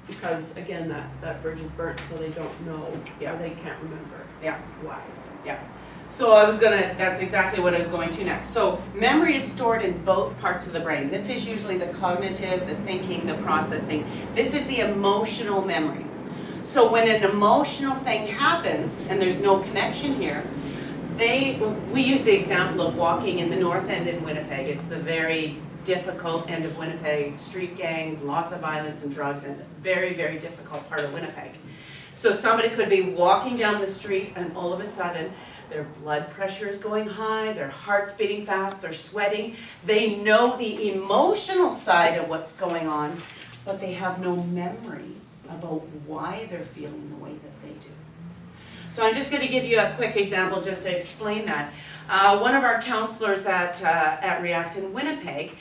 because again, that bridge is burnt, so they don't know, or they can't remember Yeah. why. Yeah. So that's exactly what I was going to next. So memory is stored in both parts of the brain. This is usually the cognitive, the thinking, the processing. This is the emotional memory. So when an emotional thing happens and there's no connection here, we use the example of walking in the north end in Winnipeg. It's the very difficult end of Winnipeg, street gangs, lots of violence and drugs, and very, very difficult part of Winnipeg. So somebody could be walking down the street and all of a sudden their blood pressure is going high, their heart's beating fast, they're sweating. They know the emotional side of what's going on, but they have no memory about why they're feeling the way that they do. So I'm just going to give you a quick example just to explain that. One of our counselors at React in Winnipeg,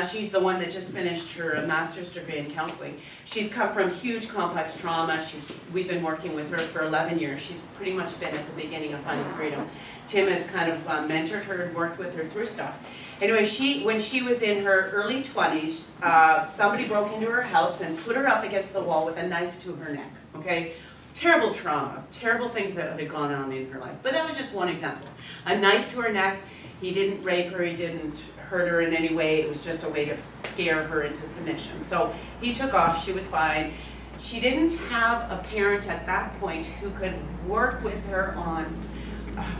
she's the one that just finished her master's degree in counseling. She's come from huge complex trauma. We've been working with her for 11 years. She's pretty much been at the beginning of Finding Freedom. Tim has kind of mentored her and worked with her through stuff. Anyway, when she was in her early 20s, somebody broke into her house and put her up against the wall with a knife to her neck, okay? Terrible trauma, terrible things that had gone on in her life. But that was just one example. A knife to her neck. He didn't rape her, he didn't hurt her in any way. It was just a way to scare her into submission. So he took off, she was fine. She didn't have a parent at that point who could work with her on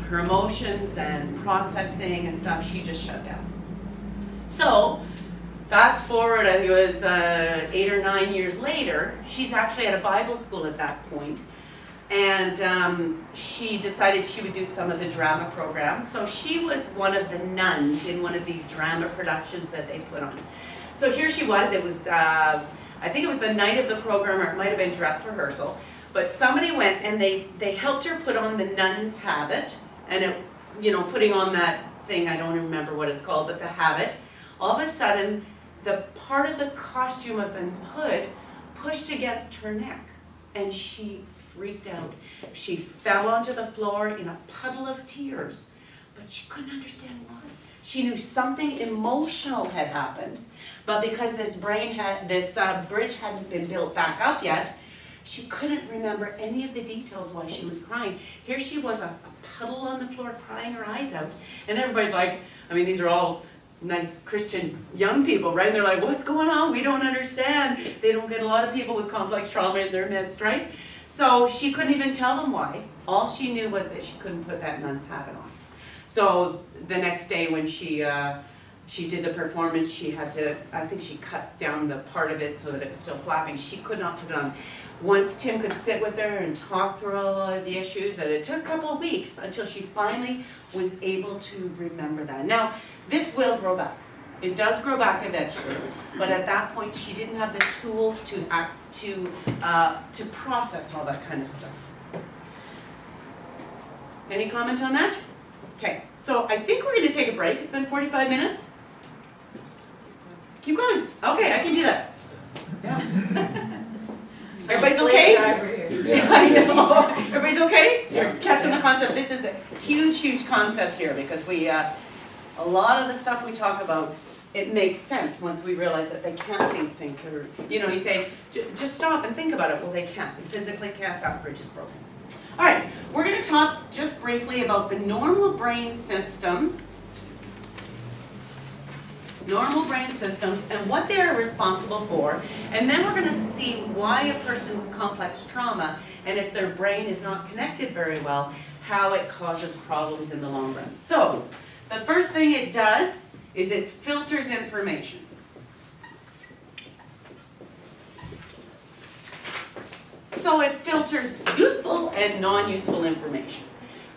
her emotions and processing and stuff. She just shut down. So fast forward, I think it was 8 or 9 years later, she's actually at a Bible school at that point. And she decided she would do some of the drama programs. So she was one of the nuns in one of these drama productions that they put on. So here she was, it was, I think it was the night of the program, or it might have been dress rehearsal. But somebody went and they helped her put on the nun's habit. And it, putting on that thing, I don't remember what it's called, but the habit. All of a sudden, the part of the costume of the hood pushed against her neck. And she freaked out. She fell onto the floor in a puddle of tears, but she couldn't understand why. She knew something emotional had happened, but because this bridge hadn't been built back up yet, she couldn't remember any of the details why she was crying. Here she was, a puddle on the floor, crying her eyes out, and everybody's like, these are all nice Christian young people, right? They're like, what's going on? We don't understand. They don't get a lot of people with complex trauma in their midst, right? So she couldn't even tell them why. All she knew was that she couldn't put that nun's habit on. So the next day when she did the performance, she had to, I think she cut down the part of it so that it was still flapping. She could not put it on. Once Tim could sit with her and talk through all of the issues, and it took a couple of weeks until she finally was able to remember that. Now, this will grow back. It does grow back eventually, but at that point she didn't have the tools to process all that kind of stuff. Any comment on that? Okay, so I think we're going to take a break. It's been 45 minutes. Keep going. Okay, I can do that. Yeah. Everybody's okay? Yeah, I know. Everybody's okay? Yeah. You're catching the concept. This is a huge, huge concept here because a lot of the stuff we talk about, it makes sense once we realize that they can't think through. You say, just stop and think about it. Well, they can't. They physically can't. That bridge is broken. All right, we're going to talk just briefly about the normal brain systems. Normal brain systems and what they are responsible for. And then we're going to see why a person with complex trauma, and if their brain is not connected very well, how it causes problems in the long run. So, the first thing it does is it filters information. So it filters useful and non-useful information.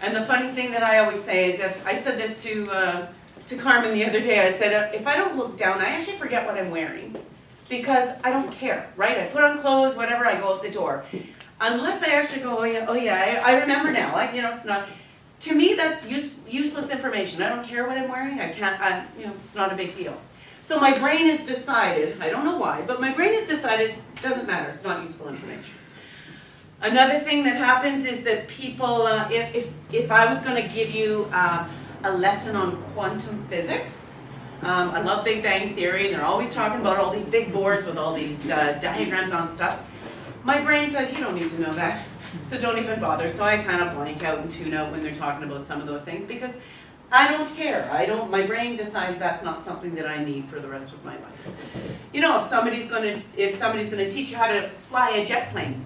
And the funny thing that I always say is, if I said this to Carmen the other day, I said, if I don't look down, I actually forget what I'm wearing because I don't care, right? I put on clothes, whatever, I go out the door. Unless I actually go, oh yeah, I remember now. It's not. To me, that's useless information. I don't care what I'm wearing. It's not a big deal. So my brain has decided, I don't know why, but my brain has decided, it doesn't matter, it's not useful information. Another thing that happens is that people, if I was going to give you a lesson on quantum physics, I love Big Bang Theory, and they're always talking about all these big boards with all these diagrams on stuff. My brain says, you don't need to know that, so don't even bother. So I kind of blank out and tune out when they're talking about some of those things because I don't care. My brain decides that's not something that I need for the rest of my life. You know, if somebody's gonna teach you how to fly a jet plane,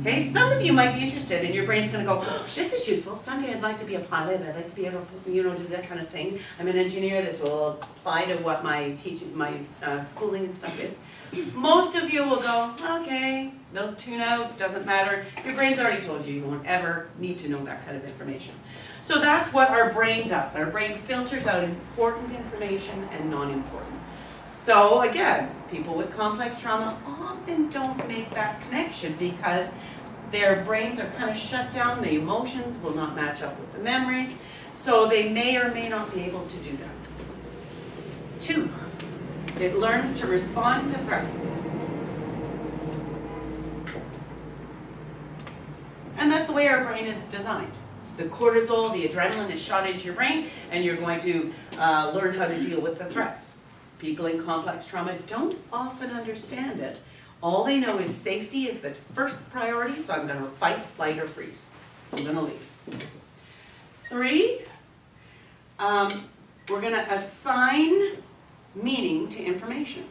okay, some of you might be interested and your brain's gonna go, oh, this is useful. Someday I'd like to be a pilot. I'd like to be able to, do that kind of thing. I'm an engineer. This will apply to what my schooling and stuff is. Most of you will go, okay, they'll tune out, doesn't matter. Your brain's already told you won't ever need to know that kind of information. So that's what our brain does. Our brain filters out important information and non-important. So again, people with complex trauma often don't make that connection because their brains are kind of shut down. The emotions will not match up with the memories. So they may or may not be able to do that. 2, it learns to respond to threats. And that's the way our brain is designed. The cortisol, the adrenaline is shot into your brain, and you're going to learn how to deal with the threats. People in complex trauma don't often understand it. All they know is safety is the first priority, so I'm going to fight, flight, or freeze. I'm going to leave. 3, we're going to assign meaning to information.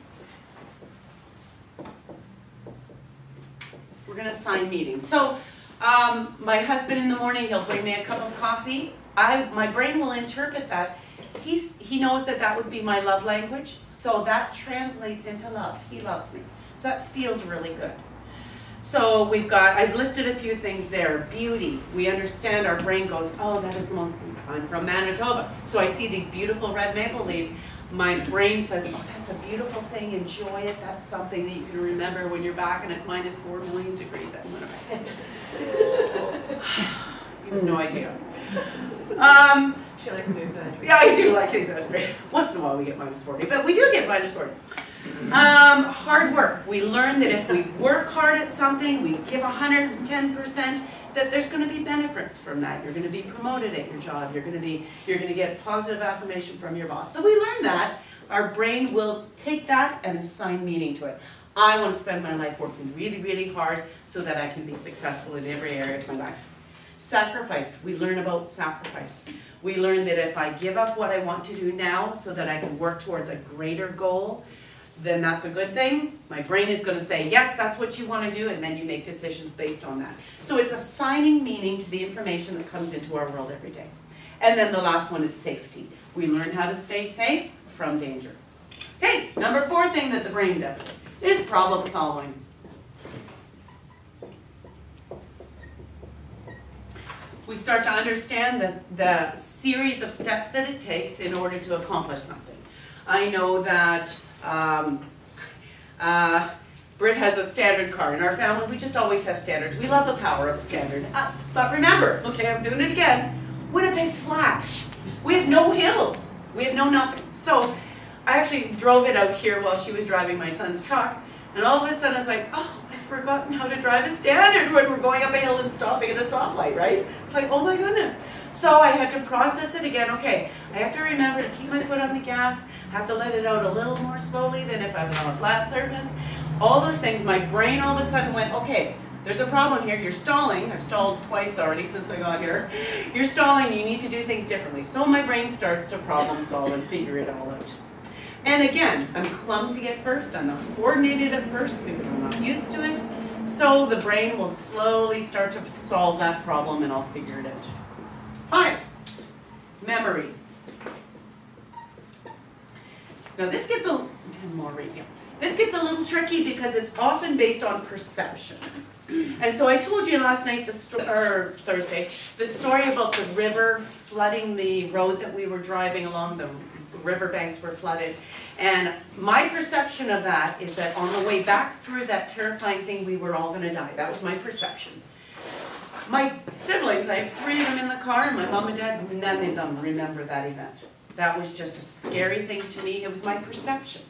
We're going to assign meaning. So my husband in the morning, he'll bring me a cup of coffee. My brain will interpret that. He knows that would be my love language, so that translates into love. He loves me. So that feels really good. So I've listed a few things there. Beauty. We understand, our brain goes, oh, that is the most, I'm from Manitoba. So I see these beautiful red maple leaves. My brain says, oh, that's a beautiful thing, enjoy it. That's something that you can remember when you're back and it's minus 4 million degrees at Winnipeg. You have no idea. She likes to exaggerate. Yeah, I do like to exaggerate. Once in a while we get minus 40, but we do get minus 40. Hard work. We learn that if we work hard at something, we give 110%, that there's going to be benefits from that. You're going to be promoted at your job. You're going to get positive affirmation from your boss. So we learn that. Our brain will take that and assign meaning to it. I want to spend my life working really, really hard so that I can be successful in every area of my life. Sacrifice. We learn about sacrifice. We learn that if I give up what I want to do now so that I can work towards a greater goal, then that's a good thing. My brain is going to say, yes, that's what you want to do, and then you make decisions based on that. So it's assigning meaning to the information that comes into our world every day. And then the last one is safety. We learn how to stay safe from danger. Okay, number 4 thing that the brain does is problem solving. We start to understand the series of steps that it takes in order to accomplish something. I know that Britt has a standard car. In our family, we just always have standards. We love the power of a standard. But remember, okay, I'm doing it again, Winnipeg's flat. We have no hills. We have no nothing. So I actually drove it out here while she was driving my son's truck, and all of a sudden I was like, oh, I've forgotten how to drive a standard when we're going up a hill and stopping at a stoplight, right? It's like, oh my goodness. So I had to process it again. Okay, I have to remember to keep my foot on the gas, have to let it out a little more slowly than if I was on a flat surface. All those things, my brain all of a sudden went, okay, there's a problem here, you're stalling. I've stalled twice already since I got here. You're stalling, you need to do things differently. So my brain starts to problem solve and figure it all out. And again, I'm clumsy at first, I'm not coordinated at first because I'm not used to it. So the brain will slowly start to solve that problem and I'll figure it out. 5, memory. Now this gets a little tricky because it's often based on perception. And so I told you last night, Thursday, the story about the river flooding the road that we were driving along. The riverbanks were flooded. And my perception of that is that on the way back through that terrifying thing, we were all going to die. That was my perception. My siblings, I have 3 of them in the car, and my mom and dad, none of them remember that event. That was just a scary thing to me. It was my perception.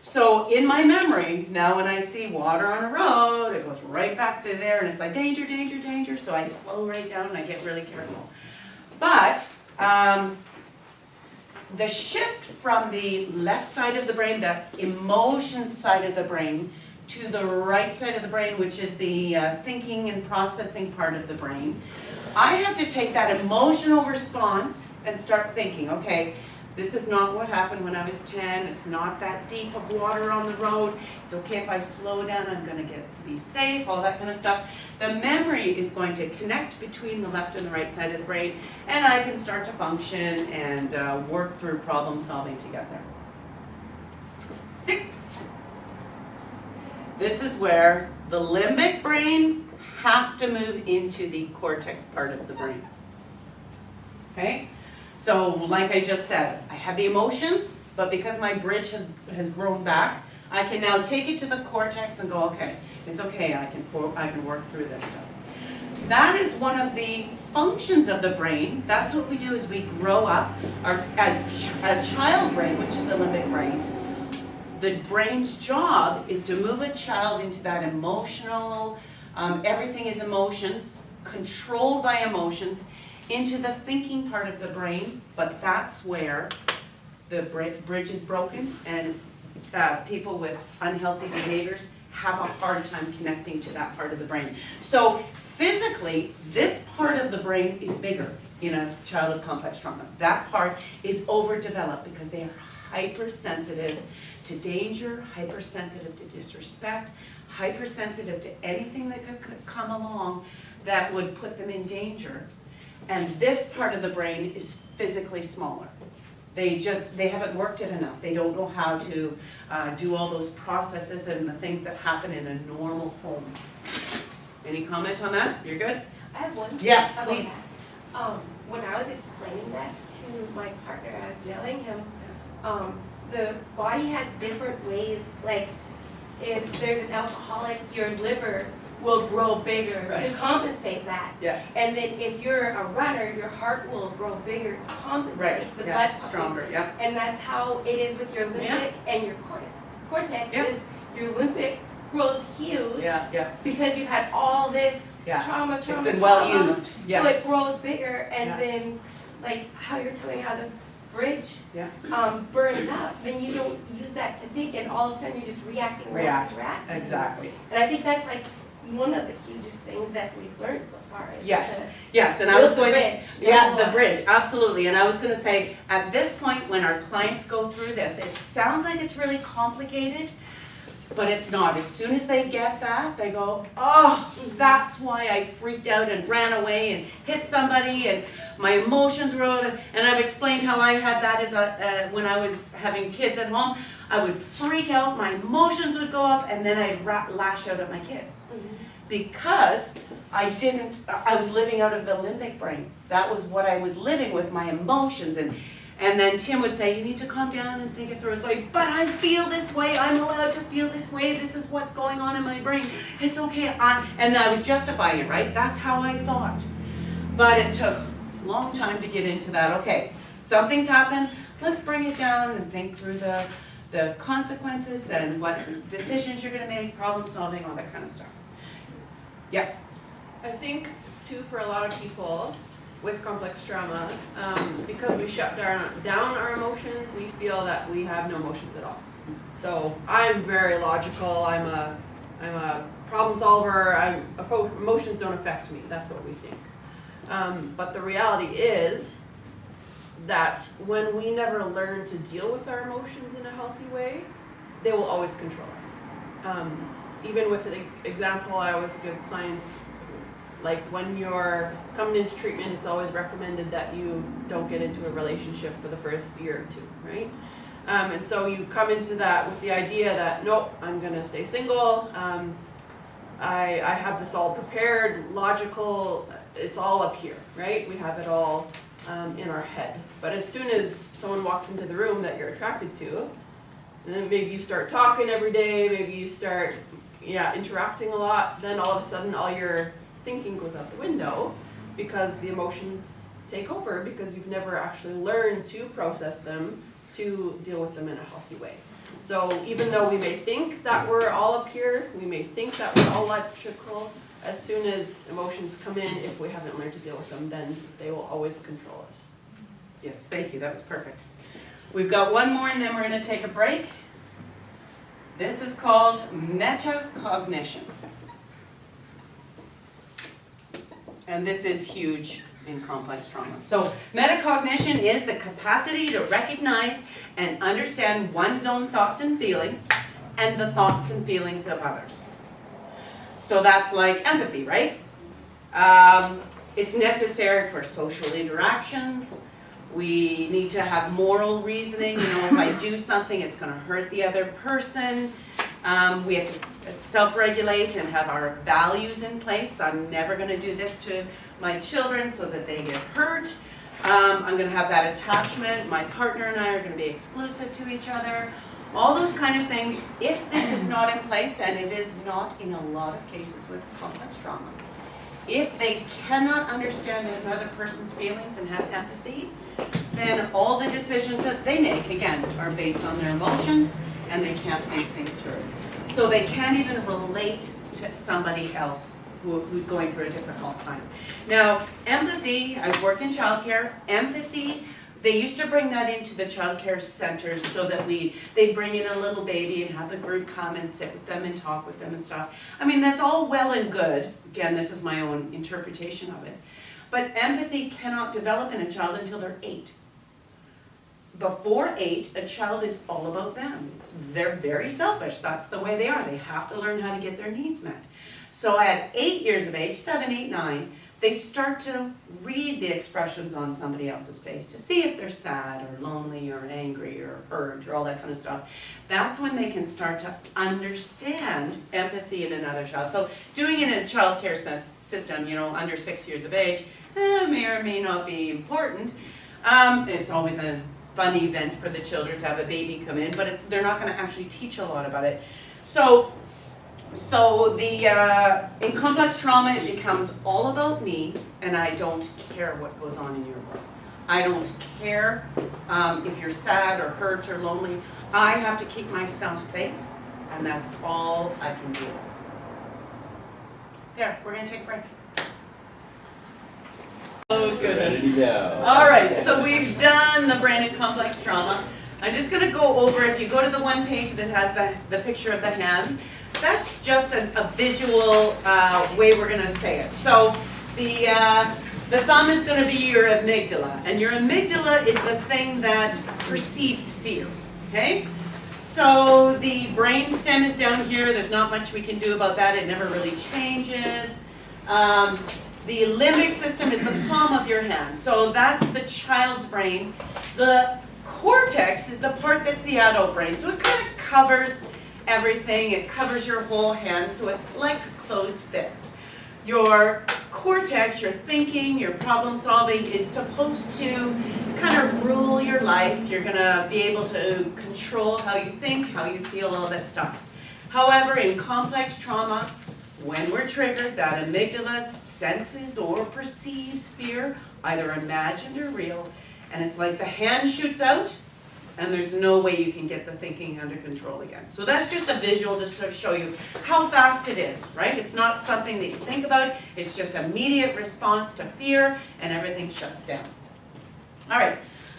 So in my memory, now when I see water on a road, it goes right back to there, and it's like, danger, danger, danger. So I slow right down, and I get really careful. But the shift from the left side of the brain, the emotion side of the brain, to the right side of the brain, which is the thinking and processing part of the brain, I have to take that emotional response and start thinking, okay, this is not what happened when I was 10, it's not that deep of water on the road, it's okay if I slow down, I'm gonna be safe, all that kind of stuff. The memory is going to connect between the left and the right side of the brain, and I can start to function and work through problem solving together. 6. This is where the limbic brain has to move into the cortex part of the brain. Okay? So like I just said, I have the emotions, but because my bridge has grown back, I can now take it to the cortex and go, okay, it's okay, I can work through this stuff. That is one of the functions of the brain. That's what we do as we grow up. As a child brain, which is the limbic brain, the brain's job is to move a child into that emotional, everything is emotions, controlled by emotions, into the thinking part of the brain, but that's where the bridge is broken and people with unhealthy behaviors have a hard time connecting to that part of the brain. So physically, this part of the brain is bigger in a child with complex trauma. That part is overdeveloped because they are hypersensitive to danger, hypersensitive to disrespect, hypersensitive to anything that could come along that would put them in danger. And this part of the brain is physically smaller. They haven't worked it enough. They don't know how to do all those processes and the things that happen in a normal home. Any comment on that? You're good? I have one. Yes, about please. that. When I was explaining that to my partner, I was telling him, the body has different ways, like if there's an alcoholic, your liver will grow bigger Right. to compensate that. Yes. And then if you're a runner, your heart will grow bigger to compensate Right. the blood Yes. pumping. Stronger. Yep. And that's how it is with your limbic Yeah. and your cortex. Yeah. Is your limbic grows huge Yeah. Yeah. because you had all this Yeah. trauma, It's been well used. So Yes. it grows bigger, and Yeah. then, like how you're telling how the bridge Yeah. burns up, then you don't use that to think, and all of a sudden you're just reacting. Exactly. And I think that's like one of the hugest things that we've learned so far. Is Yes. to Yes, and I was build the going to, bridge, yeah, number the one. bridge, absolutely. And I was going to say, at this point, when our clients go through this, it sounds like it's really complicated, but it's not. As soon as they get that, they go, oh, that's why I freaked out and ran away and hit somebody, and my emotions were, and I've explained how I had that as when I was having kids at home. I would freak out, my emotions would go up, and then I'd lash out at my kids. Because I was living out of the limbic brain. That was what I was living with, my emotions. And then Tim would say, you need to calm down and think it through. It's like, but I feel this way, I'm allowed to feel this way, this is what's going on in my brain. It's okay, and I was justifying it, right? That's how I thought. But it took a long time to get into that. Okay, something's happened, let's bring it down and think through the consequences and what decisions you're gonna make, problem solving, all that kind of stuff. Yes? I think too, for a lot of people with complex trauma, because we shut down our emotions, we feel that we have no emotions at all. So I'm very logical, I'm a problem solver, emotions don't affect me, that's what we think. But the reality is that when we never learn to deal with our emotions in a healthy way, they will always control us. Even with an example I always give clients, like when you're coming into treatment, it's always recommended that you don't get into a relationship for the first year or two, right? And so you come into that with the idea that, nope, I'm gonna stay single, I have this all prepared, logical, it's all up here, right? We have it all in our head. But as soon as someone walks into the room that you're attracted to, and then maybe you start talking every day, maybe you start interacting a lot, then all of a sudden all your thinking goes out the window because the emotions take over because you've never actually learned to process them, to deal with them in a healthy way. So even though we may think that we're all up here, we may think that we're all logical, as soon as emotions come in, if we haven't learned to deal with them, then they will always control us. Yes, thank you, that was perfect. We've got one more and then we're gonna take a break. This is called metacognition. And this is huge in complex trauma. So metacognition is the capacity to recognize and understand one's own thoughts and feelings and the thoughts and feelings of others. So that's like empathy, right? It's necessary for social interactions. We need to have moral reasoning. You know, if I do something, it's going to hurt the other person. We have to self-regulate and have our values in place. I'm never going to do this to my children so that they get hurt. I'm going to have that attachment. My partner and I are going to be exclusive to each other. All those kind of things, if this is not in place, and it is not in a lot of cases with complex trauma, if they cannot understand another person's feelings and have empathy, then all the decisions that they make, again, are based on their emotions, and they can't think things through. So they can't even relate to somebody else who's going through a difficult time. Now, empathy, I've worked in childcare, empathy, they used to bring that into the childcare centers so that they'd bring in a little baby and have the group come and sit with them and talk with them and stuff. I mean, that's all well and good. Again, this is my own interpretation of it. But empathy cannot develop in a child until they're 8. Before 8, a child is all about them. They're very selfish. That's the way they are. They have to learn how to get their needs met. So at 8 years of age, 7, 8, 9, they start to read the expressions on somebody else's face to see if they're sad or lonely or angry or hurt or all that kind of stuff. That's when they can start to understand empathy in another child. So doing it in a child care system, you know, under 6 years of age, may or may not be important. It's always a fun event for the children to have a baby come in, but they're not going to actually teach a lot about it. So in complex trauma, it becomes all about me, and I don't care what goes on in your world. I don't care if you're sad or hurt or lonely. I have to keep myself safe, and that's all I can do. There, we're going to take a break. Oh, goodness. Ready to go. All right, so we've done the brain and complex trauma. I'm just going to go over, if you go to the one page that has the picture of the hand, that's just a visual way we're going to say it. So the thumb is going to be your amygdala, and your amygdala is the thing that perceives fear, okay? So the brain stem is down here. There's not much we can do about that. It never really changes. The limbic system is the palm of your hand. So that's the child's brain. The cortex is the part that's the adult brain. So it kind of covers everything. It covers your whole hand. So it's like a closed fist. Your cortex, your thinking, your problem solving is supposed to kind of rule your life. You're going to be able to control how you think, how you feel, all that stuff. However, in complex trauma, when we're triggered, that amygdala senses or perceives fear, either imagined or real, and it's like the hand shoots out, and there's no way you can get the thinking under control again. So that's just a visual to sort of show you how fast it is, right? It's not something that you think about, it's just immediate response to fear, and everything shuts down. All right,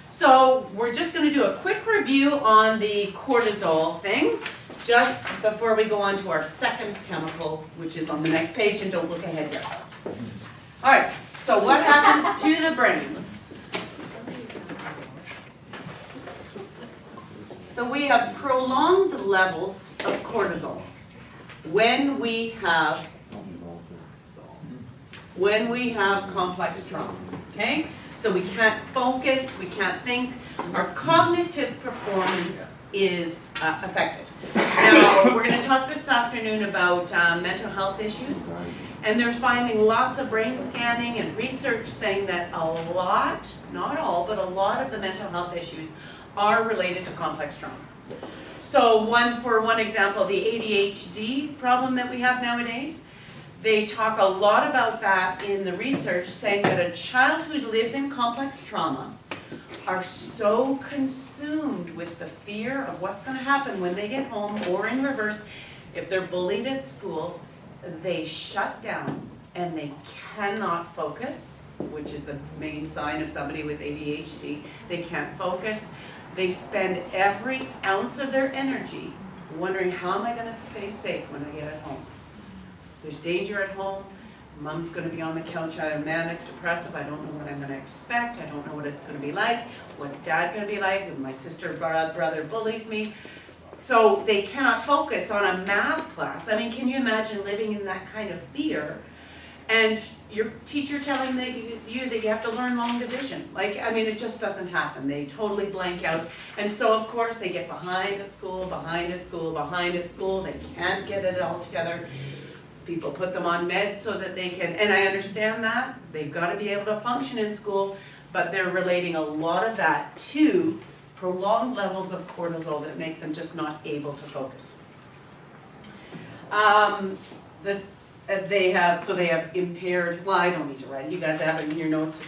so we're just going to do a quick review on the cortisol thing, just before we go on to our second chemical, which is on the next page, and don't look ahead yet. All right, so what happens to the brain? So we have prolonged levels of cortisol when we have complex trauma, okay? So we can't focus, we can't think, our cognitive performance is affected. Now, we're going to talk this afternoon about mental health issues, and they're finding lots of brain scanning and research saying that a lot, not all, but a lot of the mental health issues are related to complex trauma. So for one example, the ADHD problem that we have nowadays, they talk a lot about that in the research, saying that a child who lives in complex trauma are so consumed with the fear of what's going to happen when they get home, or in reverse, if they're bullied at school, they shut down and they cannot focus, which is the main sign of somebody with ADHD. They can't focus. They spend every ounce of their energy wondering, how am I gonna stay safe when I get at home? There's danger at home. Mom's gonna be on the couch, I'm manic depressive, I don't know what I'm gonna expect, I don't know what it's gonna be like, what's dad gonna be like, and my sister or brother bullies me. So they cannot focus on a math class. I mean, can you imagine living in that kind of fear? And your teacher telling you that you have to learn long division. Like, I mean, it just doesn't happen. They totally blank out. And so, of course, they get behind at school, behind at school, behind at school. They can't get it all together. People put them on meds so that they can, and I understand that. They've got to be able to function in school, but they're relating a lot of that to prolonged levels of cortisol that make them just not able to focus. They have impaired, well, I don't need to write, you guys have it in your notes.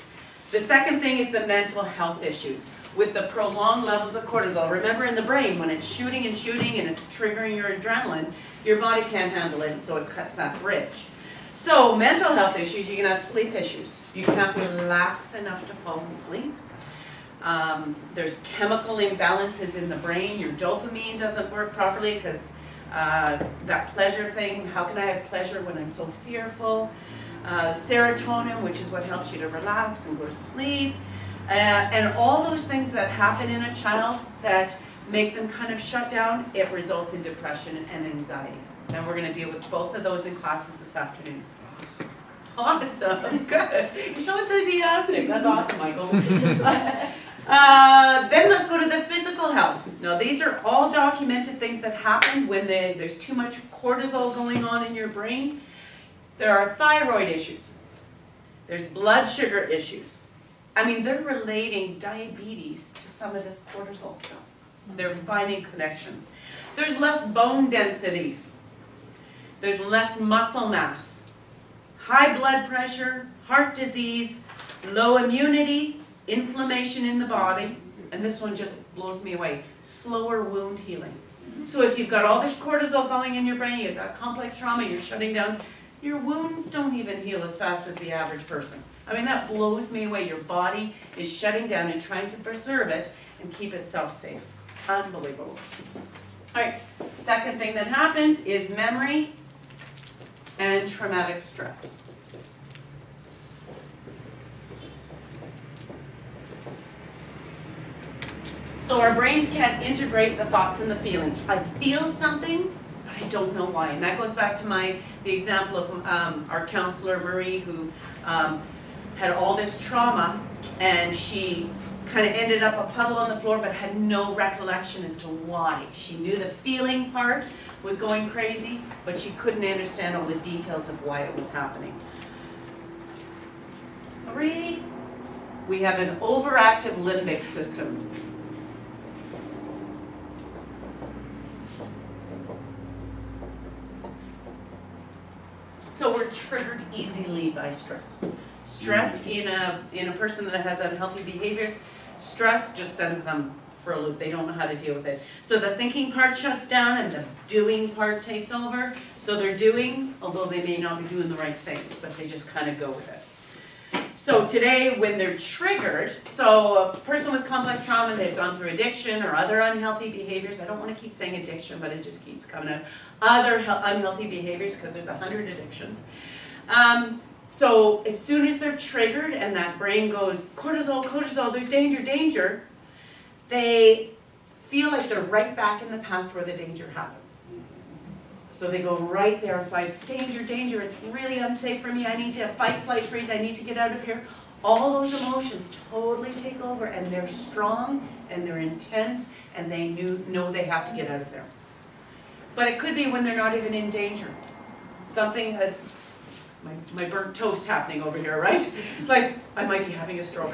The second thing is the mental health issues. With the prolonged levels of cortisol, remember in the brain, when it's shooting and it's triggering your adrenaline, your body can't handle it, and so it cuts that bridge. So mental health issues, you can have sleep issues. You can't relax enough to fall asleep. There's chemical imbalances in the brain. Your dopamine doesn't work properly because that pleasure thing, how can I have pleasure when I'm so fearful? Serotonin, which is what helps you to relax and go to sleep. And all those things that happen in a child that make them kind of shut down, it results in depression and anxiety. And we're going to deal with both of those in classes this afternoon. Awesome, good. You're so enthusiastic. That's awesome, Michael. Then let's go to the physical health. Now these are all documented things that happen when there's too much cortisol going on in your brain. There are thyroid issues. There's blood sugar issues. I mean, they're relating diabetes to some of this cortisol stuff. They're finding connections. There's less bone density. There's less muscle mass. High blood pressure, heart disease, low immunity, inflammation in the body, and this one just blows me away, slower wound healing. So if you've got all this cortisol going in your brain, you've got complex trauma, you're shutting down, your wounds don't even heal as fast as the average person. I mean, that blows me away. Your body is shutting down and trying to preserve it and keep itself safe. Unbelievable. All right, second thing that happens is memory and traumatic stress. So our brains can't integrate the thoughts and the feelings. I feel something, but I don't know why. And that goes back to the example of our counselor, Marie, who had all this trauma, and she kind of ended up a puddle on the floor, but had no recollection as to why. She knew the feeling part was going crazy, but she couldn't understand all the details of why it was happening. 3, we have an overactive limbic system. So we're triggered easily by stress. Stress in a person that has unhealthy behaviors, stress just sends them for a loop. They don't know how to deal with it. So the thinking part shuts down and the doing part takes over. So they're doing, although they may not be doing the right things, but they just kind of go with it. So today when they're triggered, so a person with complex trauma, they've gone through addiction or other unhealthy behaviors. I don't want to keep saying addiction, but it just keeps coming out. Other unhealthy behaviors, because there's 100 addictions. So as soon as they're triggered and that brain goes, cortisol, cortisol, there's danger, danger, they feel like they're right back in the past where the danger happens. So they go right there. It's like, danger, danger, it's really unsafe for me. I need to fight, flight, freeze. I need to get out of here. All those emotions totally take over, and they're strong, and they're intense, and they know they have to get out of there. But it could be when they're not even in danger. Something, my burnt toast happening over here, right? It's like, I might be having a stroke.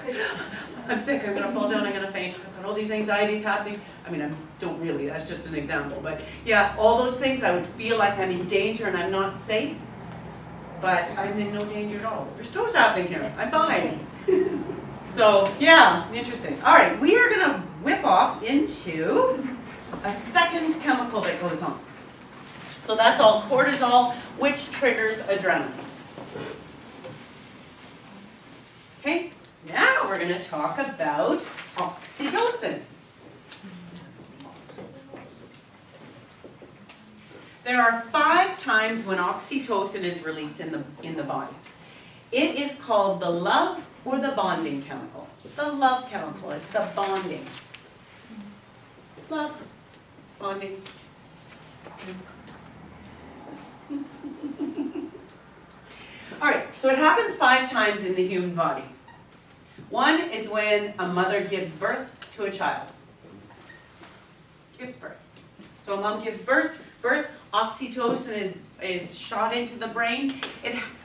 I'm sick, I'm gonna fall down, I'm gonna faint. I've got all these anxieties happening. I mean, I don't really, that's just an example. But yeah, all those things, I would feel like I'm in danger and I'm not safe, but I'm in no danger at all. There's toast happening here, I'm fine. So yeah, interesting. All right, we are gonna whip off into a second chemical that goes on. So that's all cortisol, which triggers adrenaline. Okay, now we're going to talk about oxytocin. There are 5 times when oxytocin is released in the body. It is called the love or the bonding chemical. It's the love chemical, it's the bonding. Love, bonding. All right, so it happens 5 times in the human body. One is when a mother gives birth to a child. Gives birth. So a mom gives birth, oxytocin is shot into the brain.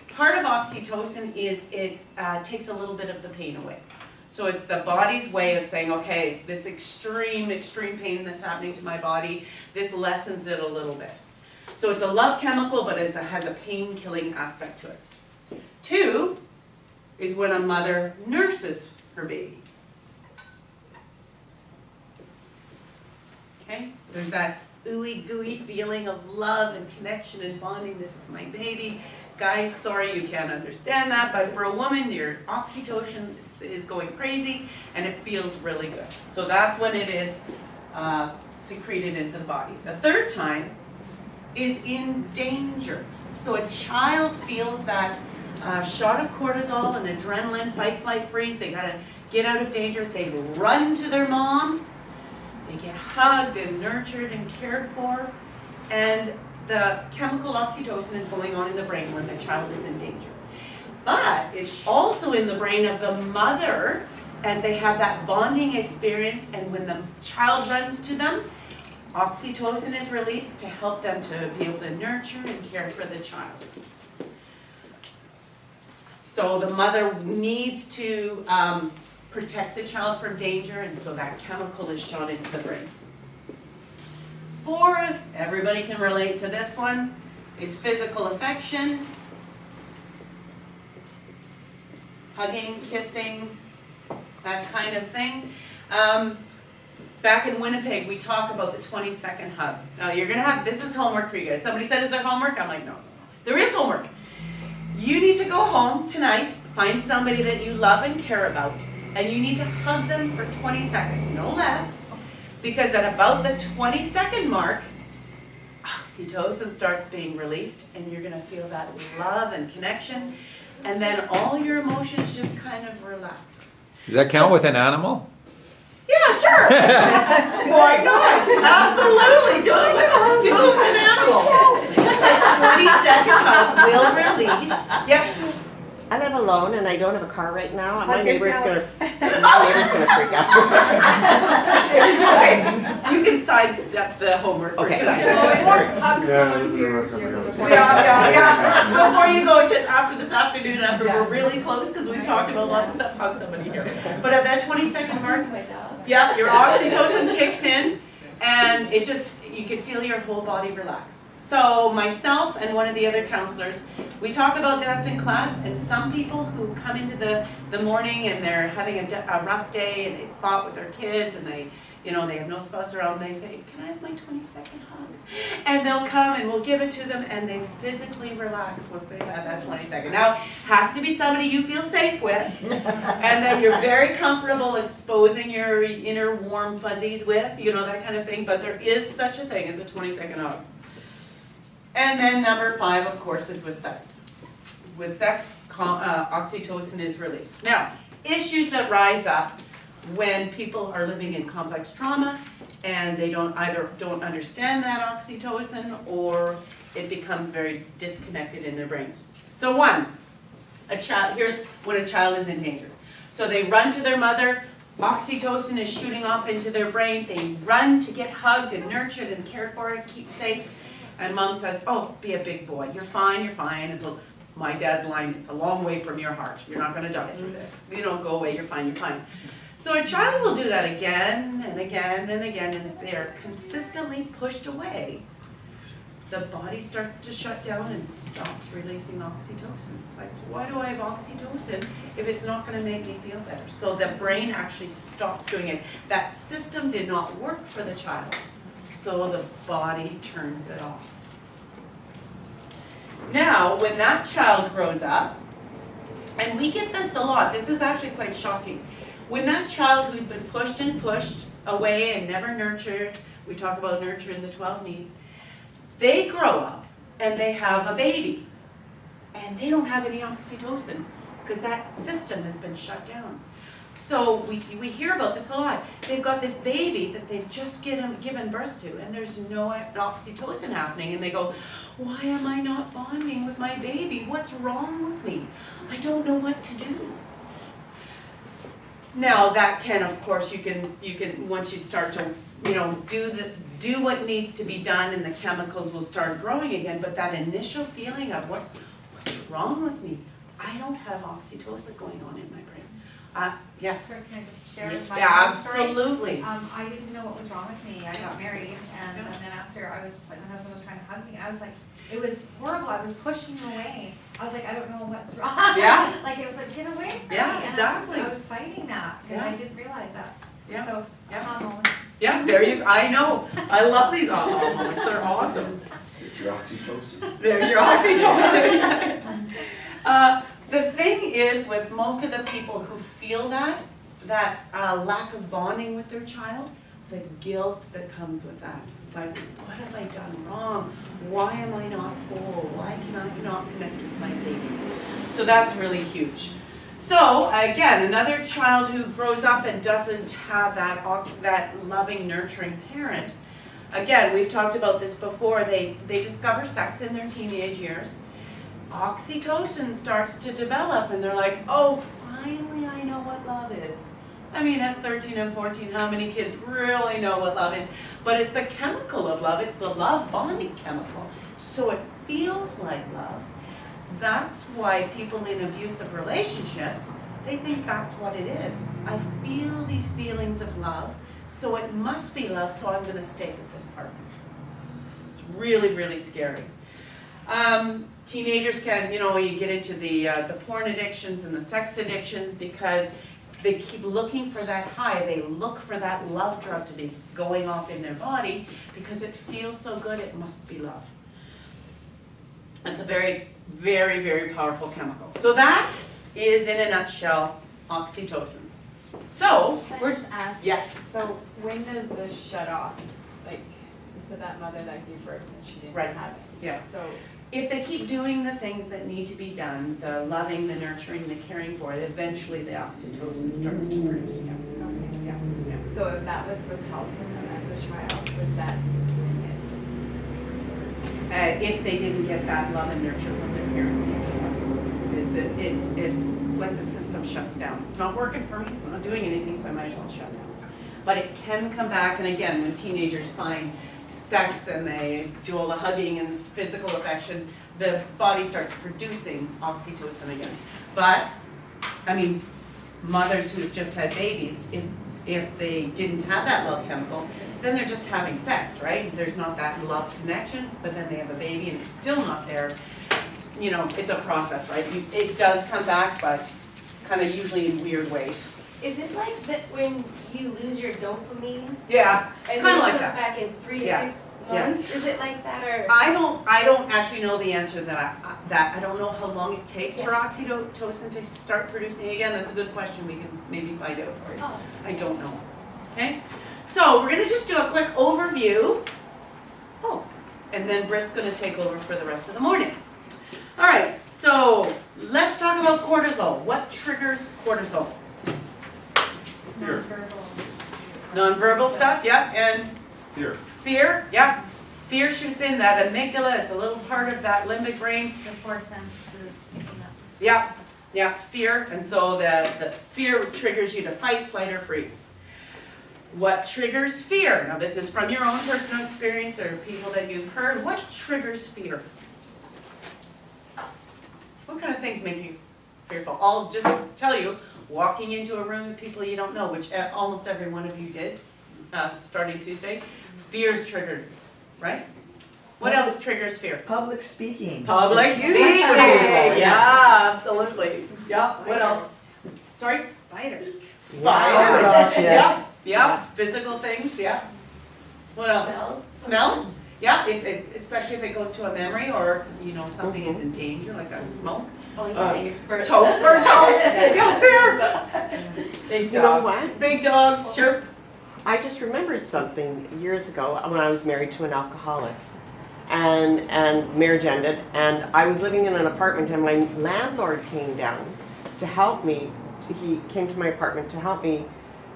Part of oxytocin is it takes a little bit of the pain away. So it's the body's way of saying, okay, this extreme pain that's happening to my body, this lessens it a little bit. So it's a love chemical, but it has a pain-killing aspect to it. 2 is when a mother nurses her baby. Okay? There's that ooey gooey feeling of love and connection and bonding. This is my baby. Guys, sorry you can't understand that, but for a woman, your oxytocin is going crazy and it feels really good. So that's when it is secreted into the body. The 3rd time is in danger. So a child feels that shot of cortisol and adrenaline, fight, flight, freeze. They gotta get out of danger. They run to their mom. They get hugged and nurtured and cared for. And the chemical oxytocin is going on in the brain when the child is in danger. But it's also in the brain of the mother as they have that bonding experience, and when the child runs to them, oxytocin is released to help them to be able to nurture and care for the child. So the mother needs to protect the child from danger, and so that chemical is shot into the brain. 4, everybody can relate to this one, is physical affection. Hugging, kissing, that kind of thing. Back in Winnipeg, we talk about the 20-second hug. Now you're gonna have, this is homework for you guys. Somebody said, is there homework? I'm like, no. There is homework. You need to go home tonight, find somebody that you love and care about, and you need to hug them for 20 seconds, no less, because at about the 20-second mark, oxytocin starts being released, and you're gonna feel that love and connection, and then all your emotions just kind of relax. Does that count with an animal? Yeah, sure. Why not? Absolutely. Do it with an animal. A 20-second hug will release. Yes. I live alone and I don't have a car right now, and my Hug neighbor's yourself. gonna freak out. Okay. You can sidestep the homework for Okay. tonight. You can always hug someone here. Yeah. Before you go to after this afternoon, after we're really close, because we've talked about lots of stuff, hug somebody here. But at that 20-second mark, yeah, your oxytocin kicks in, and it just, you can feel your whole body relax. So myself and one of the other counselors, we talk about this in class, and some people who come into the morning and they're having a rough day and they fought with their kids and they have no spouse around, they say, can I have my 20-second hug? And they'll come and we'll give it to them, and they physically relax once they've had that 20-second. Now, has to be somebody you feel safe with, and that you're very comfortable exposing your inner warm fuzzies with, that kind of thing, but there is such a thing as a 20-second hug. And then number 5, of course, is with sex. With sex, oxytocin is released. Now, issues that rise up when people are living in complex trauma and they don't understand that oxytocin, or it becomes very disconnected in their brains. So 1, here's when a child is in danger. So they run to their mother, oxytocin is shooting off into their brain, they run to get hugged and nurtured and cared for and keep safe. And mom says, oh, be a big boy, you're fine, you're fine. My dad's line, it's a long way from your heart. You're not gonna die through this. Go away, you're fine, you're fine. So a child will do that again and again and again, and if they're consistently pushed away, the body starts to shut down and stops releasing oxytocin. It's like, why do I have oxytocin if it's not gonna make me feel better? So the brain actually stops doing it. That system did not work for the child, so the body turns it off. Now, when that child grows up, and we get this a lot, this is actually quite shocking. When that child who's been pushed and pushed away and never nurtured, we talk about nurturing the 12 needs, They grow up and they have a baby and they don't have any oxytocin because that system has been shut down. So we hear about this a lot. They've got this baby that they've just given birth to and there's no oxytocin happening and they go, why am I not bonding with my baby? What's wrong with me? I don't know what to do. Now that can, of course, you can once you start to, do what needs to be done and the chemicals will start growing again, but that initial feeling of what's wrong with me? I don't have oxytocin going on in my brain. Yes? Sir, can I just share my Yeah, own story? absolutely. I didn't know what was wrong with me. I got married and then after I was just like, my husband was trying to hug me. I was like, it was horrible. I was pushing him away. I was like, I don't know what's wrong. Yeah. Like it was like, get away from Yeah, me. And exactly. I was fighting that because Yeah. I didn't realize that. Yeah. So, Yeah. moment. Yeah, there you, I know. I love these aha moments. They're awesome. Get your oxytocin. There's your oxytocin. The thing is with most of the people who feel that lack of bonding with their child, the guilt that comes with that. It's like, what have I done wrong? Why am I not whole? Why can I not connect with my baby? So that's really huge. So again, another child who grows up and doesn't have that loving, nurturing parent. Again, we've talked about this before. They discover sex in their teenage years. Oxytocin starts to develop and they're like, oh, finally I know what love is. I mean, at 13 and 14, how many kids really know what love is? But it's the chemical of love, it's the love bonding chemical. So it feels like love. That's why people in abusive relationships, they think that's what it is. I feel these feelings of love, so it must be love, so I'm gonna stay with this partner. It's really, really scary. Teenagers can, you get into the porn addictions and the sex addictions because they keep looking for that high. They look for that love drug to be going off in their body because it feels so good, it must be love. It's a very, very, very powerful chemical. So that is, in a nutshell, oxytocin. So, Can I we're, just ask? yes. So when does this shut off? Like, you said that mother that gave birth and she didn't Right. have it. Yeah. So, If they keep doing the things that need to be done, the loving, the nurturing, the caring for it, eventually the oxytocin starts to produce again. okay. Yeah. So if that was withheld from them as a child, would that bring it? If they didn't get that love and nurture from their parents, yes, absolutely. It's like the system shuts down. It's not working for me, it's not doing anything, so I might as well shut down. But it can come back, and again, when teenagers find sex and they do all the hugging and physical affection, the body starts producing oxytocin again. But, I mean, mothers who've just had babies, if they didn't have that love chemical, then they're just having sex, right? There's not that love connection, but then they have a baby and it's still not there. It's a process, right? It does come back, but kind of usually in weird ways. Is it like that when you lose your dopamine? Yeah, it's And kind of then like it that. comes back in 3 to Yeah. 6 Yeah. months? Is it like that or? I don't actually know the answer to that. I don't know how long it takes for oxytocin to start producing again. That's a good question. We can maybe find out for you. Oh. I don't know. Okay? So we're gonna just do a quick overview. Oh, and then Britt's gonna take over for the rest of the morning. All right, so let's talk about cortisol. What triggers cortisol? Fear. Nonverbal stuff, yeah, and Fear. fear, yeah. Fear shoots in that amygdala. It's a little part of that limbic brain. The four senses picking up. Yeah, fear, and so the fear triggers you to fight, flight, or freeze. What triggers fear? Now this is from your own personal experience or people that you've heard. What triggers fear? What kind of things make you fearful? I'll just tell you, walking into a room with people you don't know, which almost every one of you did, starting Tuesday, fear is triggered, right? What else triggers fear? Public speaking. Public It's huge speaking, for people, yeah, absolutely. Yeah, what else? Sorry? Spiders. Spiders. Oh gosh, yes. Yeah, physical things, yeah. What else? Smells. Smells? Yeah, especially if it goes to a memory or, something is in danger, like that smoke. Oh, yeah, you burn. Toast for toast, yeah, fear. Big You know dogs. what? Big dogs, sure. I just remembered something years ago when I was married to an alcoholic. and marriage ended, and I was living in an apartment, and my landlord came down to help me. He came to my apartment to help me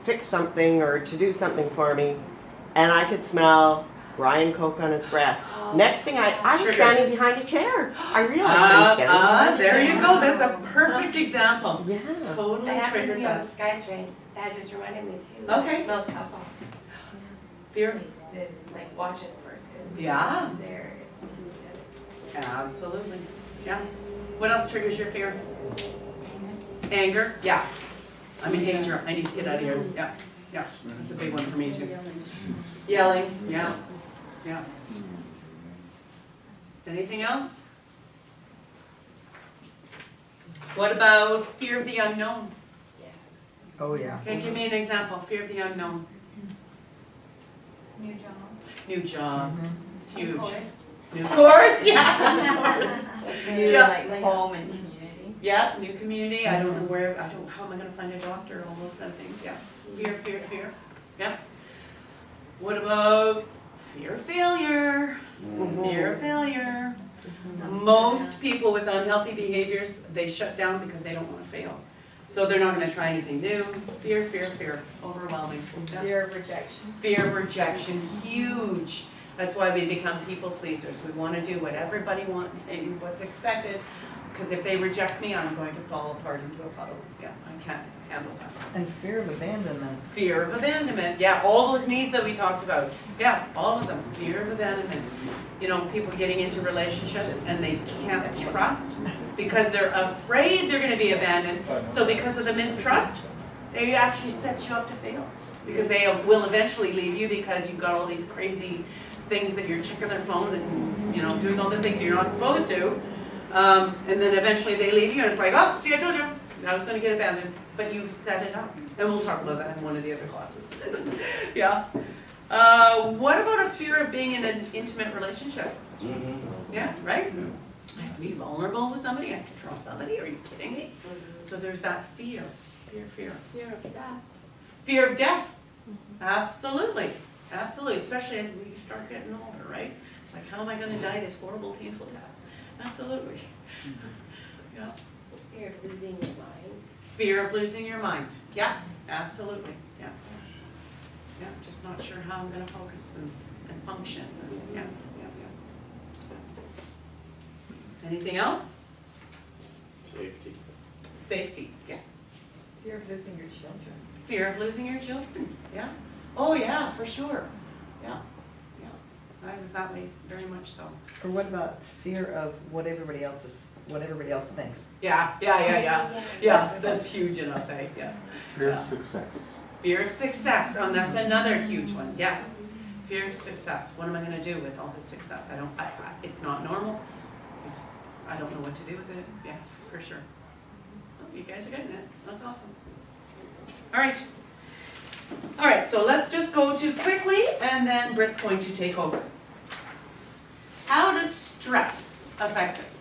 fix something or to do something for me, and I could smell Ryan Coke on his breath. Next thing I was Trigger. standing behind a chair. I realized I was standing behind a There chair. you go, that's a perfect example. Yeah. Totally That happened to triggered me on that. the SkyTrain. That just reminded me too. Okay. I smelled alcohol. Fear? This like watches person. Yeah. There. Absolutely, yeah. What else triggers your fear? Anger? Yeah. I'm in danger, I need to get out of here, yeah, yeah, that's a big one for me too. Yelling, yeah, yeah. Anything else? What about fear of the unknown? Oh, yeah. Okay, give me an example, fear of the unknown. New job. New job, huge. Of course. New course, yeah, of course. New Yeah. like home and community. Yeah, new community, I don't know where, how am I gonna find a doctor, all those kind of things, yeah. Fear, yeah. What about fear of failure? Fear of failure. Most people with unhealthy behaviors, they shut down because they don't wanna fail. So they're not gonna try anything new. Fear, overwhelming. Yeah. Fear of rejection. Fear of rejection, huge. That's why we become people pleasers. We want to do what everybody wants and what's expected, because if they reject me, I'm going to fall apart into a puddle. Yeah, I can't handle that. And fear of abandonment. Fear of abandonment, yeah, all those needs that we talked about. Yeah, all of them, fear of abandonment. You know, people getting into relationships and they can't trust because they're afraid they're gonna be abandoned. So because of the mistrust, they actually set you up to fail. Because they will eventually leave you because you've got all these crazy things that you're checking their phone and, you know, doing all the things you're not supposed to. And then eventually they leave you and it's like, oh, see, I told you, I was gonna get abandoned. But you set it up. And we'll talk about that in one of the other classes. Yeah. What about a fear of being in an intimate relationship? Yeah, right? I have to be vulnerable with somebody, I have to trust somebody, are you kidding me? So there's that fear. Fear. Fear of death. Fear of death. Absolutely. Absolutely. Especially as we start getting older, right? It's like, how am I gonna die this horrible, painful death? Absolutely. Yeah. Fear of losing your mind. Fear of losing your mind. Yeah, absolutely. Yeah. Yeah, just not sure how I'm gonna focus and function. Yeah. Anything else? Safety. Safety, yeah. Fear of losing your children. Fear of losing your children, yeah. Oh, yeah, for sure. Yeah. I was that way, very much so. Or what about fear of what everybody else thinks? Yeah. Yeah, that's huge in us, eh? Yeah. Fear of success. Fear of success, that's another huge one, yes. Fear of success, what am I gonna do with all this success? It's not normal. I don't know what to do with it, yeah, for sure. Oh, you guys are getting it, that's awesome. All right, so let's just go to quickly, and then Britt's going to take over. How does stress affect us?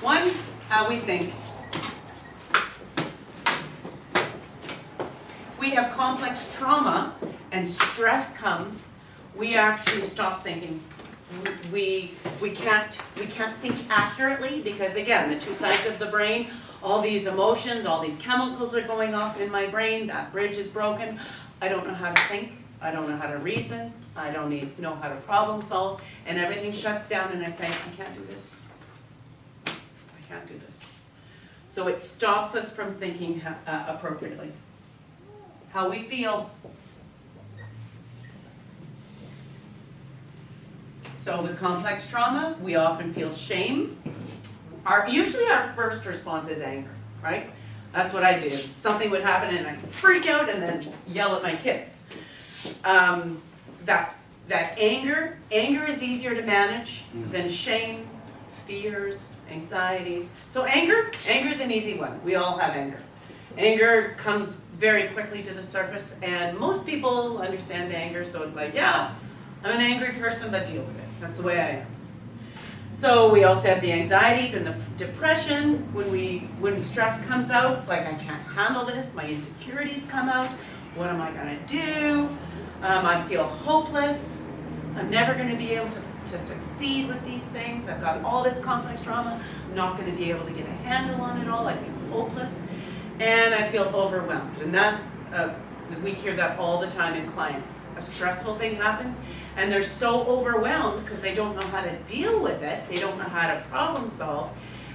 One, how we think. If we have complex trauma and stress comes, we actually stop thinking. We can't think accurately because again, the two sides of the brain, all these emotions, all these chemicals are going off in my brain, that bridge is broken. I don't know how to think, I don't know how to reason, I don't know how to problem solve, and everything shuts down and I say, I can't do this. I can't do this. So it stops us from thinking appropriately. How we feel. So with complex trauma, we often feel shame. Usually our first response is anger, right? That's what I do. Something would happen and I freak out and then yell at my kids. That anger is easier to manage than shame, fears, anxieties. So anger is an easy one. We all have anger. Anger comes very quickly to the surface and most people understand anger, so it's like, yeah, I'm an angry person, but deal with it. That's the way I am. So we also have the anxieties and the depression. When stress comes out, it's like I can't handle this. My insecurities come out. What am I gonna do? I feel hopeless. I'm never gonna be able to succeed with these things. I've got all this complex trauma. I'm not gonna be able to get a handle on it all. I feel hopeless. And I feel overwhelmed. And that's, we hear that all the time in clients. A stressful thing happens and they're so overwhelmed because they don't know how to deal with it. They don't know how to problem solve.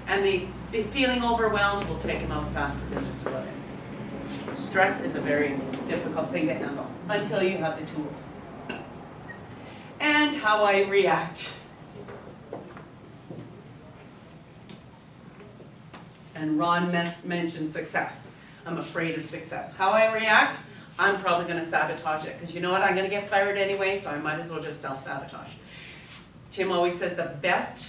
And the feeling overwhelmed will take them out faster than just about anything. Stress is a very difficult thing to handle until you have the tools. And how I react. And Ron mentioned success. I'm afraid of success. How I react, I'm probably going to sabotage it because you know what, I'm going to get fired anyway, so I might as well just self-sabotage. Tim always says the best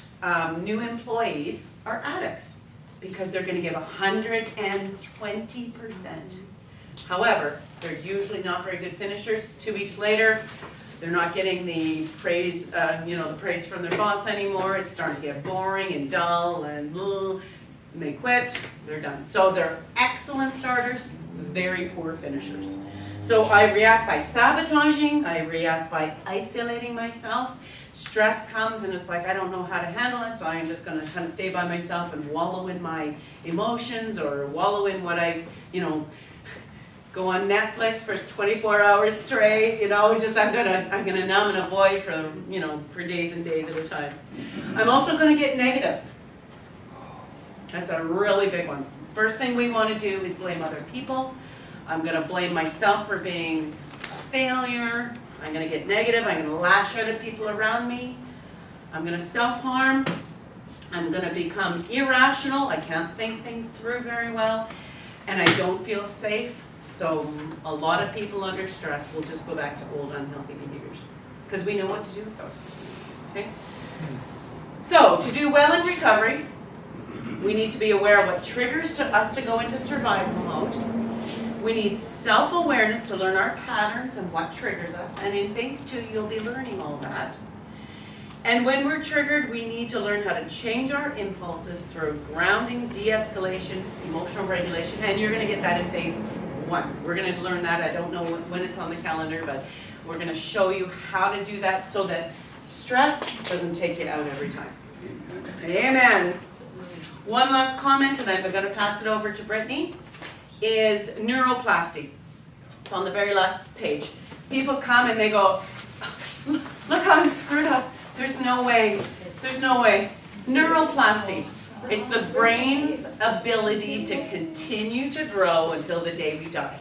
new employees are addicts because they're going to give 120%. However, they're usually not very good finishers. 2 weeks later, they're not getting the praise, the praise from their boss anymore. It's starting to get boring and dull and they quit, they're done. So they're excellent starters, very poor finishers. So I react by sabotaging, I react by isolating myself. Stress comes and it's like I don't know how to handle it, so I'm just gonna kind of stay by myself and wallow in my emotions or wallow in what I, go on Netflix for 24 hours straight, just I'm gonna numb and avoid for days and days at a time. I'm also gonna get negative. That's a really big one. First thing we want to do is blame other people. I'm going to blame myself for being a failure. I'm going to get negative. I'm going to lash out at people around me. I'm going to self-harm. I'm going to become irrational. I can't think things through very well. And I don't feel safe. So a lot of people under stress will just go back to old unhealthy behaviors because we know what to do with those. Okay? So to do well in recovery, we need to be aware of what triggers us to go into survival mode. We need self-awareness to learn our patterns and what triggers us. And in phase 2, you'll be learning all that. And when we're triggered, we need to learn how to change our impulses through grounding, de-escalation, emotional regulation. And you're going to get that in phase 1. We're going to learn that. I don't know when it's on the calendar, but we're going to show you how to do that so that stress doesn't take you out every time. Amen. One last comment, and I'm going to pass it over to Brittany, is neuroplasty. It's on the very last page. People come and they go, look how I'm screwed up. There's no way. There's no way. Neuroplasty. It's the brain's ability to continue to grow until the day we die.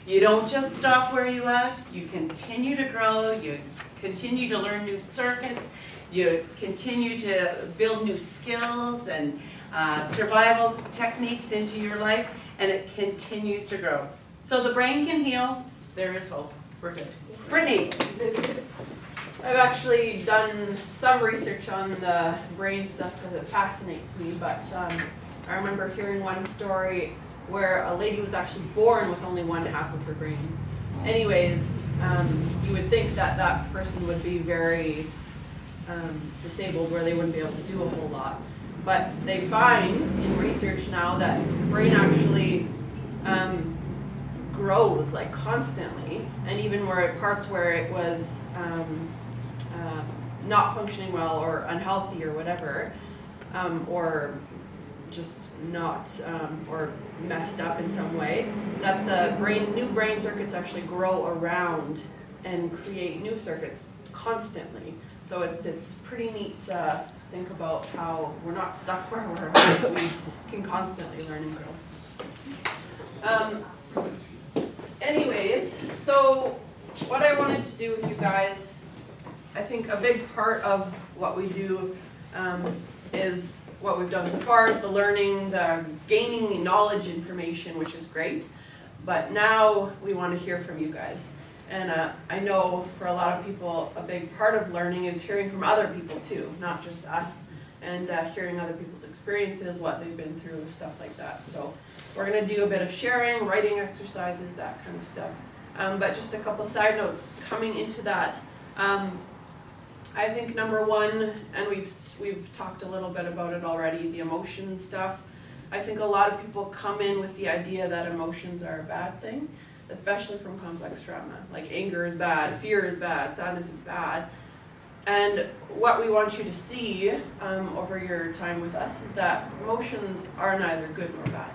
You don't just stop where you're at. You continue to grow. You continue to learn new circuits. You continue to build new skills and survival techniques into your life, and it continues to grow. So the brain can heal. There is hope. We're good. Brittany. I've actually done some research on the brain stuff because it fascinates me, but I remember hearing one story where a lady was actually born with only one half of her brain. Anyways, you would think that that person would be very disabled where they wouldn't be able to do a whole lot. But they find in research now that the brain actually grows like constantly, and even where parts where it was not functioning well or unhealthy or whatever, or just not or messed up in some way, that the new brain circuits actually grow around and create new circuits constantly. So it's pretty neat to think about how we're not stuck where we're at. We can constantly learn and grow. Anyways, so what I wanted to do with you guys, I think a big part of what we do is what we've done so far is the learning, the gaining knowledge information, which is great. But now we want to hear from you guys. And I know for a lot of people, a big part of learning is hearing from other people too, not just us, and hearing other people's experiences, what they've been through, stuff like that. So we're going to do a bit of sharing, writing exercises, that kind of stuff. But just a couple side notes coming into that. I think number one, and we've talked a little bit about it already, the emotion stuff. I think a lot of people come in with the idea that emotions are a bad thing, especially from complex trauma. Like anger is bad, fear is bad, sadness is bad. And what we want you to see over your time with us is that emotions are neither good nor bad.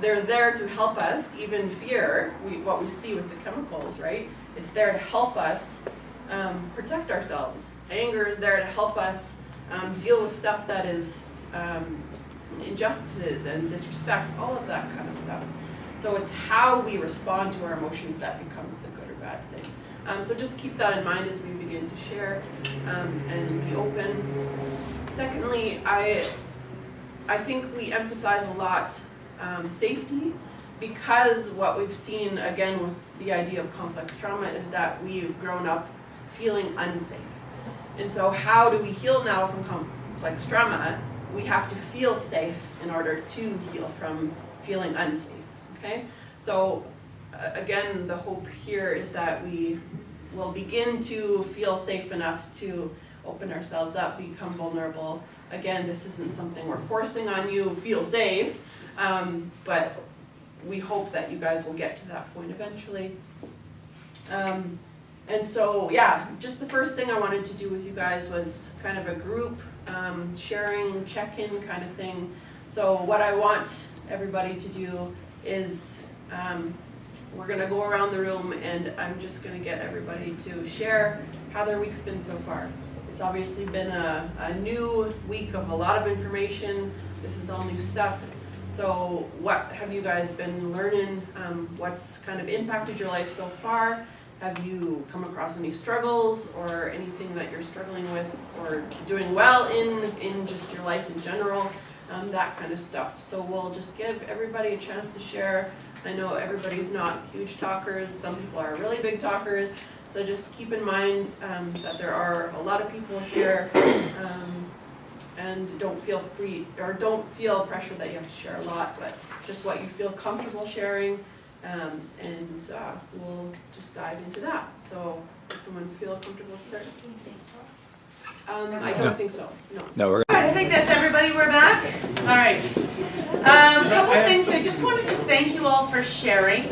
They're there to help us, even fear, what we see with the chemicals, right? It's there to help us protect ourselves. Anger is there to help us deal with stuff that is injustices and disrespect, all of that kind of stuff. So it's how we respond to our emotions that becomes the good or bad thing. So just keep that in mind as we begin to share and be open. Secondly, I think we emphasize a lot safety, because what we've seen again with the idea of complex trauma is that we've grown up feeling unsafe. And so how do we heal now from complex trauma? We have to feel safe in order to heal from feeling unsafe, okay? So again, the hope here is that we will begin to feel safe enough to open ourselves up, become vulnerable. Again, this isn't something we're forcing on you, feel safe, but we hope that you guys will get to that point eventually. And so, yeah, just the first thing I wanted to do with you guys was kind of a group sharing, check-in kind of thing. So what I want everybody to do is we're gonna go around the room and I'm just gonna get everybody to share how their week's been so far. It's obviously been a new week of a lot of information. This is all new stuff. So what have you guys been learning? What's kind of impacted your life so far? Have you come across any struggles or anything that you're struggling with or doing well in just your life in general? That kind of stuff. So we'll just give everybody a chance to share. I know everybody's not huge talkers. Some people are really big talkers. So just keep in mind that there are a lot of people here, and don't feel free or don't feel pressure that you have to share a lot, but just what you feel comfortable sharing, and we'll just dive into that. So does someone feel comfortable starting? I don't think so, no. No, we're. I think that's everybody, we're back. All right. Couple things, I just wanted to thank you all for sharing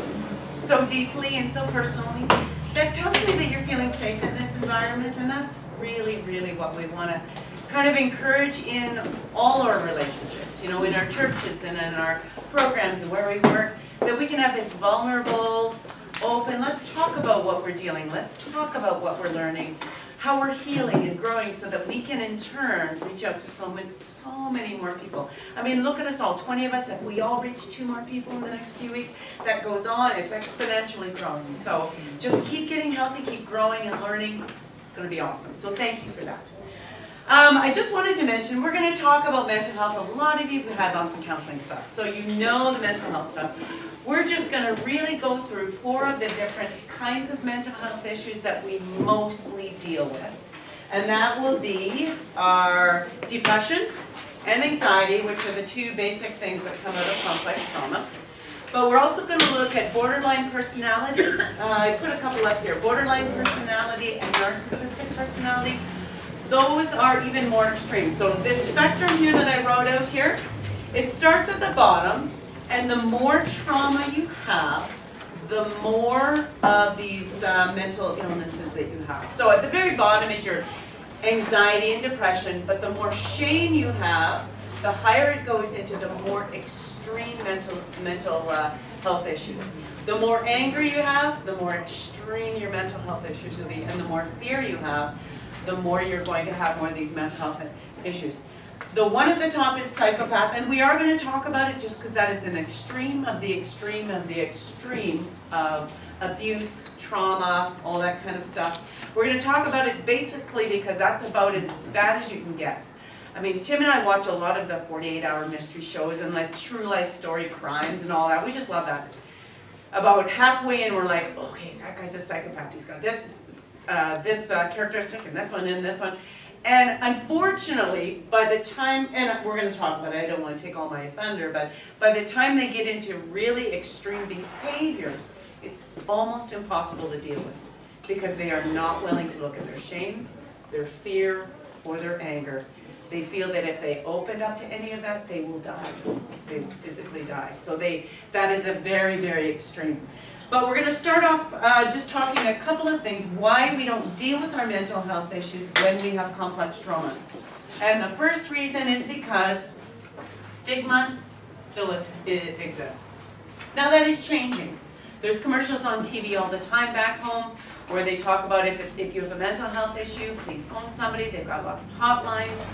so deeply and so personally. That tells me that you're feeling safe in this environment, and that's really, really what we want to kind of encourage in all our relationships, you know, in our churches and in our programs and where we work, that we can have this vulnerable, open, let's talk about what we're dealing, let's talk about what we're learning, how we're healing and growing so that we can in turn reach out to so many more people. I mean, look at us all, 20 of us, if we all reach 2 more people in the next few weeks, that goes on, it's exponentially growing. So just keep getting healthy, keep growing and learning, it's gonna be awesome. So thank you for that. I just wanted to mention, we're gonna talk about mental health. A lot of you have had lots of counseling stuff, so you know the mental health stuff. We're just gonna really go through 4 of the different kinds of mental health issues that we mostly deal with. And that will be our depression and anxiety, which are the 2 basic things that come out of complex trauma. But we're also gonna look at borderline personality. I put a couple up here, borderline personality and narcissistic personality. Those are even more extreme. So this spectrum here that I wrote out here, it starts at the bottom, and the more trauma you have, the more of these mental illnesses that you have. So at the very bottom is your anxiety and depression, but the more shame you have, the higher it goes into the more extreme mental health issues. The more anger you have, the more extreme your mental health issues will be, and the more fear you have, the more you're going to have more of these mental health issues. The one at the top is psychopath, and we are going to talk about it just because that is an extreme of the extreme of the extreme of abuse, trauma, all that kind of stuff. We're going to talk about it basically because that's about as bad as you can get. I mean, Tim and I watch a lot of the 48-hour mystery shows and like true life story crimes and all that. We just love that. About halfway in, we're like, okay, that guy's a psychopath. He's got this characteristic and this one and this one. And unfortunately, by the time, and we're going to talk about it, I don't want to take all my thunder, but by the time they get into really extreme behaviors, it's almost impossible to deal with because they are not willing to look at their shame. their fear, or their anger. They feel that if they opened up to any of that, they will die. They will physically die. So that is a very, very extreme. But we're gonna start off just talking a couple of things, why we don't deal with our mental health issues when we have complex trauma. And the first reason is because stigma still it exists. Now that is changing. There's commercials on TV all the time back home where they talk about if you have a mental health issue, please phone somebody. They've got lots of hotlines.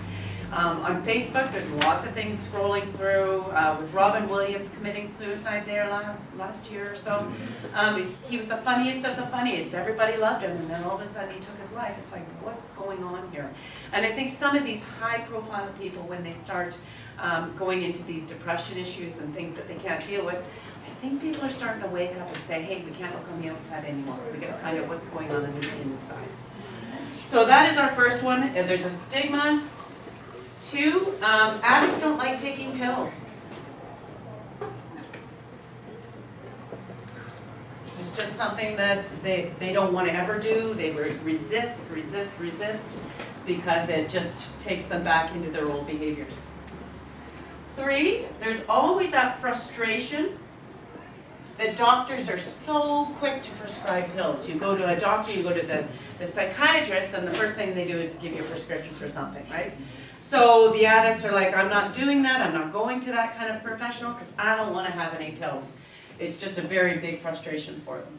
On Facebook, there's lots of things scrolling through, with Robin Williams committing suicide there last year or so. He was the funniest of the funniest. Everybody loved him, and then all of a sudden he took his life. It's like, what's going on here? And I think some of these high-profile people, when they start going into these depression issues and things that they can't deal with, I think people are starting to wake up and say, hey, we can't look on the outside anymore. We got to find out what's going on in the inside. So that is our first one. And there's a stigma. 2, addicts don't like taking pills. It's just something that they don't want to ever do. They resist, because it just takes them back into their old behaviors. 3, there's always that frustration that doctors are so quick to prescribe pills. You go to a doctor, you go to the psychiatrist, and the first thing they do is give you a prescription for something, right? So the addicts are like, I'm not doing that, I'm not going to that kind of professional because I don't want to have any pills. It's just a very big frustration for them.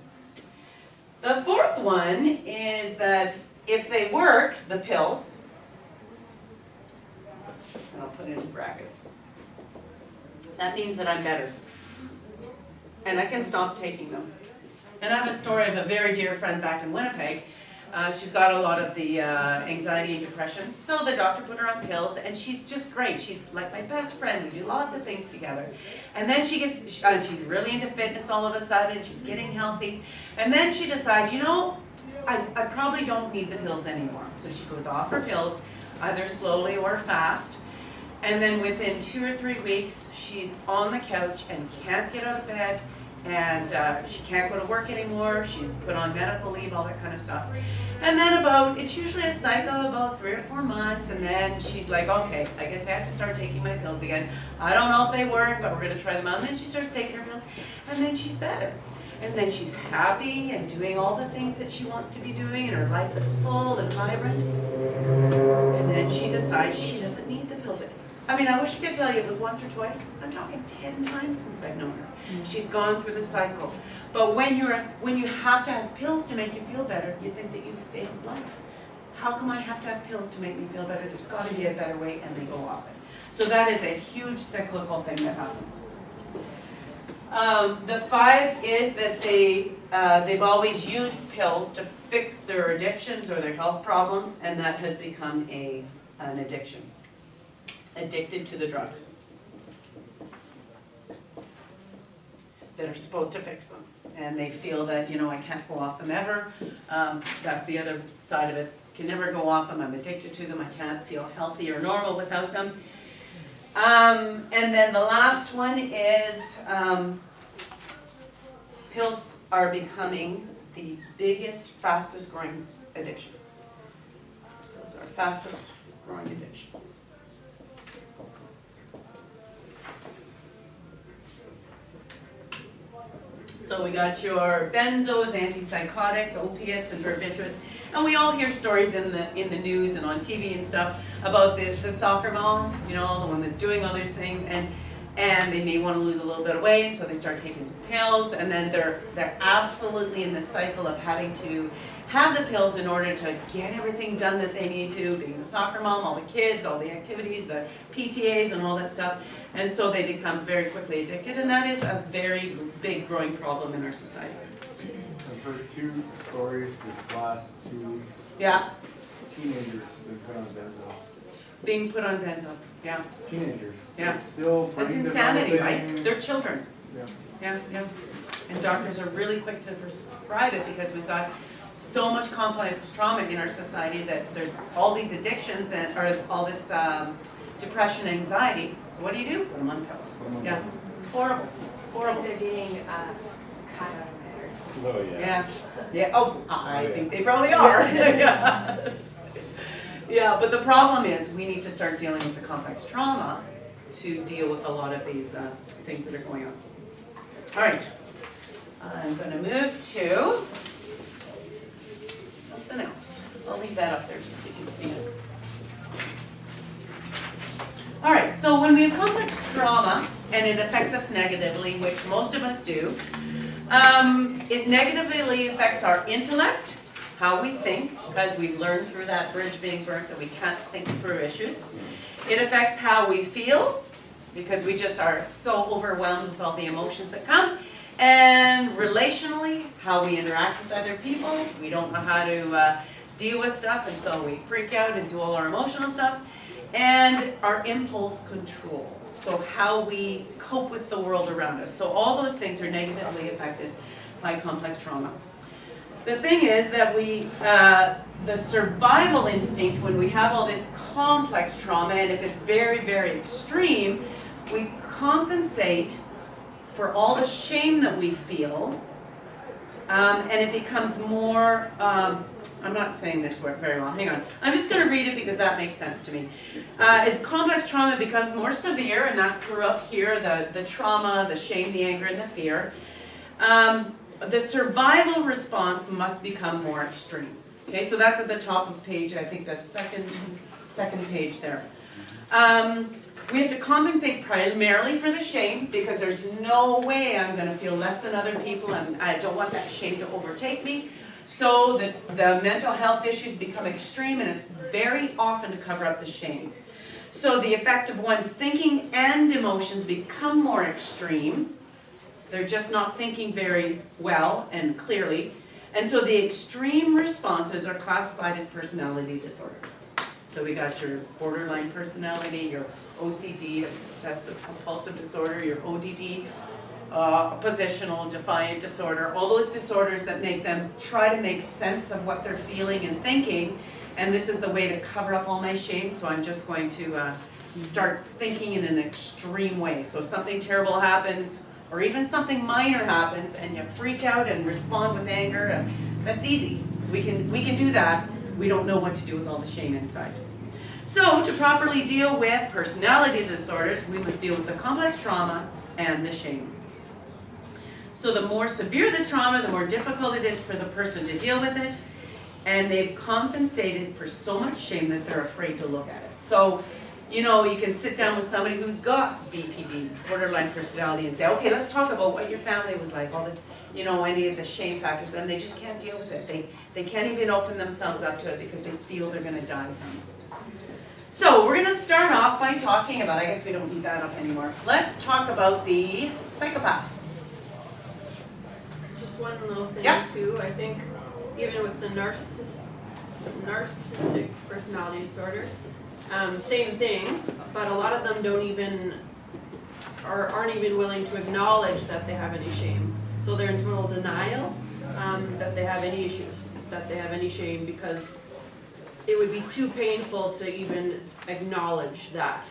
The 4th one is that if they work, the pills, and I'll put it in brackets, that means that I'm better. And I can stop taking them. And I have a story of a very dear friend back in Winnipeg. She's got a lot of the anxiety and depression. So the doctor put her on pills, and she's just great. She's like my best friend. We do lots of things together. And then she's really into fitness all of a sudden. She's getting healthy. And then she decides, you know, I probably don't need the pills anymore. So she goes off her pills, either slowly or fast. And then within 2 or 3 weeks, she's on the couch and can't get out of bed. And she can't go to work anymore, she's put on medical leave, all that kind of stuff. And then it's usually a cycle of about 3 or 4 months, and then she's like, okay, I guess I have to start taking my pills again. I don't know if they work, but we're gonna try them out. And then she starts taking her pills, and then she's better. And then she's happy and doing all the things that she wants to be doing, and her life is full and vibrant. And then she decides she doesn't need the pills anymore. I mean, I wish I could tell you it was once or twice. I'm talking 10 times since I've known her. She's gone through the cycle. But when you have to have pills to make you feel better, you think that you've failed life. How come I have to have pills to make me feel better? There's got to be a better way, and they go off it. So that is a huge cyclical thing that happens. The 5 is that they've always used pills to fix their addictions or their health problems, and that has become an addiction. Addicted to the drugs that are supposed to fix them. And they feel that, you know, I can't go off them ever. That's the other side of it. Can never go off them. I'm addicted to them. I can't feel healthy or normal without them. And then the last one is pills are becoming the biggest, fastest growing addiction. Those are fastest growing addiction. So we got your benzos, antipsychotics, opiates, and barbiturates. And we all hear stories in the news and on TV and stuff about the soccer mom, you know, the one that's doing all these things, and they may want to lose a little bit of weight, so they start taking some pills, and then they're absolutely in the cycle of having to have the pills in order to get everything done that they need to, being the soccer mom, all the kids, all the activities, the PTAs and all that stuff. And so they become very quickly addicted, and that is a very big growing problem in our society. I've heard 2 stories this last 2 weeks. Yeah, Teenagers been put on benzos. being put on benzos, yeah. Teenagers. Yeah. It's still That's brain insanity, right? developing. They're children. Yeah. Yeah, yeah. And doctors are really quick to prescribe it because we've got so much complex trauma in our society that there's all these addictions or all this depression and anxiety. So what do? Put them on pills. Yeah, horrible, horrible. They're getting cut out of there. Oh, yeah. Yeah, yeah. Oh, I think they probably are. Yes. Yeah, but the problem is we need to start dealing with the complex trauma to deal with a lot of these things that are going on. All right, I'm going to move to something else. I'll leave that up there just so you can see it. All right, so when we have complex trauma and it affects us negatively, which most of us do, it negatively affects our intellect, how we think, because we've learned through that bridge being burnt that we can't think through issues. It affects how we feel, because we just are so overwhelmed with all the emotions that come. And relationally, how we interact with other people. We don't know how to deal with stuff, and so we freak out and do all our emotional stuff. And our impulse control, so how we cope with the world around us. So all those things are negatively affected by complex trauma. The thing is that the survival instinct, when we have all this complex trauma, and if it's very, very extreme, we compensate for all the shame that we feel, and it becomes more, I'm not saying this word very well, hang on. I'm just going to read it because that makes sense to me. As complex trauma becomes more severe, and that's through up here, the trauma, the shame, the anger, and the fear, the survival response must become more extreme. Okay, so that's at the top of the page, I think the second page there. We have to compensate primarily for the shame, because there's no way I'm going to feel less than other people, and I don't want that shame to overtake me. So the mental health issues become extreme, and it's very often to cover up the shame. So the effect of one's thinking and emotions become more extreme. They're just not thinking very well and clearly. And so the extreme responses are classified as personality disorders. So we got your borderline personality, your OCD, obsessive compulsive disorder, your ODD, oppositional defiant disorder, all those disorders that make them try to make sense of what they're feeling and thinking. And this is the way to cover up all my shame, so I'm just going to start thinking in an extreme way. So something terrible happens, or even something minor happens, and you freak out and respond with anger, and that's easy. We can do that. We don't know what to do with all the shame inside. So to properly deal with personality disorders, we must deal with the complex trauma and the shame. So the more severe the trauma, the more difficult it is for the person to deal with it, and they've compensated for so much shame that they're afraid to look at it. So, you know, you can sit down with somebody who's got BPD, borderline personality, and say, okay, let's talk about what your family was like, all the, you know, any of the shame factors, and they just can't deal with it. They can't even open themselves up to it because they feel they're going to die from it. So we're going to start off by talking about, I guess we don't need that up anymore. Let's talk about the psychopath. Just one little thing Yeah. too, I think even with the narcissistic personality disorder, same thing, but a lot of them don't even, or aren't even willing to acknowledge that they have any shame. So they're in total denial that they have any issues, that they have any shame, because it would be too painful to even acknowledge that.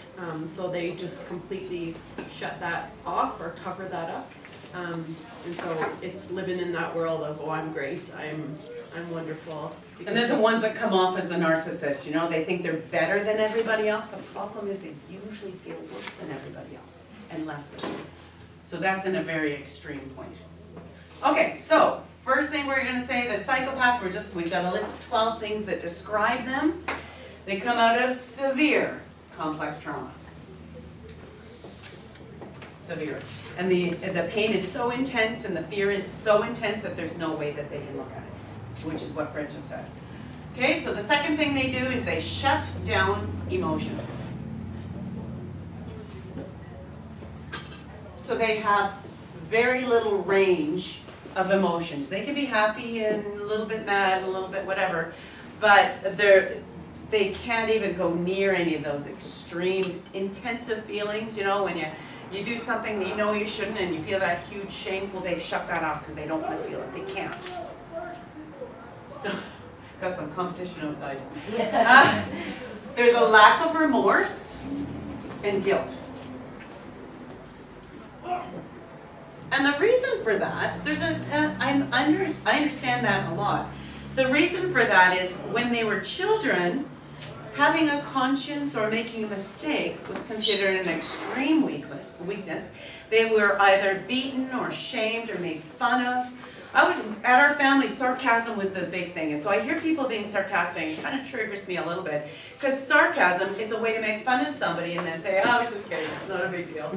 So they just completely shut that off or cover that up. And so it's living in that world of, oh, I'm great, I'm wonderful. And they're the ones that come off as the narcissists, you know, they think they're better than everybody else. The problem is they usually feel worse than everybody else and less than you. So that's in a very extreme point. Okay, so first thing we're going to say, the psychopath, we've got a list of 12 things that describe them. They come out of severe complex trauma. Severe. And the pain is so intense and the fear is so intense that there's no way that they can look at it, which is what Brent just said. Okay, so the second thing they do is they shut down emotions. So they have very little range of emotions. They can be happy and a little bit mad, a little bit whatever, but they can't even go near any of those extreme, intensive feelings. You know, when you do something that you know you shouldn't and you feel that huge shame, well, they shut that off because they don't want to feel it. They can't. So, got some competition outside. There's a lack of remorse and guilt. And the reason for that, I understand that a lot. The reason for that is when they were children, Having a conscience or making a mistake was considered an extreme weakness. They were either beaten or shamed or made fun of. At our family, sarcasm was the big thing. And so I hear people being sarcastic, and it kind of triggers me a little bit. Because sarcasm is a way to make fun of somebody and then say, oh, I was just kidding, it's not a big deal.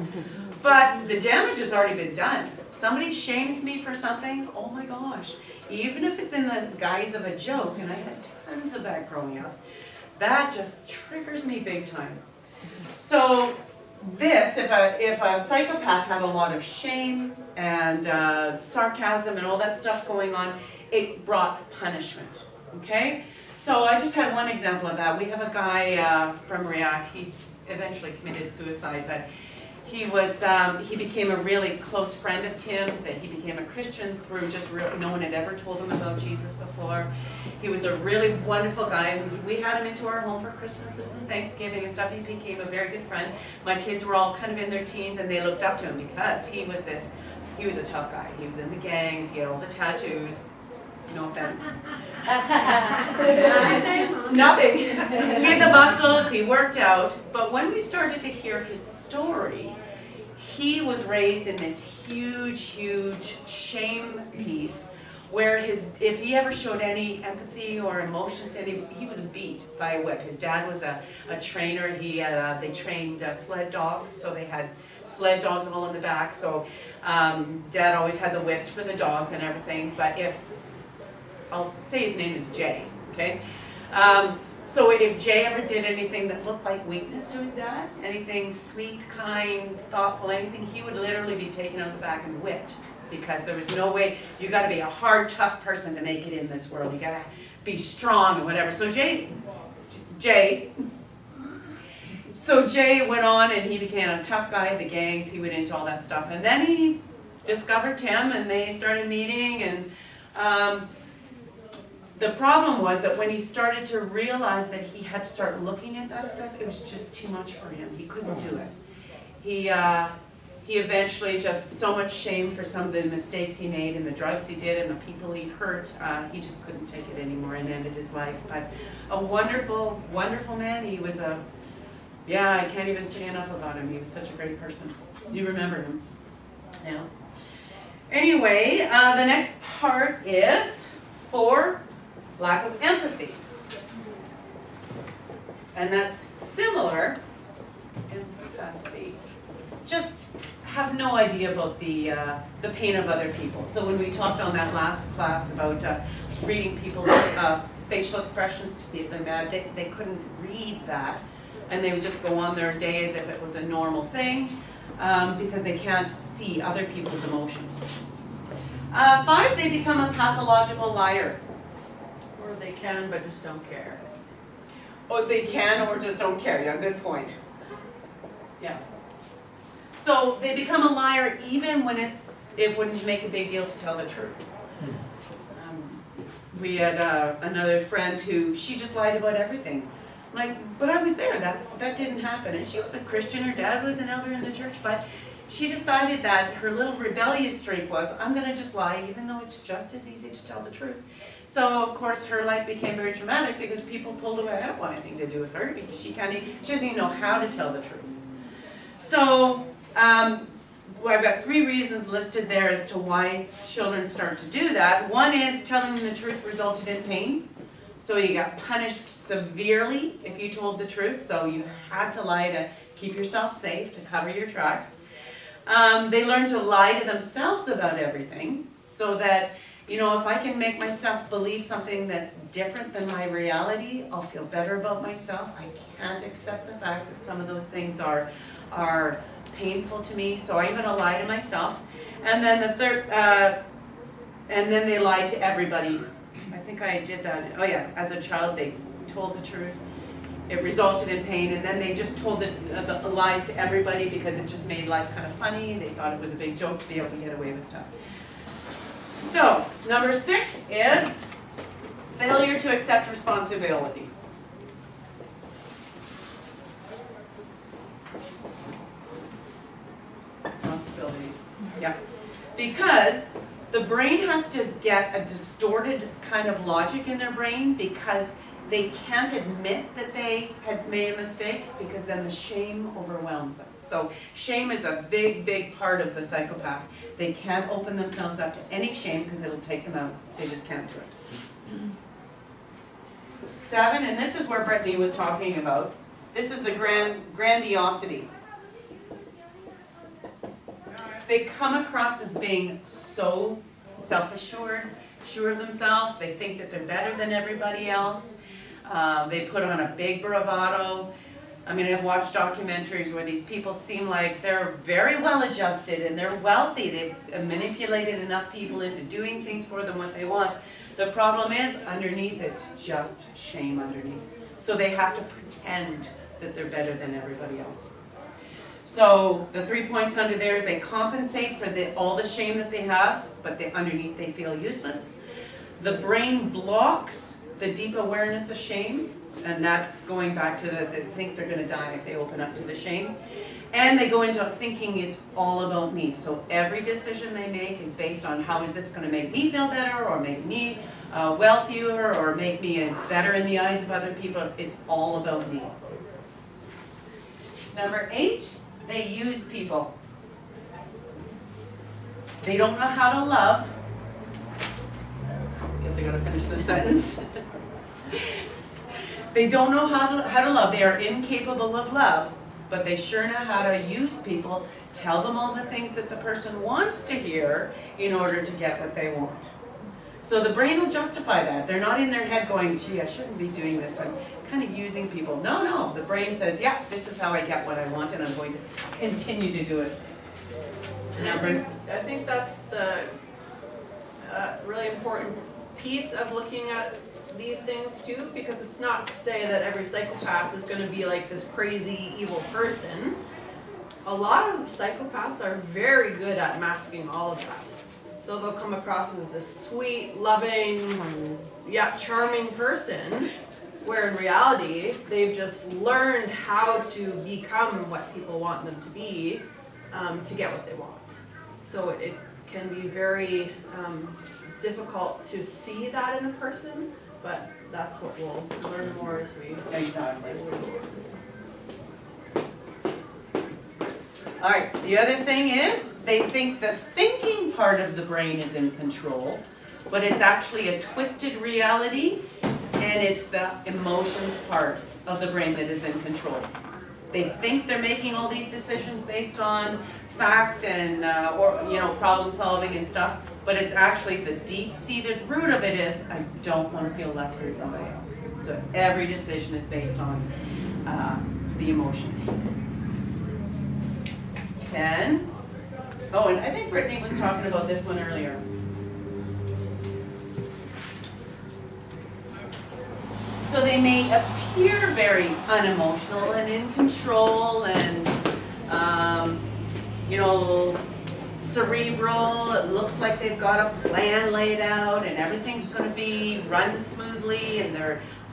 But the damage has already been done. Somebody shames me for something, oh my gosh. Even if it's in the guise of a joke, and I had tons of that growing up, that just triggers me big time. So this, if a psychopath had a lot of shame and sarcasm and all that stuff going on, it brought punishment, okay? So I just had one example of that. We have a guy from React, he eventually committed suicide, but he became a really close friend of Tim's, and he became a Christian through just no one had ever told him about Jesus before. He was a really wonderful guy. We had him into our home for Christmases and Thanksgiving and stuff. He became a very good friend. My kids were all kind of in their teens, and they looked up to him because he was a tough guy. He was in the gangs, he had all the tattoos. No offense. Nothing. He had the muscles, he worked out. But when we started to hear his story, he was raised in this huge, huge shame piece where if he ever showed any empathy or emotions to any, he was beat by a whip. His dad was a trainer. They trained sled dogs, so they had sled dogs all in the back. So Dad always had the whips for the dogs and everything. But I'll say his name is Jay, okay? So if Jay ever did anything that looked like weakness to his dad, anything sweet, kind, thoughtful, anything, he would literally be taken out the back and whipped, because there was no way. You got to be a hard, tough person to make it in this world. You got to be strong and whatever. So Jay went on and he became a tough guy, the gangs, he went into all that stuff. And then he discovered Tim and they started meeting, and the problem was that when he started to realize that he had to start looking at that stuff, it was just too much for him. He couldn't do it. He eventually, just so much shame for some of the mistakes he made and the drugs he did and the people he hurt, he just couldn't take it anymore and ended his life. But a wonderful, wonderful man. He was I can't even say enough about him. He was such a great person. You remember him? Yeah. Anyway, the next part is 4, lack of empathy. And that's similar, empathy. Just have no idea about the pain of other people. So when we talked on that last class about reading people's facial expressions to see if they're mad, they couldn't read that. And they would just go on their day as if it was a normal thing, because they can't see other people's emotions. 5, they become a pathological liar. Or they can, but just don't care. Or they can or just don't care. Yeah, good point. Yeah. So they become a liar even when it wouldn't make a big deal to tell the truth. We had another friend who, she just lied about everything. Like, but I was there, that didn't happen. And she was a Christian, her dad was an elder in the church, but she decided that her little rebellious streak was, I'm gonna just lie even though it's just as easy to tell the truth. So of course her life became very traumatic because people pulled away. I don't want anything to do with her because she doesn't even know how to tell the truth. So I've got 3 reasons listed there as to why children start to do that. One is telling them the truth resulted in pain. So you got punished severely if you told the truth. So you had to lie to keep yourself safe, to cover your tracks. They learn to lie to themselves about everything so that, if I can make myself believe something that's different than my reality, I'll feel better about myself. I can't accept the fact that some of those things are painful to me, so I'm going to lie to myself. And then the third, and then they lie to everybody. I think I did that. Oh yeah, as a child they told the truth. It resulted in pain, and then they just told the lies to everybody because it just made life kind of funny. They thought it was a big joke to be able to get away with stuff. So, number 6 is failure to accept responsibility. Responsibility, yeah. Because the brain has to get a distorted kind of logic in their brain because they can't admit that they had made a mistake because then the shame overwhelms them. So shame is a big, big part of the psychopath. They can't open themselves up to any shame because it'll take them out. They just can't do it. 7, and this is where Brittany was talking about. This is the grandiosity. They come across as being so self-assured, sure of themselves. They think that they're better than everybody else. They put on a big bravado. I mean, I've watched documentaries where these people seem like they're very well adjusted and they're wealthy. They've manipulated enough people into doing things for them what they want. The problem is, underneath, it's just shame underneath. So they have to pretend that they're better than everybody else. So the 3 points under there is they compensate for all the shame that they have, but underneath they feel useless. The brain blocks the deep awareness of shame, and that's going back to they think they're going to die if they open up to the shame. And they go into thinking it's all about me. So every decision they make is based on how is this going to make me feel better, or make me wealthier, or make me better in the eyes of other people. It's all about me. Number 8, they use people. They don't know how to love. Guess I gotta finish the sentence. They don't know how to love. They are incapable of love, but they sure know how to use people, tell them all the things that the person wants to hear in order to get what they want. So the brain will justify that. They're not in their head going, gee, I shouldn't be doing this. I'm kind of using people. No. The brain says, yeah, this is how I get what I want, and I'm going to continue to do it. I think that's the really important piece of looking at these things too, because it's not to say that every psychopath is going to be like this crazy evil person. A lot of psychopaths are very good at masking all of that. So they'll come across as this sweet, loving, charming person, where in reality they've just learned how to become what people want them to be, to get what they want. So it can be very difficult to see that in a person, but that's what we'll learn more as we Exactly. All right, the other thing is they think the thinking part of the brain is in control, but it's actually a twisted reality, and it's the emotions part of the brain that is in control. They think they're making all these decisions based on fact and problem solving and stuff, but it's actually the deep-seated root of it is I don't want to feel less than somebody else. So every decision is based on the emotions. 10. Oh, and I think Brittany was talking about this one earlier. So they may appear very unemotional and in control and, cerebral. It looks like they've got a plan laid out and everything's going to be run smoothly, and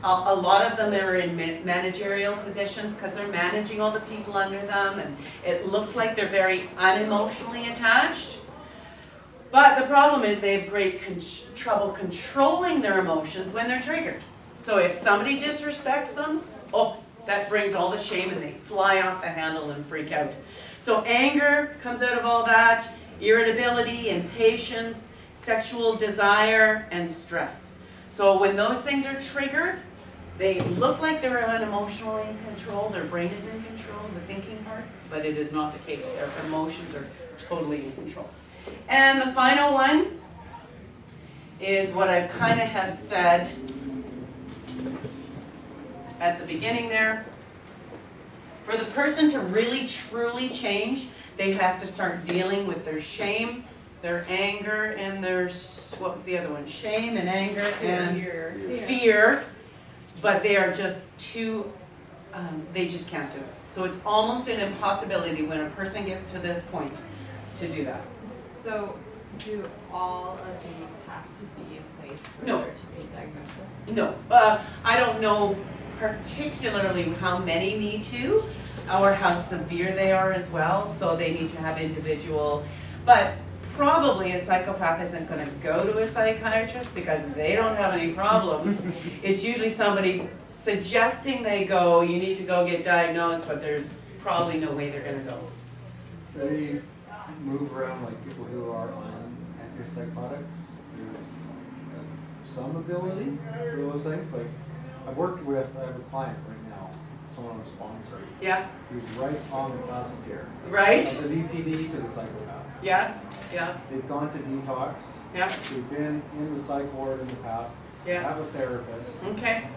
a lot of them are in managerial positions because they're managing all the people under them, and it looks like they're very unemotionally attached. But the problem is they have great trouble controlling their emotions when they're triggered. So if somebody disrespects them, that brings all the shame and they fly off the handle and freak out. So anger comes out of all that, irritability, impatience, sexual desire, and stress. So when those things are triggered, they look like they're unemotionally in control, their brain is in control, the thinking part, but it is not the case. Their emotions are totally in control. And the final one is what I kind of have said at the beginning there. For the person to really truly change, they have to start dealing with their shame, their anger, and their, what was the other one? Shame and anger and fear. But they are just too, they just can't do it. So it's almost an impossibility when a person gets to this point to do that. So do all of these have to be in place for No. there to be diagnosis? No, I don't know particularly how many need to, or how severe they are as well, so they need to have individual, but probably a psychopath isn't gonna go to a psychiatrist because they don't have any problems. It's usually somebody suggesting they go, you need to go get diagnosed, but there's probably no way they're gonna go. So they move around like people who are on antipsychotics. There's some ability for those things. Like I have a client right now, someone I'm sponsoring, Yeah, who's right on the cusp here. right? Of the BPD to the psychopath. Yes, yes, They've gone to detox. yep, They've been in the psych ward in the past. yeah, Have a therapist. okay.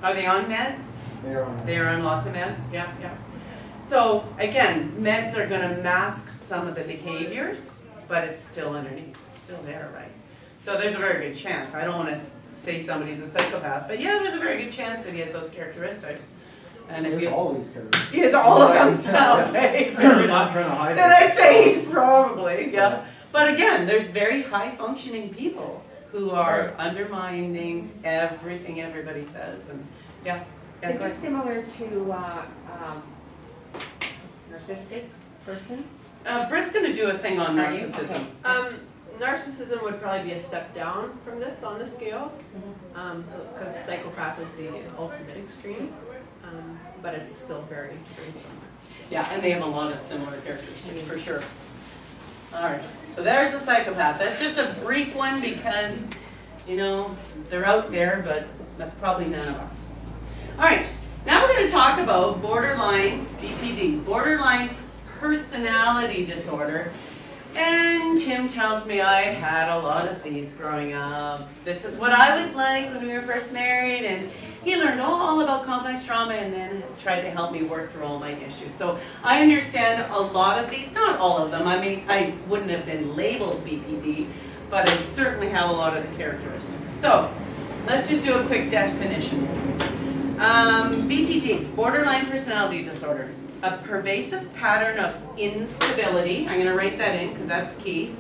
Are they on meds? They're on. They're on lots of meds, yeah, yeah. So again, meds are gonna mask some of the behaviors, but it's still underneath, it's still there, right? So there's a very good chance, I don't wanna say somebody's a psychopath, but yeah, there's a very good chance that he has those characteristics. And if There's you, all these characters. he has all of them, Yeah. okay, I'm fair not enough. trying to hide Then it. I'd say he's probably, yeah. But again, there's very high functioning people who are undermining everything everybody says, and yeah. Yeah, Is go this ahead. similar to narcissistic person? Britt's gonna do a thing on Are you? narcissism. Narcissism would probably be a step down from this on the scale. So, because psychopath is the ultimate extreme, but it's still very, very similar. Yeah, and they have a lot of similar characteristics, for sure. All right, so there's the psychopath. That's just a brief one because, you know, they're out there, but that's probably none of us. All right, now we're gonna talk about borderline BPD, borderline personality disorder. And Tim tells me I had a lot of these growing up. This is what I was like when we were first married, and he learned all about complex trauma and then tried to help me work through all my issues. So I understand a lot of these, not all of them. I mean, I wouldn't have been labeled BPD, but I certainly have a lot of the characteristics. So let's just do a quick definition. BPD, borderline personality disorder. A pervasive pattern of instability, I'm going to write that in because that's key,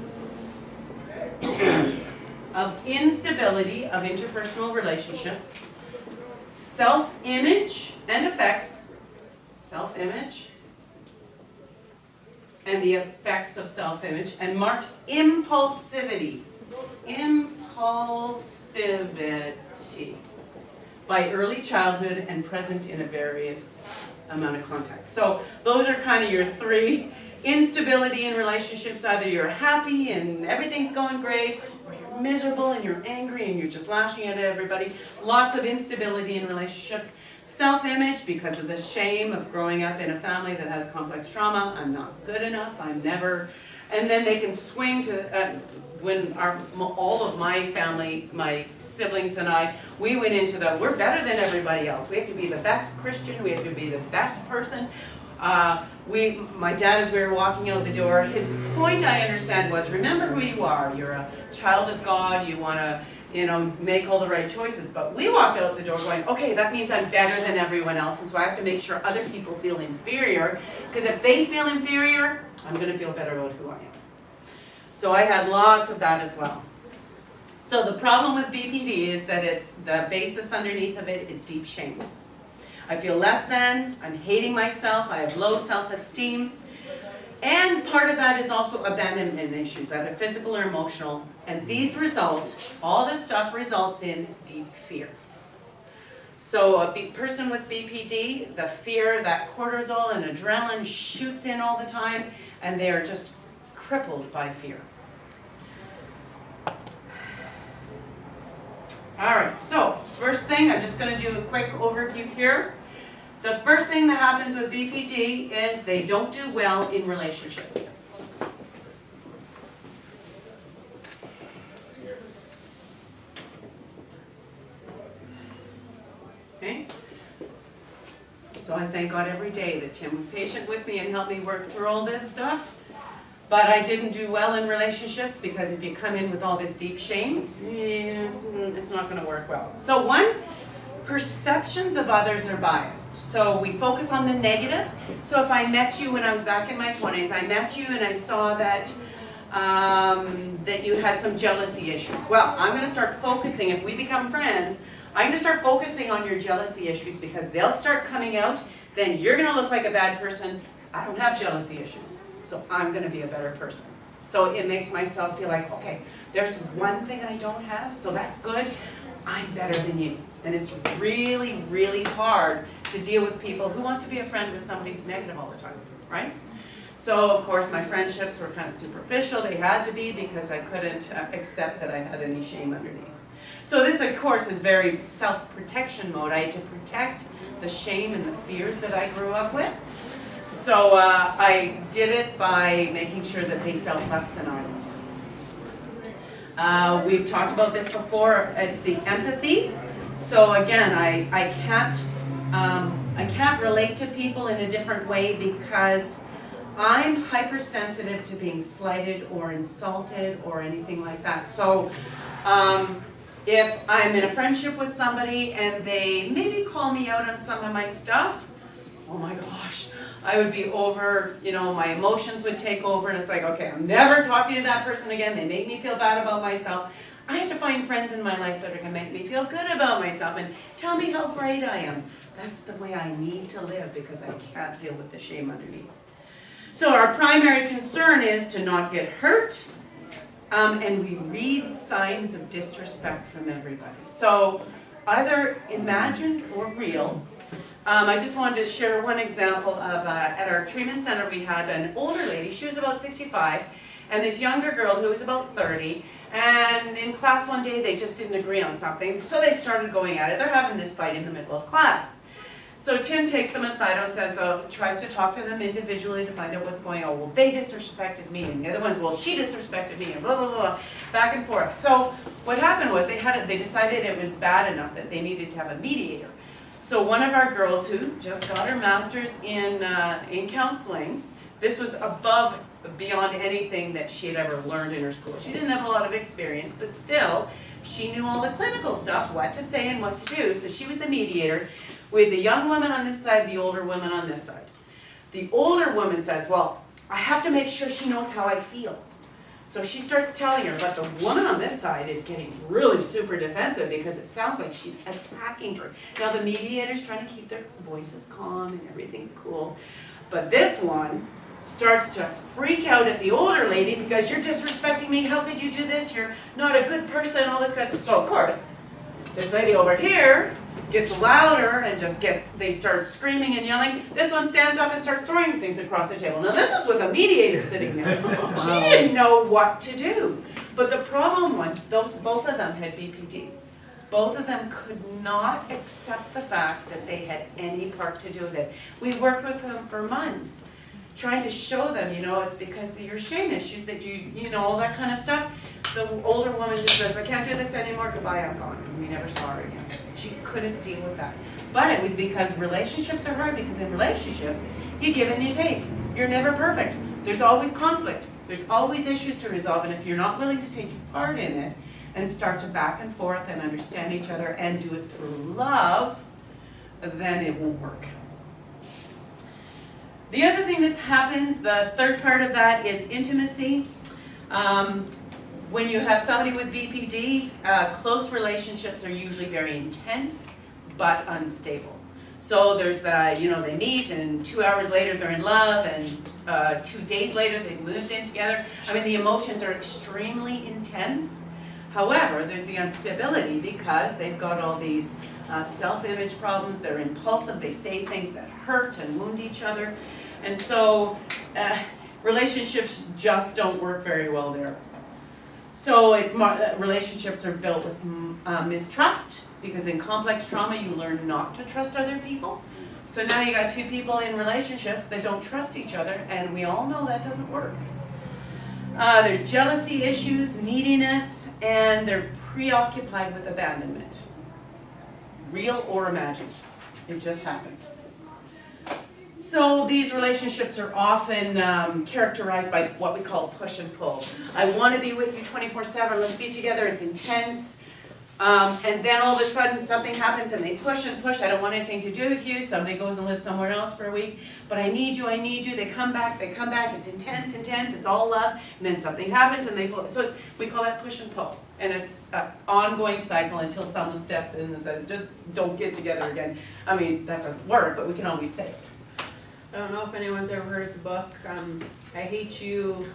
of instability of interpersonal relationships, self-image and effects, self-image and the effects of self-image, and marked impulsivity, by early childhood and present in a various amount of context. So those are kind of your three. Instability in relationships, either you're happy and everything's going great, or you're miserable and you're angry and you're just lashing at everybody. Lots of instability in relationships. Self-image, because of the shame of growing up in a family that has complex trauma. I'm not good enough, I'm never. And then they can swing to, when all of my family, my siblings and I, we went into we're better than everybody else. We have to be the best Christian, we have to be the best person. My dad, as we were walking out the door, his point, I understand, was remember who you are. You're a child of God, you want to, make all the right choices. But we walked out the door going, okay, that means I'm better than everyone else, and so I have to make sure other people feel inferior, because if they feel inferior, I'm going to feel better about who I am. So I had lots of that as well. So the problem with BPD is that the basis underneath of it is deep shame. I feel less than, I'm hating myself, I have low self-esteem, and part of that is also abandonment issues, either physical or emotional, and these all this stuff results in deep fear. So a person with BPD, the fear, that cortisol and adrenaline shoots in all the time, and they are just crippled by fear. All right, so first thing, I'm just going to do a quick overview here. The first thing that happens with BPD is they don't do well in relationships. Okay? So I thank God every day that Tim was patient with me and helped me work through all this stuff. But I didn't do well in relationships because if you come in with all this deep shame, it's not going to work well. So one, perceptions of others are biased. So we focus on the negative. So if I met you when I was back in my 20s, I met you and I saw that that you had some jealousy issues. Well, I'm going to start focusing, if we become friends, I'm going to start focusing on your jealousy issues because they'll start coming out, then you're going to look like a bad person. I don't have jealousy issues. So I'm going to be a better person. So it makes myself feel like, okay, there's one thing I don't have, so that's good. I'm better than you. And it's really, really hard to deal with people. Who wants to be a friend with somebody who's negative all the time, right? So of course my friendships were kind of superficial. They had to be because I couldn't accept that I had any shame underneath. So this of course is very self-protection mode. I had to protect the shame and the fears that I grew up with. So I did it by making sure that they felt less than I was. We've talked about this before. It's the empathy. So again, I can't relate to people in a different way because I'm hypersensitive to being slighted or insulted or anything like that. So if I'm in a friendship with somebody and they maybe call me out on some of my stuff, oh my gosh, I would be over, you know, my emotions would take over and it's like, okay, I'm never talking to that person again. They make me feel bad about myself. I have to find friends in my life that are going to make me feel good about myself and tell me how great I am. That's the way I need to live because I can't deal with the shame underneath. So our primary concern is to not get hurt, and we read signs of disrespect from everybody. So either imagined or real. I just wanted to share one example of at our treatment center we had an older lady, she was about 65, and this younger girl who was about 30, and in class one day they just didn't agree on something, so they started going at it. They're having this fight in the middle of class. So Tim takes them aside and says, tries to talk to them individually to find out what's going on. Well, they disrespected me, and the other one's, well, she disrespected me, and blah, blah, blah, back and forth. So what happened was they decided it was bad enough that they needed to have a mediator. So one of our girls who just got her master's in counseling, this was beyond anything that she had ever learned in her school. She didn't have a lot of experience, but still, she knew all the clinical stuff, what to say and what to do. So she was the mediator with the young woman on this side, the older woman on this side. The older woman says, well, I have to make sure she knows how I feel. So she starts telling her, but the woman on this side is getting really super defensive because it sounds like she's attacking her. Now the mediator's trying to keep their voices calm and everything cool. But this one starts to freak out at the older lady because you're disrespecting me, how could you do this, you're not a good person, all this kind of stuff. So of course, this lady over here gets louder and they start screaming and yelling. This one stands up and starts throwing things across the table. Now this is with a mediator sitting there. She didn't know what to do. But the problem was, both of them had BPD. Both of them could not accept the fact that they had any part to do with it. We worked with them for months, trying to show them, you know, it's because of your shame issues that you know, all that kind of stuff. The older woman just says, I can't do this anymore, goodbye, I'm gone. And we never saw her again. She couldn't deal with that. But it was because relationships are hard, because in relationships, you give and you take. You're never perfect. There's always conflict. There's always issues to resolve, and if you're not willing to take part in it and start to back and forth and understand each other and do it through love, then it won't work. The other thing that happens, the third part of that is intimacy. When you have somebody with BPD, close relationships are usually very intense but unstable. So there's the, you know, they meet and 2 hours later they're in love and 2 days later they've moved in together. I mean, the emotions are extremely intense. However, there's the instability because they've got all these self-image problems, they're impulsive, they say things that hurt and wound each other. And so relationships just don't work very well there. So relationships are built with mistrust, because in complex trauma you learn not to trust other people. So now you got two people in relationships that don't trust each other, and we all know that doesn't work. There's jealousy issues, neediness, and they're preoccupied with abandonment. Real or imagined. It just happens. So these relationships are often characterized by what we call push and pull. I want to be with you 24/7, let's be together, it's intense. And then all of a sudden something happens and they push and push, I don't want anything to do with you, somebody goes and lives somewhere else for a week, but I need you, they come back, it's intense, it's all love, and then something happens and they pull. So we call that push and pull. And it's an ongoing cycle until someone steps in and says, just don't get together again. I mean, that doesn't work, but we can always say it. I don't know if anyone's ever heard of the book, I Hate You,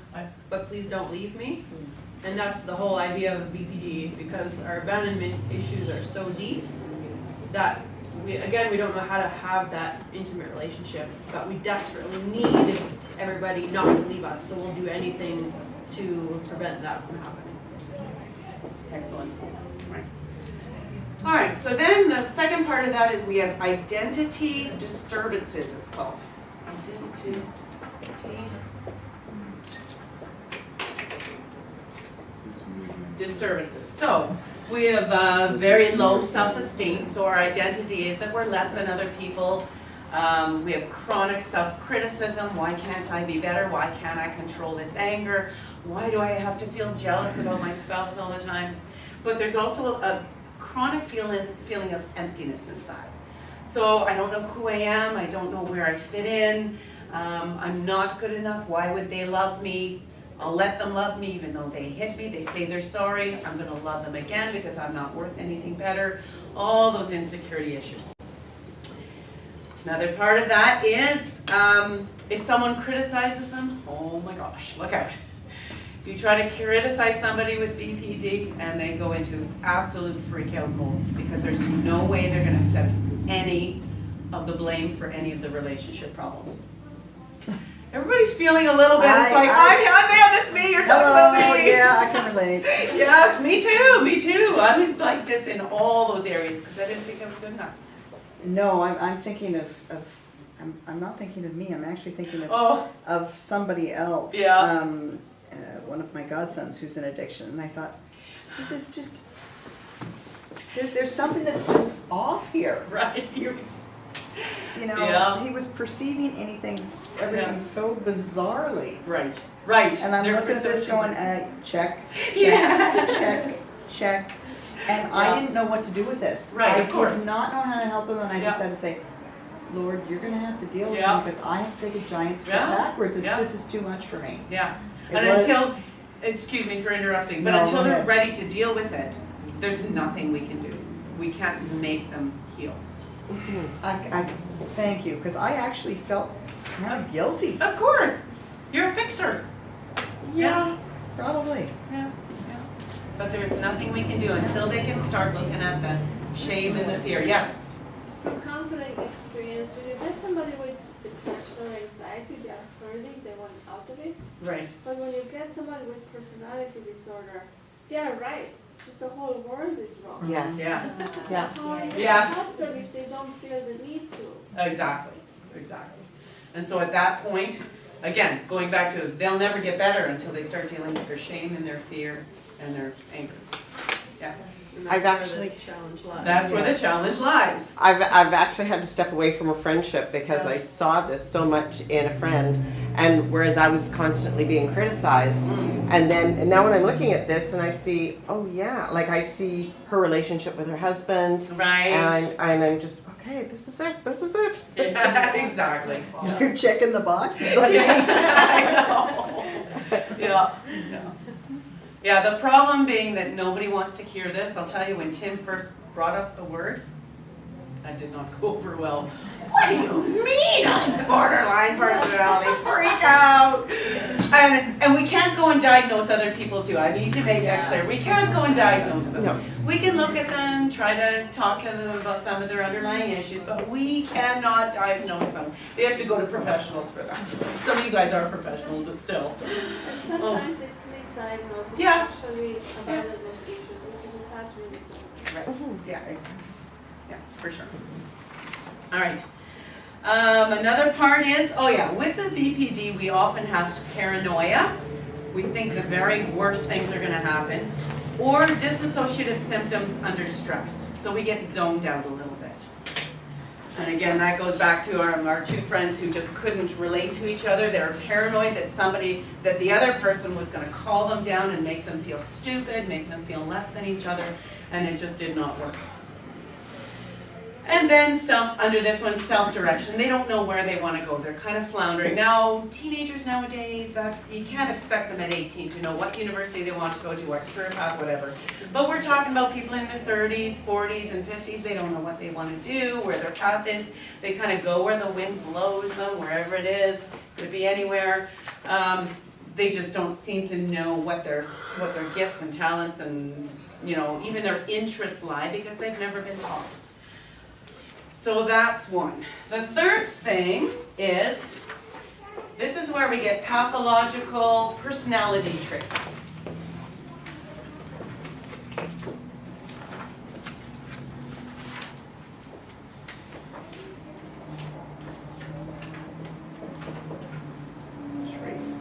but Please Don't Leave Me. And that's the whole idea of BPD, because our abandonment issues are so deep that we don't know how to have that intimate relationship, but we desperately need everybody not to leave us, so we'll do anything to prevent that from happening. Excellent. Right. All right, so then the second part of that is we have identity disturbances, it's called. Identity disturbances. So we have very low self-esteem, so our identity is that we're less than other people. We have chronic self-criticism. Why can't I be better? Why can't I control this anger? Why do I have to feel jealous about my spouse all the time? But there's also a chronic feeling of emptiness inside. So I don't know who I am. I don't know where I fit in. I'm not good enough. Why would they love me? I'll let them love me even though they hit me. They say they're sorry. I'm going to love them again because I'm not worth anything better. All those insecurity issues. Another part of that is if someone criticizes them, oh my gosh, look out. You try to criticize somebody with BPD and they go into absolute freak out mode because there's no way they're going to accept any of the blame for any of the relationship problems. Everybody's feeling a little bit, it's like, I'm them, it's me, you're talking about me. Yeah, I can relate. Yes, me too. I was like this in all those areas because I didn't think I was good enough. No, I'm thinking of I'm not thinking of me, I'm actually thinking of somebody else. Yeah. One of my godsons who's in addiction, and I thought, this is just, there's something that's just off here. Right. You know, Yeah. he was perceiving everything so bizarrely. Right. And I'm Their looking at this perception. going, check, Yeah. check. And Yeah. I didn't know what to do with this. Right, I of course. did not know how to help him, and I just Yeah. had to say, Lord, you're going to have to deal with Yeah. me because I have to take a giant step Yeah. backwards. Yeah. This is too much for me. Yeah. It And was- until, excuse me for interrupting, but No, until go they're ahead. ready to deal with it, there's nothing we can do. We can't make them heal. I thank you, because I actually felt kind of guilty. Of course. You're a fixer. Yeah, probably. Yeah. But there's nothing we can do until they can start looking at the shame and the fear. Yes? From counseling experience, when you get somebody with depression or anxiety, they are hurting, they want out of it. Right. But when you get somebody with personality disorder, they are right. Just the whole world is wrong. Yes. Yeah. Yeah. How do you Yes. help them if they don't feel the need to? Exactly. And so at that point, again, going back to they'll never get better until they start dealing with their shame and their fear and their anger. Yeah. And I've that's where actually- the challenge lies. That's where the challenge lies. I've actually had to step away from a friendship because I saw this so much in a friend, and whereas I was constantly being criticized, and now when I'm looking at this and I see, oh yeah, like I see her relationship with her husband, Right. and I'm just, okay, this is it. Yeah, exactly. You're checking the box? I know. Yeah, the problem being that nobody wants to hear this. I'll tell you, when Tim first brought up the word, that did not go over well. What do you mean I'm borderline personality? Freak out. And we can't go and diagnose other people too. I need to make that clear. We can't go and diagnose them. No. We can look at them, try to talk to them about some of their underlying issues, but we cannot diagnose them. They have to go to professionals for that. Some of you guys are professionals, but still. And sometimes it's misdiagnosed. Yeah. It's actually abandonment issues, which is attachment disorder. Right. Yeah, exactly. Yeah, for sure. All right. Another part is, with the BPD, we often have paranoia. We think the very worst things are going to happen. Or dissociative symptoms under stress. So we get zoned out a little bit. And again, that goes back to our two friends who just couldn't relate to each other. They were paranoid that the other person was going to call them down and make them feel stupid, make them feel less than each other, and it just did not work. And then under this one, self-direction. They don't know where they want to go. They're kind of floundering. Now, teenagers nowadays, you can't expect them at 18 to know what university they want to go to, what career path, whatever. But we're talking about people in their 30s, 40s, and 50s. They don't know what they want to do, where their path is. They kind of go where the wind blows them, wherever it is. Could be anywhere. They just don't seem to know what their gifts and talents and, even their interests lie because they've never been taught. So that's one. The third thing is, this is where we get pathological personality traits. Traits.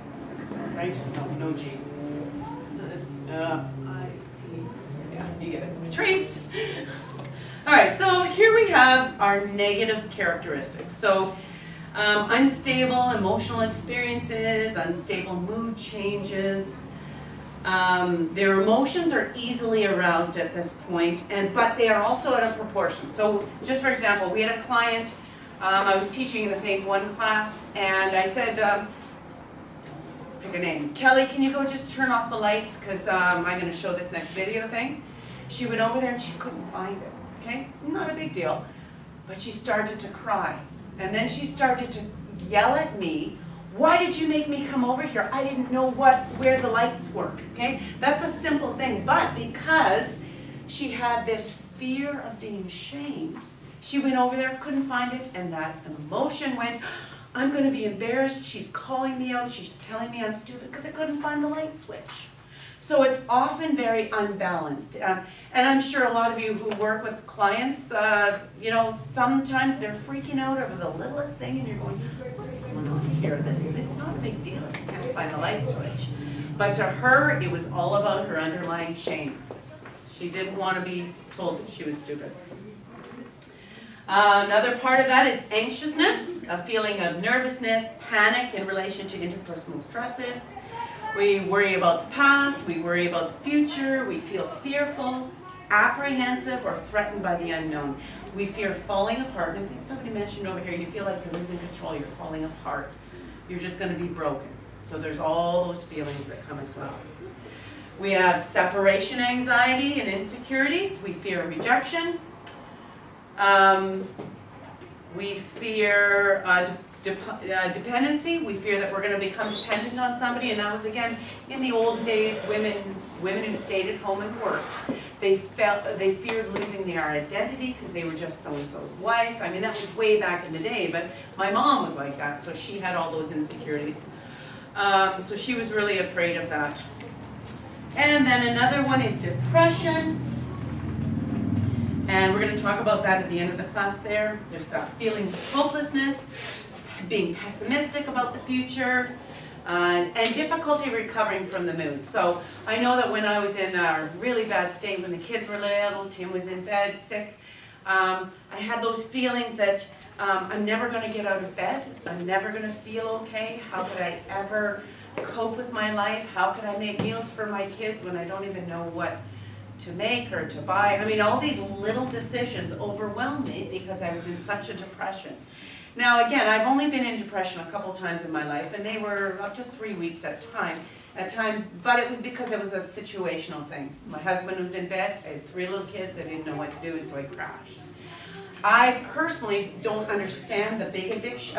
Right? No G. It's I-T. Yeah, you get it. Traits. All right, so here we have our negative characteristics. So unstable emotional experiences, unstable mood changes. Their emotions are easily aroused at this point, but they are also at a proportion. So just for example, we had a client, I was teaching in the phase 1 class, and I said, pick a name. Kelly, can you go just turn off the lights because I'm going to show this next video thing? She went over there and she couldn't find it. Okay, not a big deal, but she started to cry. And then she started to yell at me, why did you make me come over here? I didn't know where the lights were, okay? That's a simple thing, but because she had this fear of being shamed, she went over there, couldn't find it, and that emotion went, I'm gonna be embarrassed, she's calling me out, she's telling me I'm stupid because I couldn't find the light switch. So it's often very unbalanced. And I'm sure a lot of you who work with clients, sometimes they're freaking out over the littlest thing and you're going, what's going on here? It's not a big deal if you can't find the light switch. But to her, it was all about her underlying shame. She didn't want to be told that she was stupid. Another part of that is anxiousness, a feeling of nervousness, panic in relation to interpersonal stresses. We worry about the past, we worry about the future, we feel fearful, apprehensive, or threatened by the unknown. We fear falling apart. And I think somebody mentioned over here, you feel like you're losing control, you're falling apart. You're just going to be broken. So there's all those feelings that come as well. We have separation anxiety and insecurities. We fear rejection. We fear dependency. We fear that we're going to become dependent on somebody, and that was again in the old days. Women who stayed at home and worked, they feared losing their identity because they were just so and so's wife. I mean, that was way back in the day, but my mom was like that, so she had all those insecurities. So she was really afraid of that. And then another one is depression. And we're going to talk about that at the end of the class there. There's that feelings of hopelessness, being pessimistic about the future, and difficulty recovering from the mood. So I know that when I was in a really bad state, when the kids were little, Tim was in bed, sick, I had those feelings that I'm never going to get out of bed. I'm never going to feel okay. How could I ever cope with my life? How could I make meals for my kids when I don't even know what to make or to buy? I mean, all these little decisions overwhelmed me because I was in such a depression. Now, again, I've only been in depression a couple times in my life, and they were up to 3 weeks at times, but it was because it was a situational thing. My husband was in bed, I had 3 little kids, I didn't know what to do, and so I crashed. I personally don't understand the big addiction,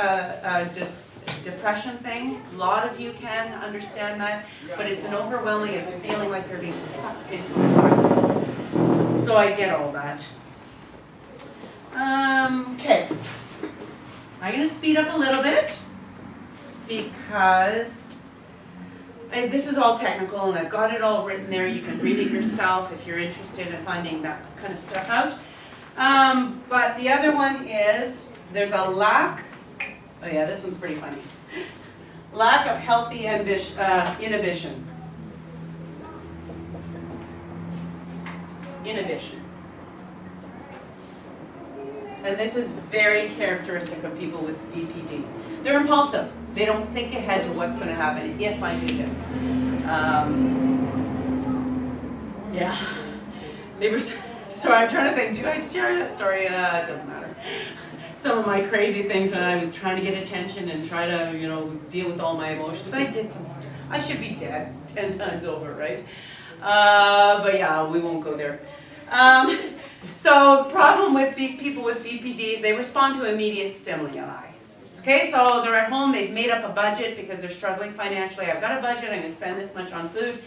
depression thing. A lot of you can understand that, but it's an overwhelming, it's a feeling like you're being sucked into it. So I get all that. Okay. I'm going to speed up a little bit because this is all technical and I've got it all written there. You can read it yourself if you're interested in finding that kind of stuff out. But the other one is there's a lack, oh yeah, this one's pretty funny. Lack of healthy inhibition. And this is very characteristic of people with BPD. They're impulsive. They don't think ahead to what's going to happen if I do this. Yeah. They were So I'm trying to think, do I share that story? It doesn't matter. Some of my crazy things when I was trying to get attention and try to, you know, deal with all my emotions. I did some, I should be dead 10 times over, right? But yeah, we won't go there. So the problem with people with BPDs, they respond to immediate stimuli. Okay, so they're at home, they've made up a budget because they're struggling financially. I've got a budget, I'm gonna spend this much on food.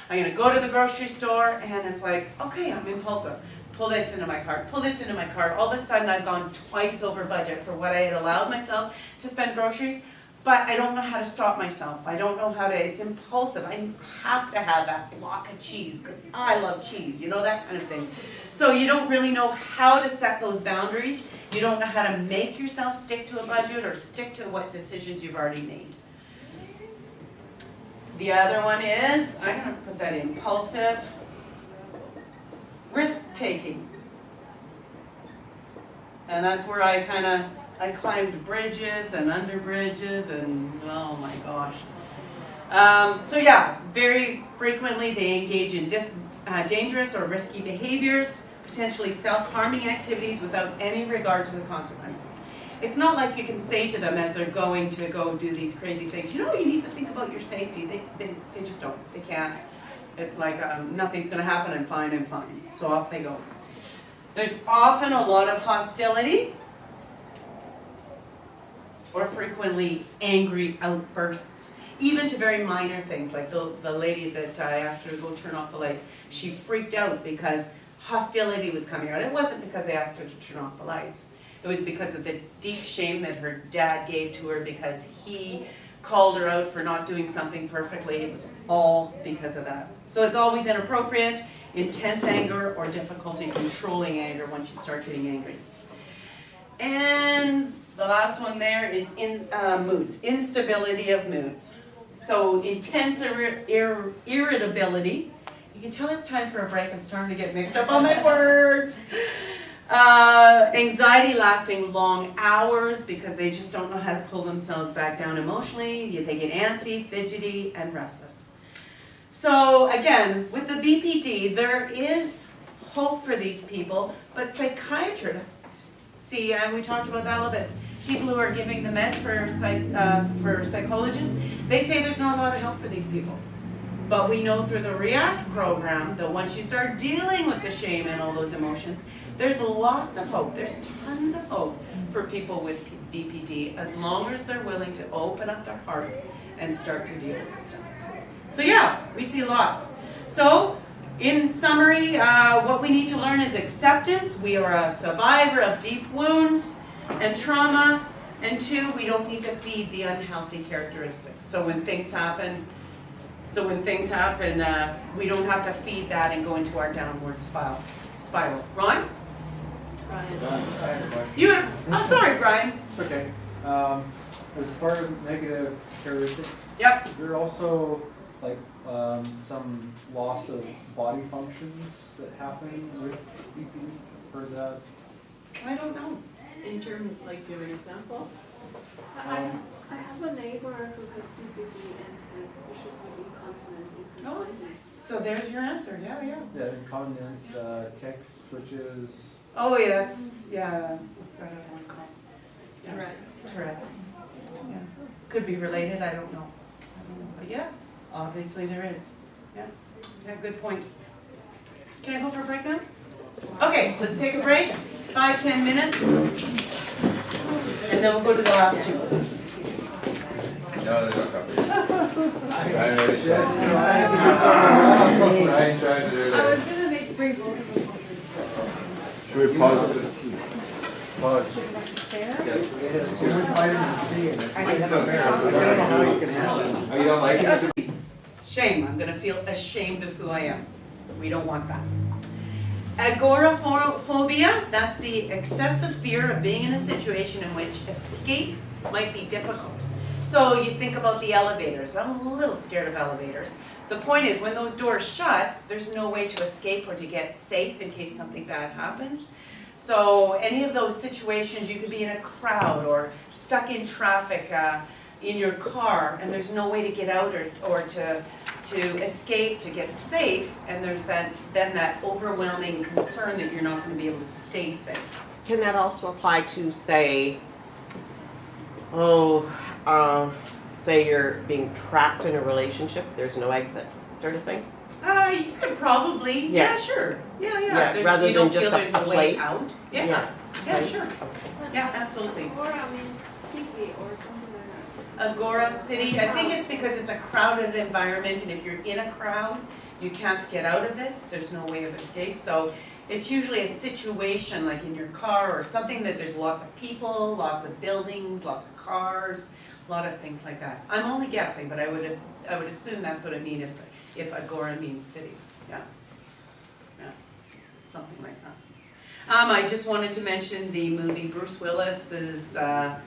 I'm gonna go to the grocery store, and it's like, okay, I'm impulsive. Pull this into my cart, pull this into my cart. All of a sudden I've gone twice over budget for what I had allowed myself to spend groceries, but I don't know how to stop myself. I don't know how to, it's impulsive. I have to have that block of cheese because I love cheese, you know, that kind of thing. So you don't really know how to set those boundaries. You don't know how to make yourself stick to a budget or stick to what decisions you've already made. The other one is, I'm gonna put that impulsive, risk-taking. And that's where I climbed bridges and under bridges and, oh my gosh. So yeah, very frequently they engage in dangerous or risky behaviors, potentially self-harming activities without any regard to the consequences. It's not like you can say to them as they're going to go do these crazy things, you know, you need to think about your safety. They just don't, they can't. It's like nothing's gonna happen, I'm fine. So off they go. There's often a lot of hostility or frequently angry outbursts, even to very minor things, like the lady that I asked her to go turn off the lights. She freaked out because hostility was coming out. It wasn't because I asked her to turn off the lights. It was because of the deep shame that her dad gave to her because he called her out for not doing something perfectly. It was all because of that. So it's always inappropriate, intense anger, or difficulty controlling anger once you start getting angry. And the last one there is moods, instability of moods. So intense irritability. You can tell it's time for a break. I'm starting to get mixed up on my words. Anxiety lasting long hours because they just don't know how to pull themselves back down emotionally. They get antsy, fidgety, and restless. So again, with the BPD, there is hope for these people, but psychiatrists see, and we talked about that a little bit, people who are giving the med for psychologists, they say there's not a lot of help for these people. But we know through the REACT program that once you start dealing with the shame and all those emotions, there's lots of hope. There's tons of hope for people with BPD as long as they're willing to open up their hearts and start to deal with this stuff. So yeah, we see lots. So in summary, what we need to learn is acceptance. We are a survivor of deep wounds and trauma. And 2, we don't need to feed the unhealthy characteristics. So when things happen, we don't have to feed that and go into our downward spiral. Ron? Brian. Sorry, Brian. It's okay. As part of negative characteristics, Yep. there are also like some loss of body functions that happen with BPD. For that, I don't know. In terms, like, give an example? I have a neighbor who has BPD and has issues with incontinence in her Oh. 20s. So there's your answer. Yeah. yeah, incontinence, tics, twitches. Oh yeah, what's that other one called? Tourette's. Yeah. Could be related, I don't know. But yeah, obviously there is. Yeah, good point. Can I go for a break now? Okay, let's take a break, 5-10 minutes. And then we'll go to the last 2. No, there's no coverage. I Brian tried to do I that. was gonna bring both of them. Should we pause it? Pause. It has so much vitamin C in it. I don't know how you can handle it. Oh, you don't like it? Shame, I'm gonna feel ashamed of who I am. We don't want that. Agoraphobia, that's the excessive fear of being in a situation in which escape might be difficult. So you think about the elevators. I'm a little scared of elevators. The point is, when those doors shut, there's no way to escape or to get safe in case something bad happens. So any of those situations, you could be in a crowd or stuck in traffic in your car, and there's no way to get out or to to escape, to get safe, and there's then that overwhelming concern that you're not gonna be able to stay safe. Can that also apply to, say, say you're being trapped in a relationship, there's no exit, sort of thing? You could probably, yeah, Yeah. sure, yeah. Yeah, There's- rather you don't than just feel a there's a way place. out. Yeah, Yeah. sure, yeah, absolutely. Agora means city or something like that. Agora City, I think it's because it's a crowded environment, and if you're in a crowd, you can't get out of it, there's no way of escape, so it's usually a situation like in your car or something that there's lots of people, lots of buildings, lots of cars, a lot of things like that. I'm only guessing, but I would assume that's what it means if Agora means city, yeah. Yeah, something like that. I just wanted to mention the movie Bruce Willis's Die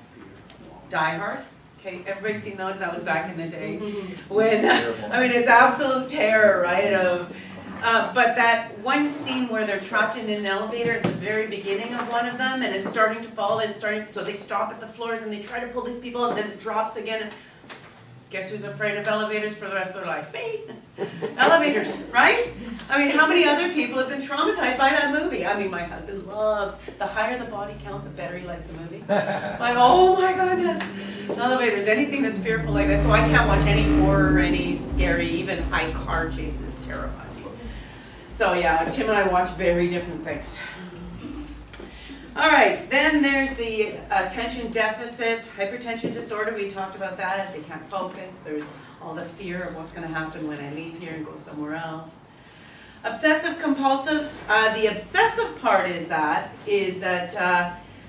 Hard. Okay, everybody's seen those? That was back in the day when, I mean, it's absolute terror, right? But that one scene where they're trapped in an elevator at the very beginning of one of them, and it's starting to fall and so they stop at the floors and they try to pull these people, and then it drops again. And guess who's afraid of elevators for the rest of their life? Me. Elevators, right? I mean, how many other people have been traumatized by that movie? I mean, my husband loves, the higher the body count, the better he likes a movie. But oh my goodness, elevators, anything that's fearful like that. So I can't watch any horror, any scary, even high car chases terrify me. So yeah, Tim and I watch very different things. All right, then there's the attention deficit, hypertension disorder. We talked about that. They can't focus. There's all the fear of what's going to happen when I leave here and go somewhere else. Obsessive compulsive. The obsessive part is that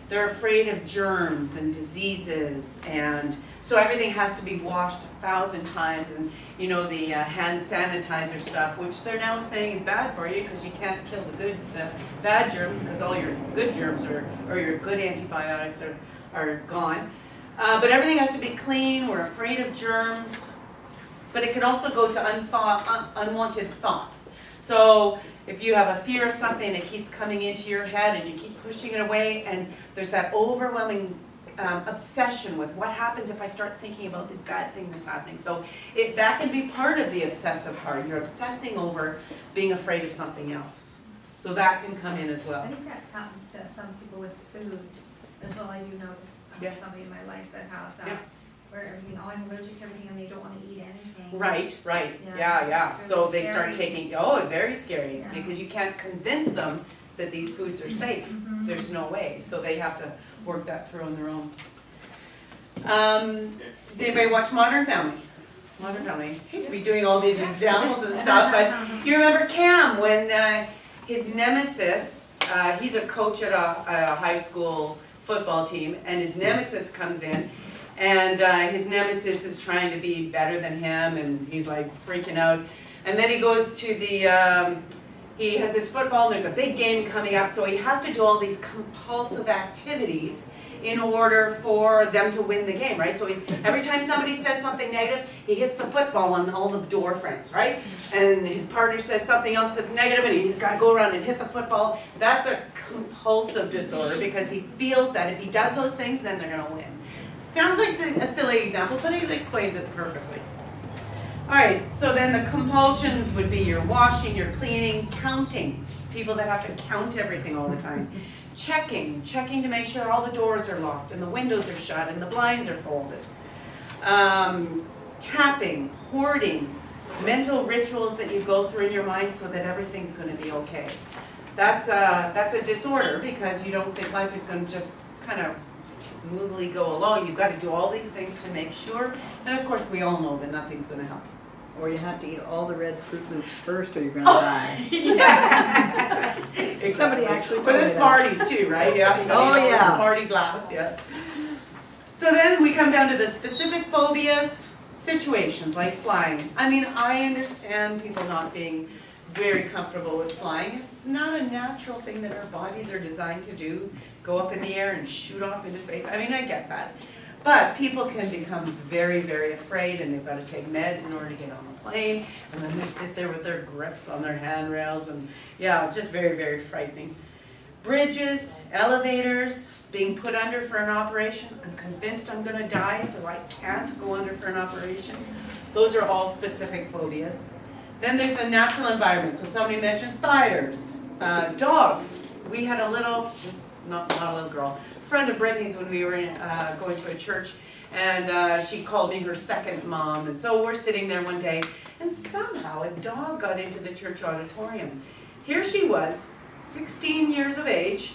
they're afraid of germs and diseases, and so everything has to be washed 1,000 times, and you know the hand sanitizer stuff, which they're now saying is bad for you because you can't kill the bad germs because all your good germs or your good antibiotics are gone. But everything has to be clean. We're afraid of germs, but it can also go to unwanted thoughts. So if you have a fear of something and it keeps coming into your head and you keep pushing it away, and there's that overwhelming obsession with what happens if I start thinking about this bad thing that's happening. So that can be part of the obsessive part. You're obsessing over being afraid of something else. So that can come in as well. I think that happens to some people with food as well. I do notice Yeah. somebody in my life that has Yeah. where everything, oh, I'm allergic to everything, and they don't want to eat anything. Right. Yeah, Yeah. it's So really they start scary. taking, very scary, Yeah. because you can't convince them that these foods are safe. Mhm. There's no way. So they have to work that through on their own. Does anybody watch Modern Family? Modern Family. I hate to be doing all these examples and stuff, but you remember Cam when his nemesis, he's a coach at a high school football team, and his nemesis comes in, and his nemesis is trying to be better than him, and he's like freaking out. And then he goes to he has his football, and there's a big game coming up, so he has to do all these compulsive activities in order for them to win the game, right? So every time somebody says something negative, he hits the football on all the door frames, right? And his partner says something else that's negative, and he's got to go around and hit the football. That's a compulsive disorder, because he feels that if he does those things, then they're going to win. Sounds like a silly example, but it explains it perfectly. All right, so then the compulsions would be your washing, your cleaning, counting. People that have to count everything all the time. Checking to make sure all the doors are locked and the windows are shut and the blinds are folded. Tapping, hoarding, mental rituals that you go through in your mind so that everything's going to be okay. That's a disorder, because you don't think life is going to just kind of smoothly go along. You've got to do all these things to make sure. And of course, we all know that nothing's going to help. Or you have to eat all the red Fruit Loops first or you're gonna die. Yes. Exactly. Somebody actually For told the me that. Smarties too, right? Yeah. You gotta Oh, eat all the yeah. Smarties last, yes. So then we come down to the specific phobias, situations like flying. I mean, I understand people not being very comfortable with flying. It's not a natural thing that our bodies are designed to do, go up in the air and shoot off into space. I mean, I get that. But people can become very, very afraid, and they've got to take meds in order to get on the plane, and then they sit there with their grips on their handrails, and yeah, just very, very frightening. Bridges, elevators, being put under for an operation. I'm convinced I'm gonna die, so I can't go under for an operation. Those are all specific phobias. Then there's the natural environment. So somebody mentioned spiders, dogs. We had a little, not a little girl, friend of Brittany's when we were going to a church, and she called me her second mom. And so we're sitting there one day, and somehow a dog got into the church auditorium. Here she was, 16 years of age,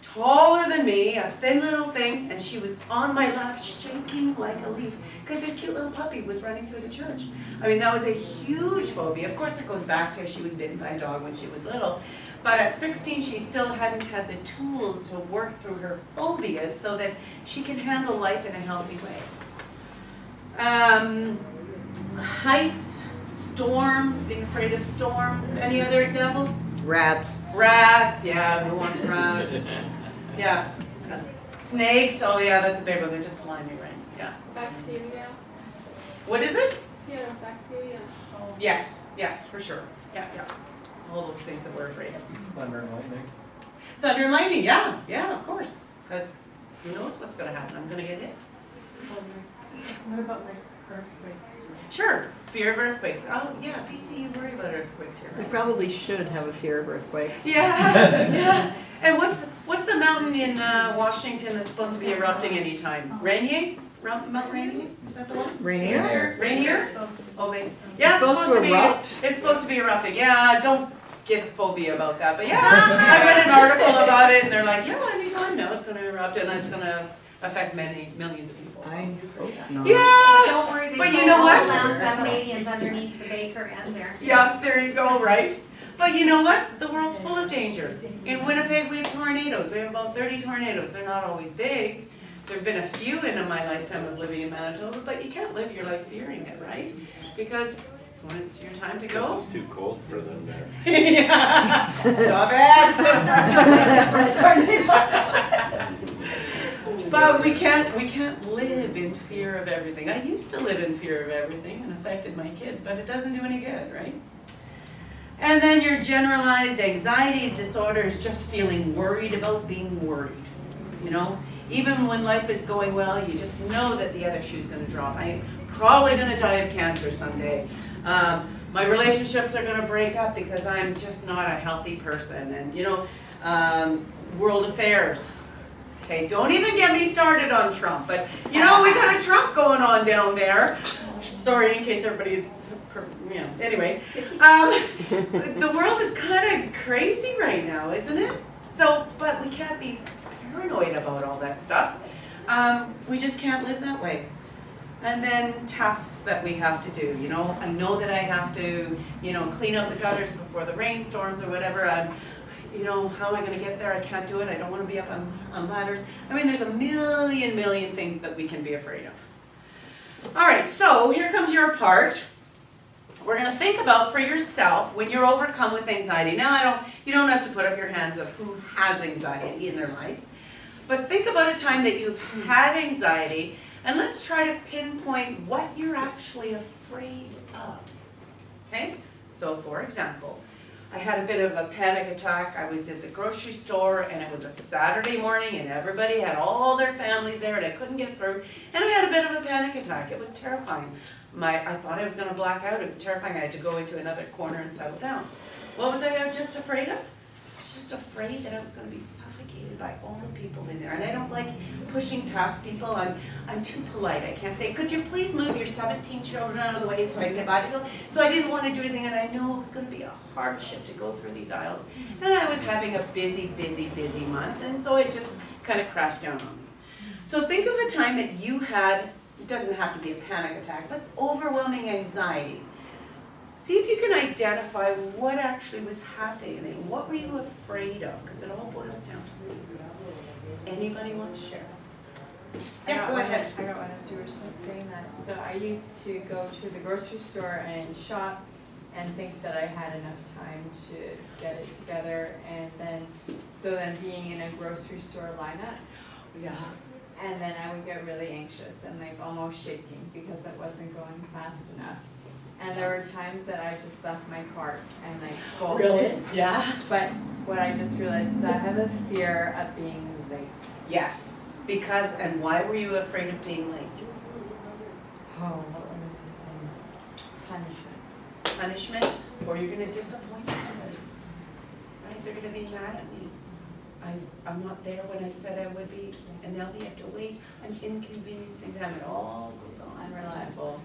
taller than me, a thin little thing, and she was on my lap shaking like a leaf because this cute little puppy was running through the church. I mean, that was a huge phobia. Of course, it goes back to she was bitten by a dog when she was little. But at 16, she still hadn't had the tools to work through her phobias so that she can handle life in a healthy way. Heights, storms, being afraid of storms. Any other examples? Rats. Rats, yeah, who wants rats? Yeah. Snakes, oh yeah, that's a big one, they're just slimy, right? Yeah. Bacteria, What is it? fear of bacteria. Yes, yes, for sure. Yeah, yeah. All those things that we're afraid of. Thunder and lightning. Thunder and lightning, yeah, yeah, of course. Because who knows what's going to happen? I'm going to get hit. What about like earthquakes? Sure, fear of earthquakes. Oh, yeah, BC, you worry about earthquakes here, We right? probably should have a fear of earthquakes. Yeah, yeah. And what's the mountain in Washington that's supposed to be erupting anytime? Rainier? Mount Rainier? Is that the one? Rainier? Rainier? Oh, yeah, It's supposed to erupt? It's supposed to be erupting. Yeah, don't get a phobia about that. But yeah, I read an article about it, and they're like, yeah, anytime now it's going to erupt, and it's going to affect millions of people. So. I hope not. Yeah. Don't worry, they But you told know all what? the Lounge Canadians underneath the baker and there. Yeah, there you go, right? But you know what? The world's full of danger. In Winnipeg, we have tornadoes. We have about 30 tornadoes. They're not always big. There have been a few in my lifetime of living in Manitoba, but you can't live your life fearing it, right? Because when it's your time to go. It's too cold for them there. Yeah. Stop it. But we can't live in fear of everything. I used to live in fear of everything and affected my kids, but it doesn't do any good, right? And then your generalized anxiety disorder is just feeling worried about being worried. You know, even when life is going well, you just know that the other shoe's going to drop. I'm probably going to die of cancer someday. My relationships are going to break up because I'm just not a healthy person. And you know, world affairs. Okay, don't even get me started on Trump. But you know, we got a Trump going on down there. Sorry, in case everybody's, you know, anyway. The world is kind of crazy right now, isn't it? So, but we can't be paranoid about all that stuff. We just can't live that way. And then tasks that we have to do, you know. I know that I have to, you know, clean out the gutters before the rainstorms or whatever. You know, how am I going to get there? I can't do it. I don't want to be up on ladders. I mean, there's a million things that we can be afraid of. All right, so here comes your part. We're going to think about for yourself when you're overcome with anxiety. Now, you don't have to put up your hands of who has anxiety in their life, but think about a time that you've had anxiety, and let's try to pinpoint what you're actually afraid of. Okay? So, for example, I had a bit of a panic attack. I was at the grocery store, and it was a Saturday morning, and everybody had all their families there, and I couldn't get through, and I had a bit of a panic attack. It was terrifying. I thought I was going to black out. It was terrifying. I had to go into another corner and settle down. What was I just afraid of? I was just afraid that I was going to be suffocated by all the people in there. And I don't like pushing past people. I'm too polite. I can't say, could you please move your 17 children out of the way so I can get by? So I didn't want to do anything, and I know it was going to be a hardship to go through these aisles. And I was having a busy month, and so it just kind of crashed down on me. So think of the time that you had, it doesn't have to be a panic attack, but it's overwhelming anxiety. See if you can identify what actually was happening. What were you afraid of? Because it all boils down to food. Anybody want to share? Yeah, go ahead. I got one as you were saying that. So I used to go to the grocery store and shop and think that I had enough time to get it together, and then being in a grocery store lineup. Yeah. And then I would get really anxious and like almost shaking because it wasn't going fast enough. And there were times that I just left my cart and like bolted. Really? Yeah. But what I just realized is I have a fear of being late. Yes, because, and why were you afraid of being late? Oh, punishment. Punishment, or you're gonna disappoint somebody, right? They're gonna be mad at me. I'm not there when I said I would be, and now they have to wait. I'm inconveniencing them. It all goes on. Unreliable.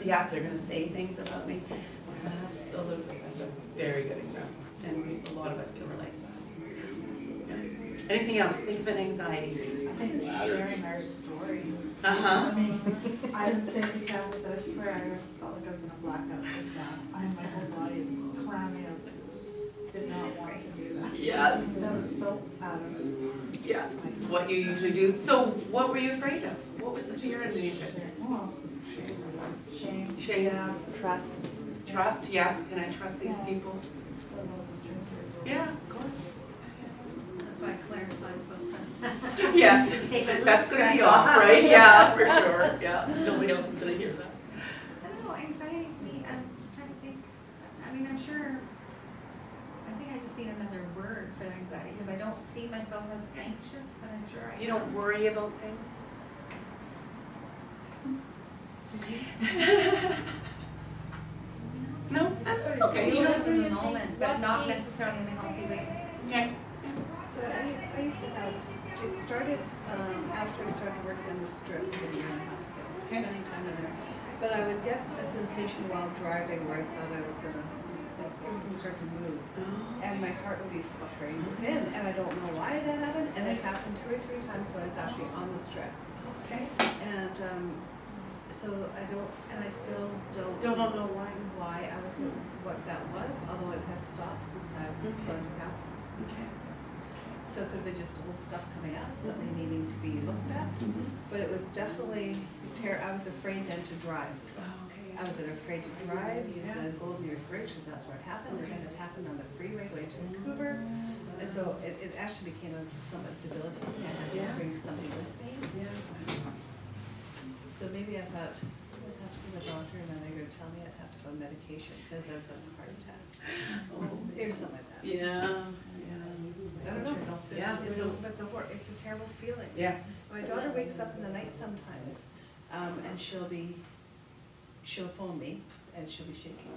Yeah, they're gonna say things about me. Absolutely, that's a very good example, and a lot of us can relate to that. Yeah. Anything else? Think of an anxiety. I think sharing our story. Uh-huh. I mean, I was saying to Candace, I swear I felt like I was gonna black out just now. My whole body was clammy, I was like, did not want to do that. Yes. That was so out of. Yeah, what you usually do. So what were you afraid of? What was the fear underneath it? Well, shame. Shame. Yeah. Trust. Trust, yes. Can I trust these people? Still lots of strangers. Yeah, of course. That's why I clarified both them. Yes, Take a little that's gonna be stress off, off. right? Yeah, for sure. Yeah, nobody else is gonna hear that. I don't know, anxiety to me, I'm trying to think, I mean, I'm sure, I think I just need another word for anxiety, because I don't see myself as anxious, but I'm sure I. You don't worry about things? No, that's okay. Deal Whatever in you the think, moment, but what not if- necessarily in a healthy way. Okay. So I used to have, it started after I started working on the strip a year and a half ago, spending time in there. But I would get a sensation while driving where I thought I was gonna, like, everything start to move. And my heart would be fluttering within, and I don't know why that happened, and it happened 2 or 3 times when I was actually on the strip. Okay. And, so I don't, and I still don't. Still don't know why. Why I wasn't, what that was, although it has stopped since I've gone to counseling. Okay. So it could have been just old stuff coming out, something needing to be looked at. But it was definitely, I was afraid then to drive. Okay. I was afraid to drive, use the Golden Years Bridge, because that's where it happened, and then it happened on the freeway way to Vancouver. And so it actually became a somewhat debilitating, I had to bring something with me. Yeah. So maybe I thought, I'd have to go to the doctor, and then they're gonna tell me I'd have to go on medication, because I was having a heart attack. Maybe something like that. Yeah. I don't know. Yeah. It's a terrible feeling. Yeah. My daughter wakes up in the night sometimes, and she'll phone me, and she'll be shaking.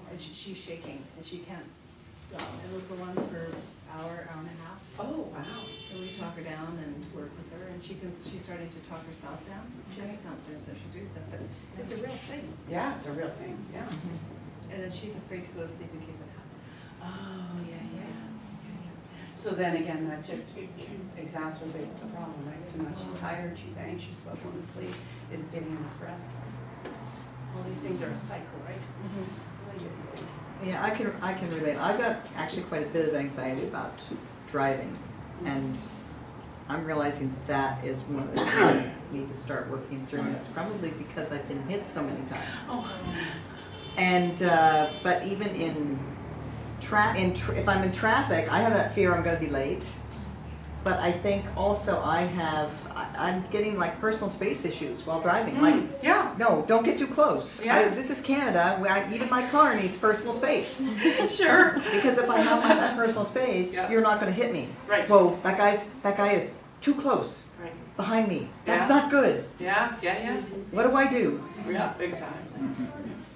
And she's shaking, and she can't stop. And we'll go on for an hour and a half. Oh, wow. And we talk her down and work with her, and she's starting to talk herself down. She has a counselor, so she does that, but it's a real thing. Yeah, it's a real thing, yeah. And then she's afraid to go to sleep in case it happens. Oh, yeah. So then again, that just exacerbates the problem, right? So now she's tired, she's anxious about going to sleep, isn't getting enough rest. All these things are a cycle, right? Yeah, I can relate. I've got actually quite a bit of anxiety about driving, and I'm realizing that is one of the things I need to start working through, and it's probably because I've been hit so many times. Oh. And but even if I'm in traffic, I have that fear I'm going to be late. But I think also I'm getting like personal space issues while driving. Like, Yeah. no, don't get too close. Yeah. This is Canada. Even my car needs personal space. Sure. Because if I have that personal space, Yeah. you're not going to hit me. Right. Whoa, that guy is too close Right. behind me. That's Yeah. not good. Yeah. What do I do? Yeah, exactly.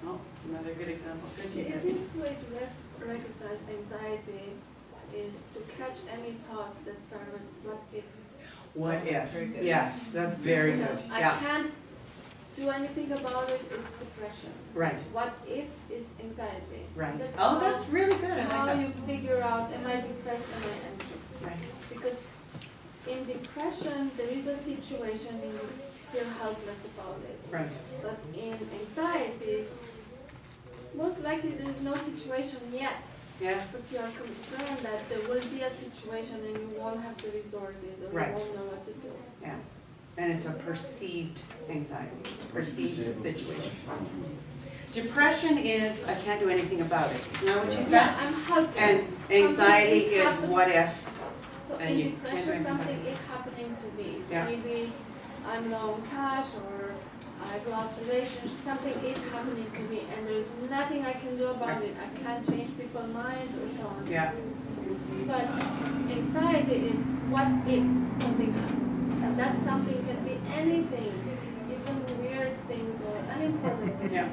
Oh, another good example. Good The to hear. easiest way to recognize anxiety is to catch any thoughts that start with what if. What That's if? very good. Yes, that's very good. I Yeah. can't do anything about it is depression. Right. What if is anxiety. Right. That's Oh, how- that's really good. I How like you that. figure out, am I depressed, am I anxious? Right. Because in depression, there is a situation and you feel helpless about it. Right. But in anxiety, most likely there is no situation yet. Yeah. But you are concerned that there will be a situation and you won't have the resources or Right. you won't know what to do. Yeah. And it's a perceived anxiety, perceived situation. Depression is, I can't do anything about it. Isn't that what you said? Yeah, I'm helpless. And Something anxiety is happening. what if? So and in you can't do depression, anything something about it. is happening to me. Yes. Maybe I'm low on cash or I've lost relationship. Something is happening to me and there's nothing I can do about it. I can't change people's minds or so on. Yeah. But anxiety is what if something something can be anything, even weird things or unimportant things. Yeah,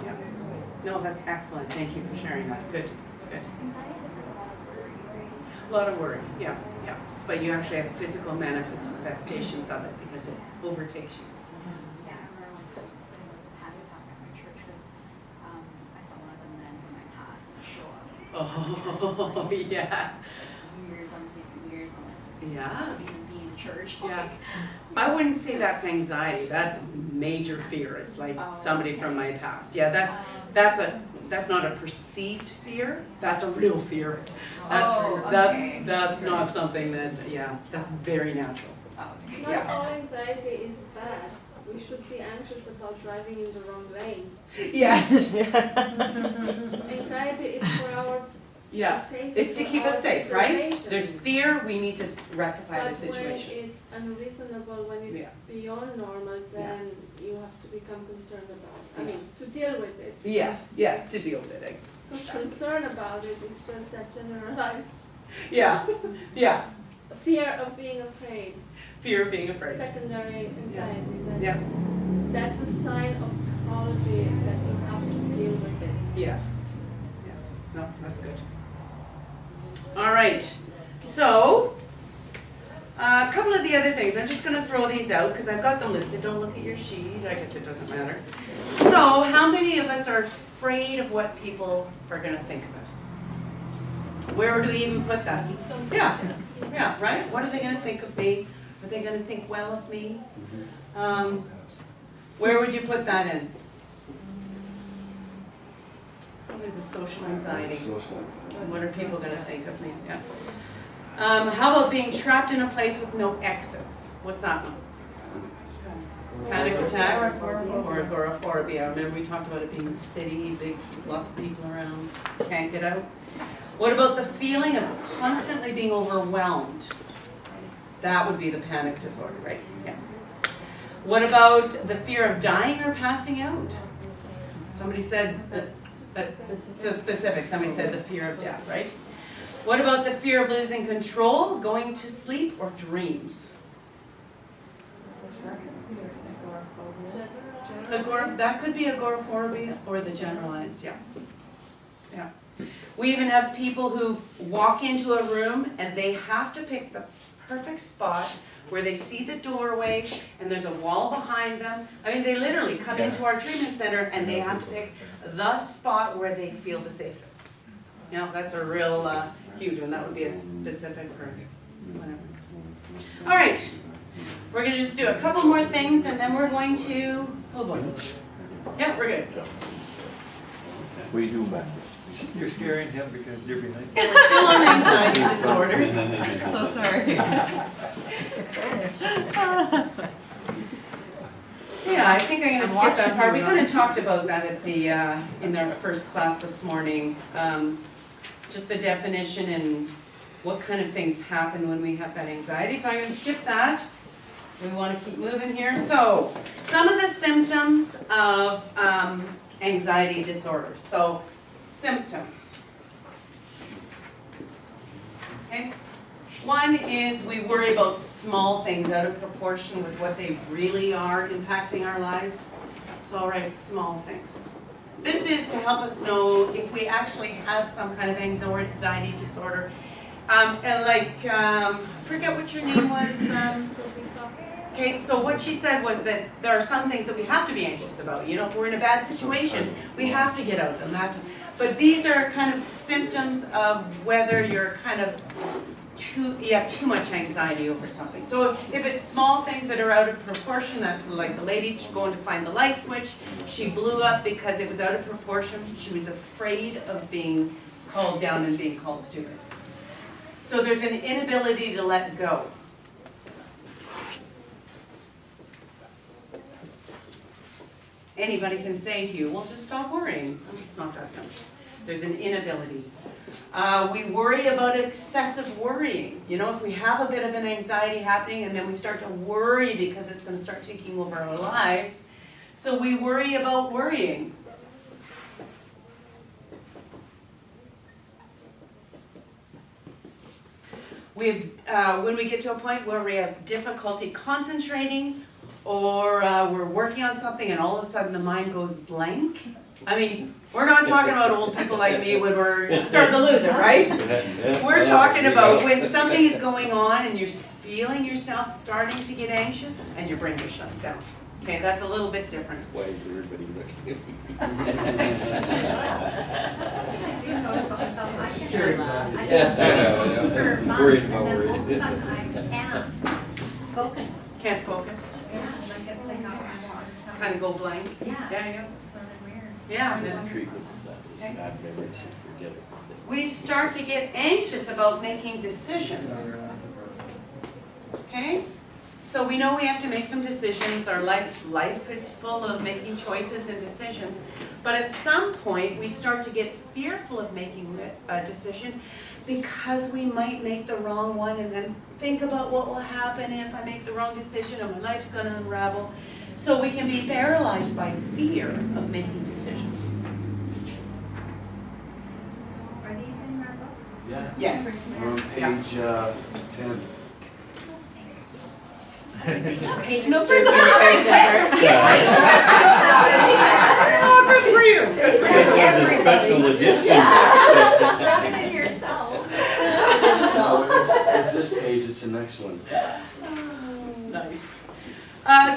yeah. No, that's excellent. Thank you for sharing that. Good, good. A lot of worry, yeah, yeah. But you actually have physical manifestations of it because it overtakes you. Yeah, I remember when had a talk at my church with, I saw one of the men from my past show up. Oh, yeah. Years on years on Yeah. even being in church. Yeah. I wouldn't say that's anxiety. That's major fear. It's like somebody from my past. Yeah, that's not a perceived fear. That's a real fear. That's not something that, yeah, that's very natural. Not all anxiety is bad. We should be anxious about driving in the wrong lane. Yes. Anxiety is for our Yeah. safety. It's to for keep our us safe, right? preservation. There's fear, we need to rectify the But when situation. it's unreasonable, when it's beyond normal, then you have to become concerned about it. I mean, to deal with it. Yes, yes, to deal with it. Because concern about it is just that generalized Yeah, yeah. fear of being afraid, Fear of being afraid. secondary anxiety. Yeah. That's a sign of pathology that you have to deal with it. Yes. Yeah. No, that's good. All right. So, a couple of the other things. I'm just going to throw these out because I've got them listed. Don't look at your sheet. I guess it doesn't matter. So, how many of us are afraid of what people are going to think of us? Where do we even put that? Yeah. Yeah, right? What are they going to think of me? Are they going to think well of me? Where would you put that in? Probably the social anxiety. What are people going to think of me? Yeah. How about being trapped in a place with no exits? What's that one? Panic attack or agoraphobia. Remember we talked about it being a city, big, lots of people around, can't get out. What about the feeling of constantly being overwhelmed? That would be the panic disorder, right? Yes. What about the fear of dying or passing out? Somebody said that's so specific. Somebody said the fear of death, right? What about the fear of losing control, going to sleep, or dreams? That could be agoraphobia or the generalized, yeah. Yeah. We even have people who walk into a room and they have to pick the perfect spot where they see the doorway and there's a wall behind them. I mean, they literally come into our treatment center and they have to pick the spot where they feel the safest. You know, that's a real huge one. That would be a specific for whatever. All right. We're going to just do a couple more things and then we're going to, oh boy. Yeah, we're good. What are you doing back there? You're scaring him because you're behind. We're still on anxiety disorders. So sorry. Yeah, I think I'm going to skip that part. We kind of talked about that at the in our first class this morning. Just the definition and what kind of things happen when we have that anxiety. So I'm going to skip that. We want to keep moving here. So some of the symptoms of anxiety disorders. So symptoms. Okay. One is we worry about small things out of proportion with what they really are impacting our lives. So I'll write small things. This is to help us know if we actually have some kind of anxiety disorder. I forget what your name was. Okay, so what she said was that there are some things that we have to be anxious about. You know, if we're in a bad situation, we have to get out of them. But these are kind of symptoms of whether you're kind of you have too much anxiety over something. So if it's small things that are out of proportion, that like the lady going to find the light switch, she blew up because it was out of proportion. She was afraid of being called down and being called stupid. So there's an inability to let go. Anybody can say to you, well, just stop worrying. It's not that simple. There's an inability. We worry about excessive worrying. You know, if we have a bit of an anxiety happening and then we start to worry because it's going to start taking over our lives. So we worry about worrying. when we get to a point where we have difficulty concentrating, or we're working on something and all of a sudden the mind goes blank. I mean, we're not talking about old people like me when we're starting to lose it, right? We're talking about when something is going on and you're feeling yourself starting to get anxious and your brain just shuts down. Okay, that's a little bit different. Why is everybody looking at me? I do notice about myself, I can, Sure. I Yeah. can read books for months Worried and about then all of a worried. sudden I can't focus. Can't focus, Yeah, like it's like I want to kind of go blank. Yeah, Yeah. it's sort of weird. Yeah. Treatment of that is bad memories, so forget it. We start to get anxious about making decisions. Okay? So we know we have to make some decisions. Our life is full of making choices and decisions. But at some point, we start to get fearful of making a decision because we might make the wrong one and then think about what will happen if I make the wrong decision and my life's going to unravel. So we can be paralyzed by fear of making decisions. Are these in our book? Yeah. Yes. We're on page 10. Page numbers are Oh, good for you. Good for you. This is the special edition. Rub it in yourself. No, it's this page, it's the next one. Nice.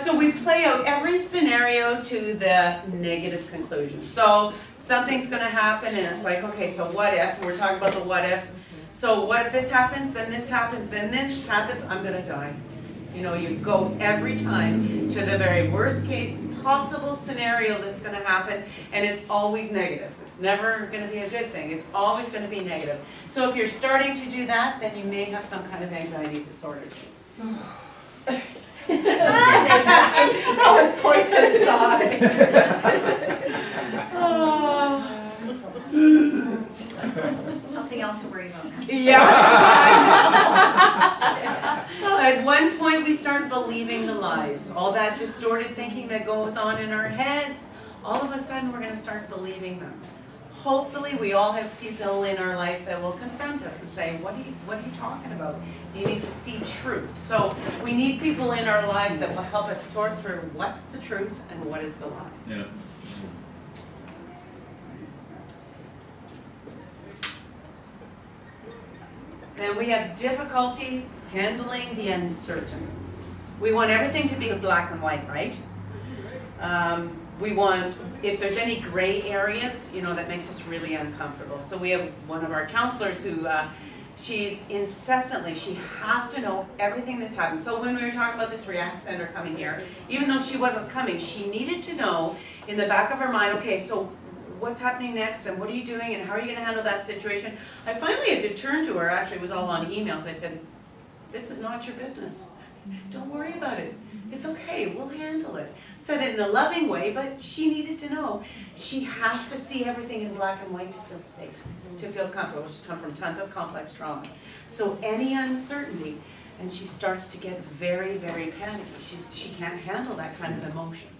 So we play out every scenario to the negative conclusion. So something's going to happen and it's like, okay, so what if? We're talking about the what ifs. So what if this happens, then this happens, then this happens, I'm going to die. You know, you go every time to the very worst case possible scenario that's going to happen, and it's always negative. It's never going to be a good thing. It's always going to be negative. So if you're starting to do that, then you may have some kind of anxiety disorder. That was quite the sigh. Oh. Something else to worry about now. Yeah. At one point we start believing the lies. All that distorted thinking that goes on in our heads, all of a sudden we're going to start believing them. Hopefully we all have people in our life that will confront us and say, what are you talking about? You need to see truth. So we need people in our lives that will help us sort through what's the truth and what is the lie. Yeah. Then we have difficulty handling the uncertain. We want everything to be black and white, right? We want, if there's any gray areas, you know, that makes us really uncomfortable. So we have one of our counselors who, she's incessantly, she has to know everything that's happened. So when we were talking about this React Center coming here, even though she wasn't coming, she needed to know in the back of her mind, okay, so what's happening next and what are you doing and how are you going to handle that situation? I finally had to turn to her, actually it was all on emails. I said, this is not your business. Don't worry about it. It's okay, we'll handle it. Said it in a loving way, but she needed to know. She has to see everything in black and white to feel safe, to feel comfortable. She's come from tons of complex trauma. So any uncertainty, and she starts to get very, very panicky. She can't handle that kind of emotion.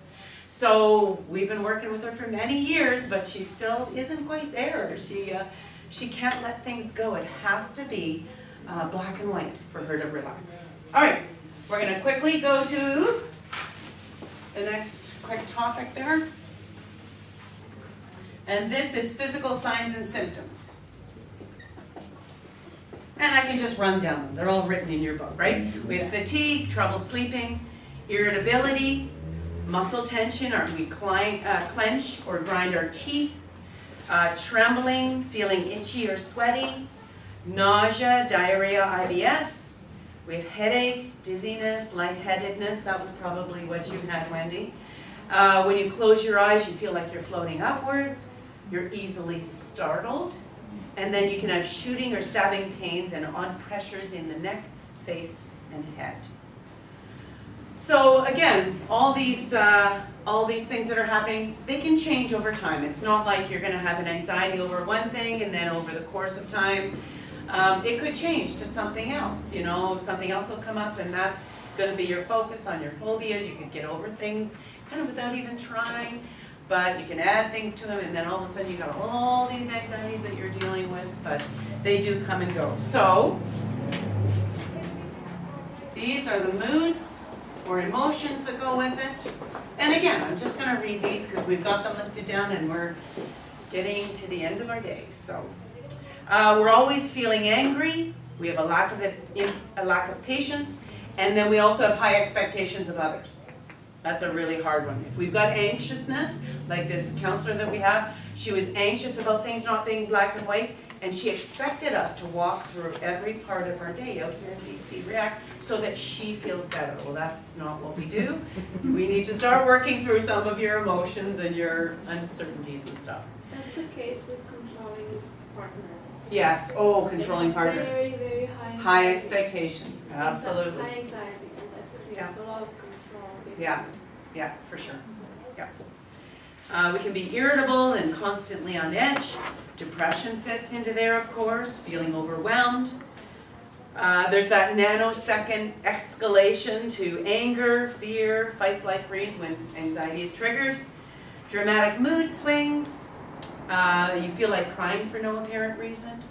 So we've been working with her for many years, but she still isn't quite there. She can't let things go. It has to be black and white for her to relax. All right, we're going to quickly go to the next quick topic there. And this is physical signs and symptoms. And I can just run down them. They're all written in your book, right? We have fatigue, trouble sleeping, irritability, muscle tension, or we clench or grind our teeth, trembling, feeling itchy or sweaty, nausea, diarrhea, IBS. We have headaches, dizziness, lightheadedness. That was probably what you had, Wendy. When you close your eyes, you feel like you're floating upwards. You're easily startled. And then you can have shooting or stabbing pains and odd pressures in the neck, face, and head. So again, all these things that are happening, they can change over time. It's not like you're going to have an anxiety over one thing and then over the course of time, it could change to something else. You know, something else will come up and that's going to be your focus on your phobias. You can get over things kind of without even trying, but you can add things to them and then all of a sudden you've got all these anxieties that you're dealing with, but they do come and go. So These are the moods or emotions that go with it. And again, I'm just gonna read these because we've got them listed down and we're getting to the end of our day, so. We're always feeling angry, we have a lack of patience, and then we also have high expectations of others. That's a really hard one. If we've got anxiousness, like this counselor that we have, she was anxious about things not being black and white, and she expected us to walk through every part of our day out here in BC React so that she feels better. Well, that's not what we do. We need to start working through some of your emotions and your uncertainties and stuff. That's the case with controlling partners. Yes, oh, controlling partners. Very, very high. High anxiety. expectations, absolutely. High anxiety, and that creates a lot of control. Yeah, yeah, for sure, yeah. We can be irritable and constantly on edge. Depression fits into there, of course, feeling overwhelmed. There's that nanosecond escalation to anger, fear, fight, flight, freeze when anxiety is triggered. Dramatic mood swings. You feel like crying for no apparent reason.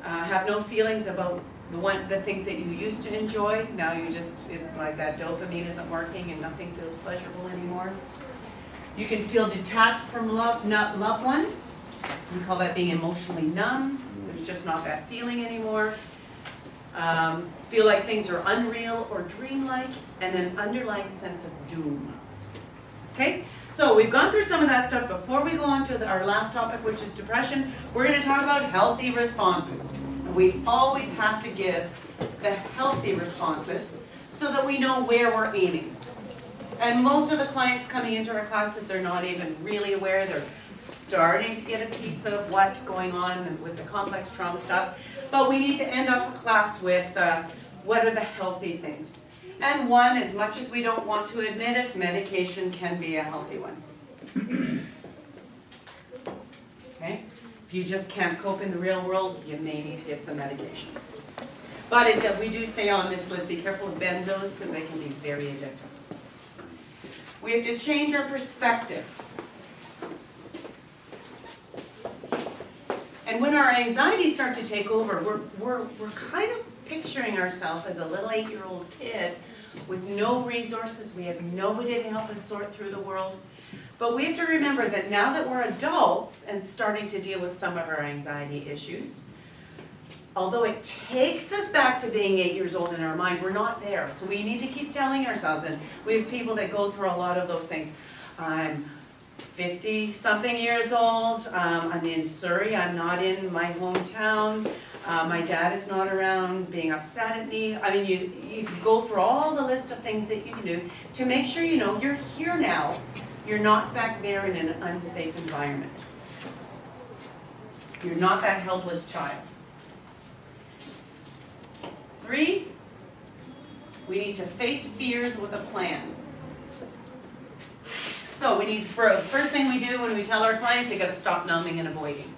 Have no feelings about the things that you used to enjoy. Now it's like that dopamine isn't working and nothing feels pleasurable anymore. You can feel detached from loved ones. We call that being emotionally numb. There's just not that feeling anymore. Feel like things are unreal or dreamlike, and an underlying sense of doom. Okay? So we've gone through some of that stuff. Before we go on to our last topic, which is depression, we're going to talk about healthy responses. And we always have to give the healthy responses so that we know where we're aiming. And most of the clients coming into our classes, they're not even really aware. They're starting to get a piece of what's going on with the complex trauma stuff. But we need to end off a class with what are the healthy things. And one, as much as we don't want to admit it, medication can be a healthy one. Okay? If you just can't cope in the real world, you may need to get some medication. But we do say on this list, be careful with benzos because they can be very addictive. We have to change our perspective. And when our anxieties start to take over, we're kind of picturing ourselves as a little 8-year-old kid with no resources. We have nobody to help us sort through the world. But we have to remember that now that we're adults and starting to deal with some of our anxiety issues, although it takes us back to being 8 years old in our mind, we're not there. So we need to keep telling ourselves, and we have people that go through a lot of those things. I'm 50-something years old, I'm in Surrey, I'm not in my hometown, my dad is not around being upset at me. I mean, you go through all the list of things that you can do to make sure you know you're here now. You're not back there in an unsafe environment. You're not that helpless child. 3, we need to face fears with a plan. So first thing we do when we tell our clients, you got to stop numbing and avoiding.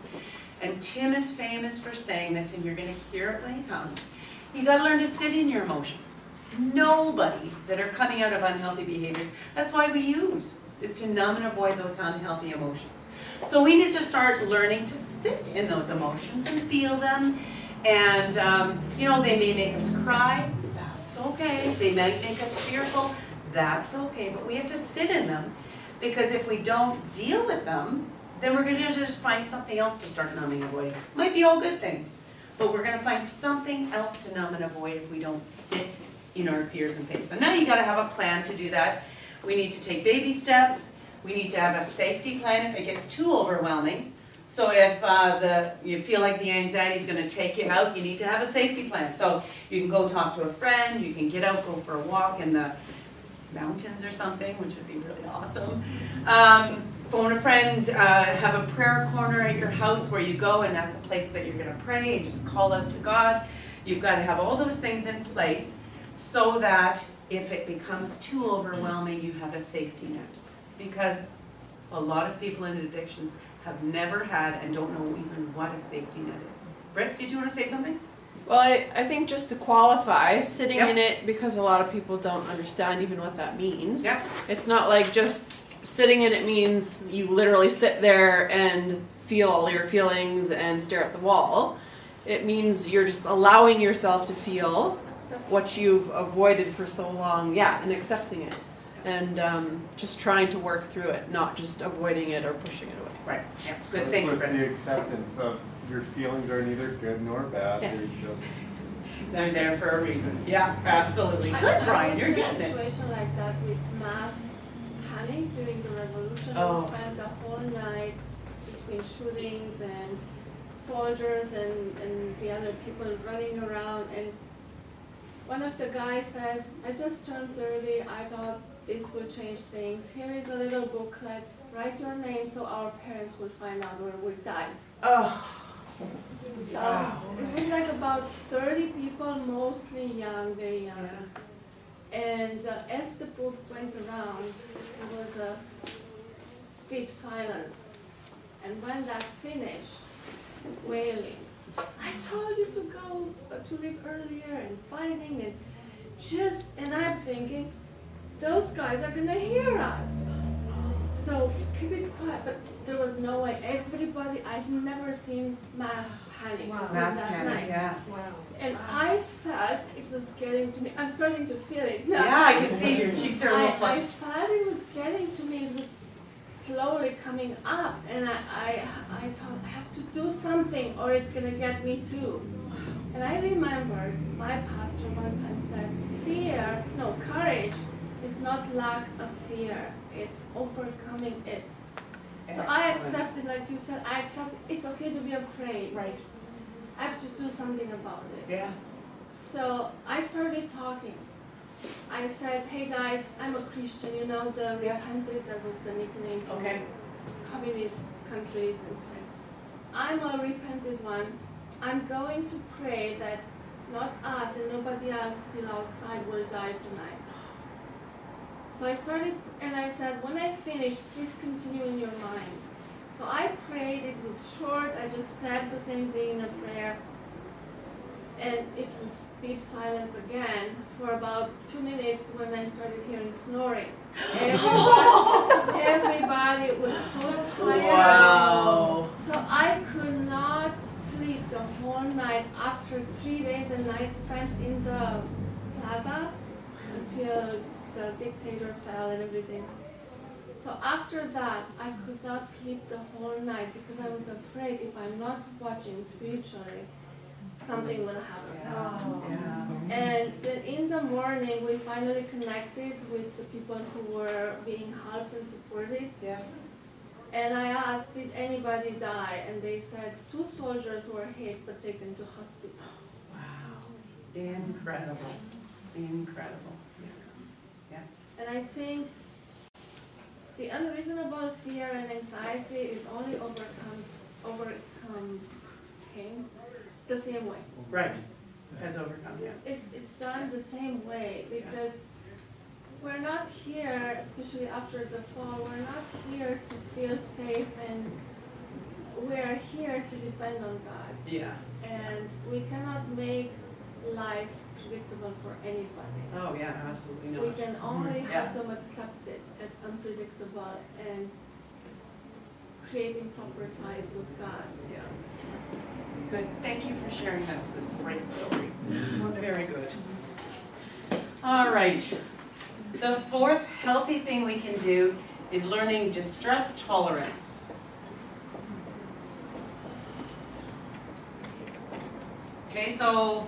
And Tim is famous for saying this, and you're going to hear it when he comes. You got to learn to sit in your emotions. Nobody that are coming out of unhealthy behaviors, that's why we use, is to numb and avoid those unhealthy emotions. So we need to start learning to sit in those emotions and feel them. And, they may make us cry. That's okay. They might make us fearful. That's okay. But we have to sit in them. Because if we don't deal with them, then we're going to just find something else to start numbing and avoiding. Might be all good things, but we're going to find something else to numb and avoid if we don't sit in our fears and face them. Now you got to have a plan to do that. We need to take baby steps. We need to have a safety plan if it gets too overwhelming. So if you feel like the anxiety is going to take you out, you need to have a safety plan. So you can go talk to a friend, you can get out, go for a walk in the mountains or something, which would be really awesome. Phone a friend, have a prayer corner at your house where you go, and that's a place that you're going to pray and just call out to God. You've got to have all those things in place so that if it becomes too overwhelming, you have a safety net. Because a lot of people in addictions have never had and don't know even what a safety net is. Britt, did you want to say something? Well, I think just to qualify, sitting Yep. in it, because a lot of people don't understand even what that means. Yep. It's not like just sitting in it means you literally sit there and feel all your feelings and stare at the wall. It means you're just allowing yourself to feel what you've avoided for so long, yeah, and accepting it. And just trying to work through it, not just avoiding it or pushing it away. Right, yeah, So good, it's thank you, with Brenda. the acceptance of your feelings are neither good nor bad, Yes. they're just. They're there for a reason. Yeah, absolutely. I- Good, Brian, you're I getting was in a it. situation like that with mass panic during the revolution. Oh. We spent a whole night between shootings and soldiers and the other people running around, and one of the guys says, I just turned 30, I thought this will change things. Here is a little booklet, write your name so our parents will find out where we died. Oh, So Wow. it was like about 30 people, mostly young, very young. And as the book went around, there was a deep silence. And when that finished, wailing, I told you to go, to leave earlier, and fighting, and I'm thinking, those guys are gonna hear us. So keep it quiet, but there was no way. Everybody, I've never seen mass panic until mass that panic, night. yeah. Wow. And I felt it was getting to me. I'm starting to feel it now. Yeah, I can see your cheeks are a little I flushed. felt it was getting to me. It was slowly coming up, and I thought I have to do something, or it's gonna get me too. And I remembered my pastor one time said, courage is not lack of fear. It's overcoming it. So I accepted, like you said, I accept it's okay to be afraid. Right. I have to do something about it. Yeah. So I started talking. I said, hey guys, I'm a Christian, you know, the repented, that was the nickname from Okay. communist countries. And I'm a repented one. I'm going to pray that not us and nobody else still outside will die tonight. So I started, and I said, when I finish, please continue in your mind. So I prayed, it was short, I just said the same thing in a prayer. And it was deep silence again for about 2 minutes when I started hearing snoring. Everybody was so tired. Wow. So I could not sleep the whole night after 3 days and nights spent in the plaza until the dictator fell and everything. So after that, I could not sleep the whole night because I was afraid if I'm not watching spiritually, something will happen. Yeah. And then in the morning, we finally connected with the people who were being helped and supported. Yes. And I asked, did anybody die? And they said 2 soldiers were hit but taken to hospital. Wow. Incredible. Incredible. And I think the unreasonable fear and anxiety is only overcome the same way. Right. Has overcome, yeah. It's done the same way because we're not here, especially after the fall, we're not here to feel safe, and we're here to depend on God. Yeah. And we cannot make life predictable for anybody. Oh, yeah, absolutely not. We can only Yeah. help them accept it as unpredictable and creating proper ties with God. Yeah. Good. Thank you for sharing that. It's a great story. Very good. All right. The 4th healthy thing we can do is learning distress tolerance. Okay, so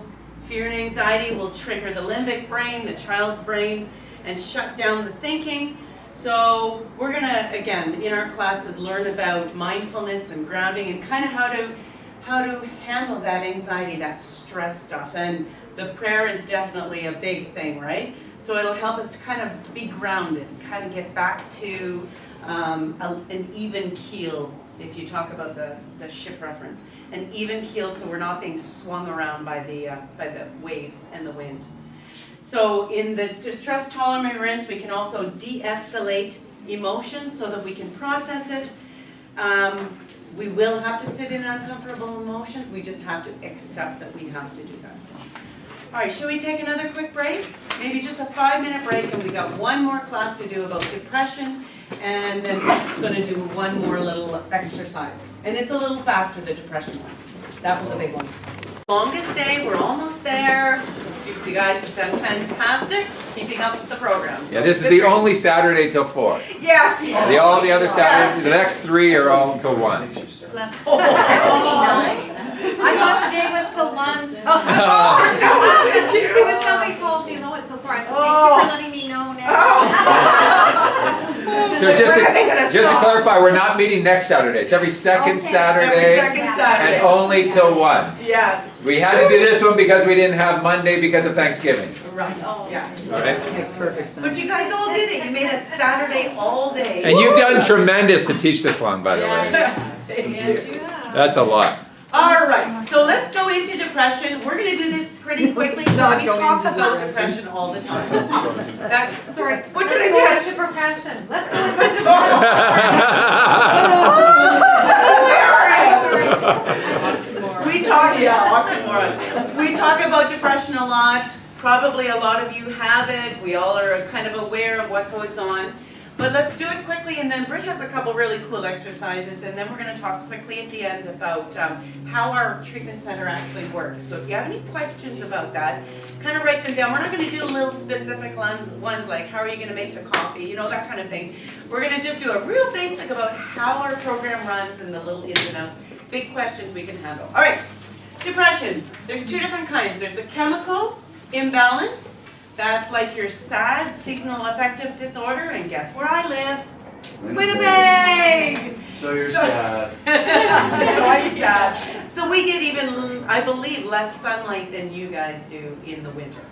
fear and anxiety will trigger the limbic brain, the child's brain, and shut down the thinking. So we're gonna, again, in our classes, learn about mindfulness and grounding and kind of how to handle that anxiety, that stress stuff. And the prayer is definitely a big thing, right? So it'll help us to kind of be grounded, kind of get back to an even keel, if you talk about the ship reference. An even keel so we're not being swung around by the waves and the wind. So in this distress tolerance, we can also de-escalate emotions so that we can process it. We will have to sit in uncomfortable emotions. We just have to accept that we have to do that. All right, should we take another quick break? Maybe just a 5-minute break, and we got one more class to do about depression, and then we're going to do one more little exercise. And it's a little faster, the depression one. That was a big one. Longest day, we're almost there. You guys have done fantastic keeping up with the program. Yeah, this is the only Saturday till 4. Yes. All the other Saturdays, the next 3 are all till 1. I thought today was till 1, so. It was somebody told me, no, it's so far, so thank you for letting me know now. So just to clarify, we're not meeting next Saturday. It's every second Saturday. Every second Saturday. And only till 1. Yes. We had to do this one because we didn't have Monday because of Thanksgiving. Right. Yes. All right? Makes perfect sense. But you guys all did it. You made it Saturday all day. And you've done tremendous to teach this long, by the way. Thank you. That's a lot. All right, so let's go into depression. We're going to do this pretty quickly. not We going talk into about depression. depression all the time. That's, Sorry, what let's did I go miss? into depression. Let's go into depression. We talk, oxymoron. We talk about depression a lot. Probably a lot of you have it. We all are kind of aware of what goes on. But let's do it quickly, and then Britt has a couple really cool exercises, and then we're going to talk quickly at the end about how our treatment center actually works. So if you have any questions about that, kind of write them down. We're not going to do little specific ones like how are you going to make the coffee, you know, that kind of thing. We're going to just do a real basic about how our program runs and the little ins and outs. Big questions we can handle. All right, depression. There's 2 different kinds. There's the chemical imbalance. That's like your SAD, seasonal affective disorder, and guess where I live? Winnipeg! So you're sad. So I'm sad. So we get even, I believe, less sunlight than you guys do in the winter.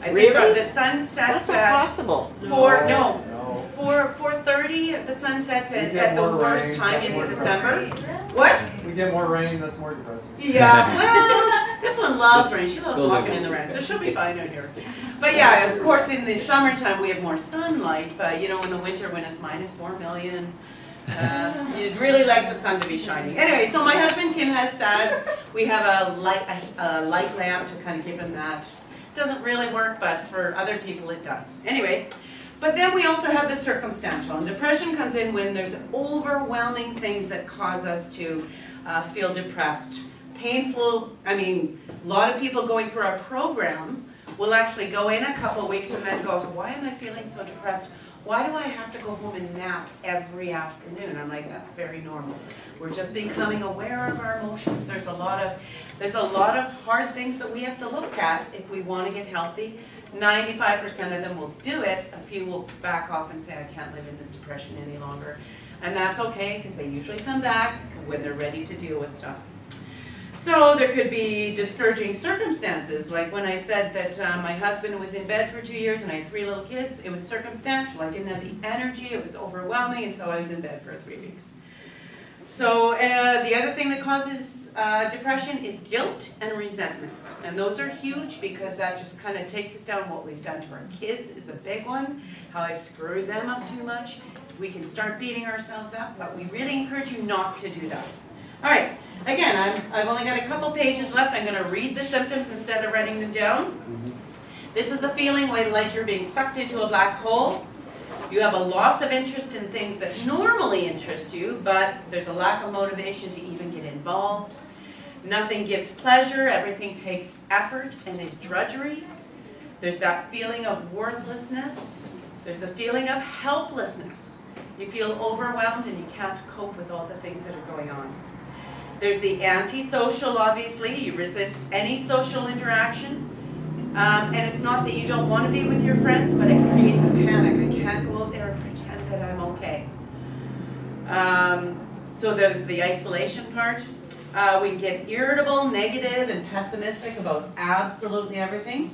I think Really? the sun sets That's not at possible. 4:30. The sun sets We at get the more worst rain, time that's in more December. What? We get more rain, that's more depressing. Yeah, well, this one loves rain. She loves walking in the rain, so she'll be fine out here. But yeah, of course, in the summertime we have more sunlight, but you know, in the winter when it's -4 million, you'd really like the sun to be shining. Anyway, so my husband Tim has SADS. We have a light lamp to kind of give him that. Doesn't really work, but for other people it does. Anyway, but then we also have the circumstantial. And depression comes in when there's overwhelming things that cause us to feel depressed. Painful, I mean, a lot of people going through our program will actually go in a couple of weeks and then go, why am I feeling so depressed? Why do I have to go home and nap every afternoon? I'm like, that's very normal. We're just becoming aware of our emotions. There's a lot of hard things that we have to look at if we want to get healthy. 95% of them will do it. A few will back off and say, I can't live in this depression any longer. And that's okay, because they usually come back when they're ready to deal with stuff. So there could be discouraging circumstances, like when I said that my husband was in bed for 2 years and I had 3 little kids. It was circumstantial. I didn't have the energy. It was overwhelming, and so I was in bed for 3 weeks. So the other thing that causes depression is guilt and resentments. And those are huge because that just kind of takes us down. What we've done to our kids is a big one. How I've screwed them up too much. We can start beating ourselves up, but we really encourage you not to do that. All right, again, I've only got a couple pages left. I'm going to read the symptoms instead of writing them down. This is the feeling when like you're being sucked into a black hole. You have a loss of interest in things that normally interest you, but there's a lack of motivation to even get involved. Nothing gives pleasure. Everything takes effort and is drudgery. There's that feeling of worthlessness. There's a feeling of helplessness. You feel overwhelmed and you can't cope with all the things that are going on. There's the antisocial, obviously. You resist any social interaction. And it's not that you don't want to be with your friends, but it creates a panic. I can't go out there and pretend that I'm okay. So there's the isolation part. We can get irritable, negative, and pessimistic about absolutely everything.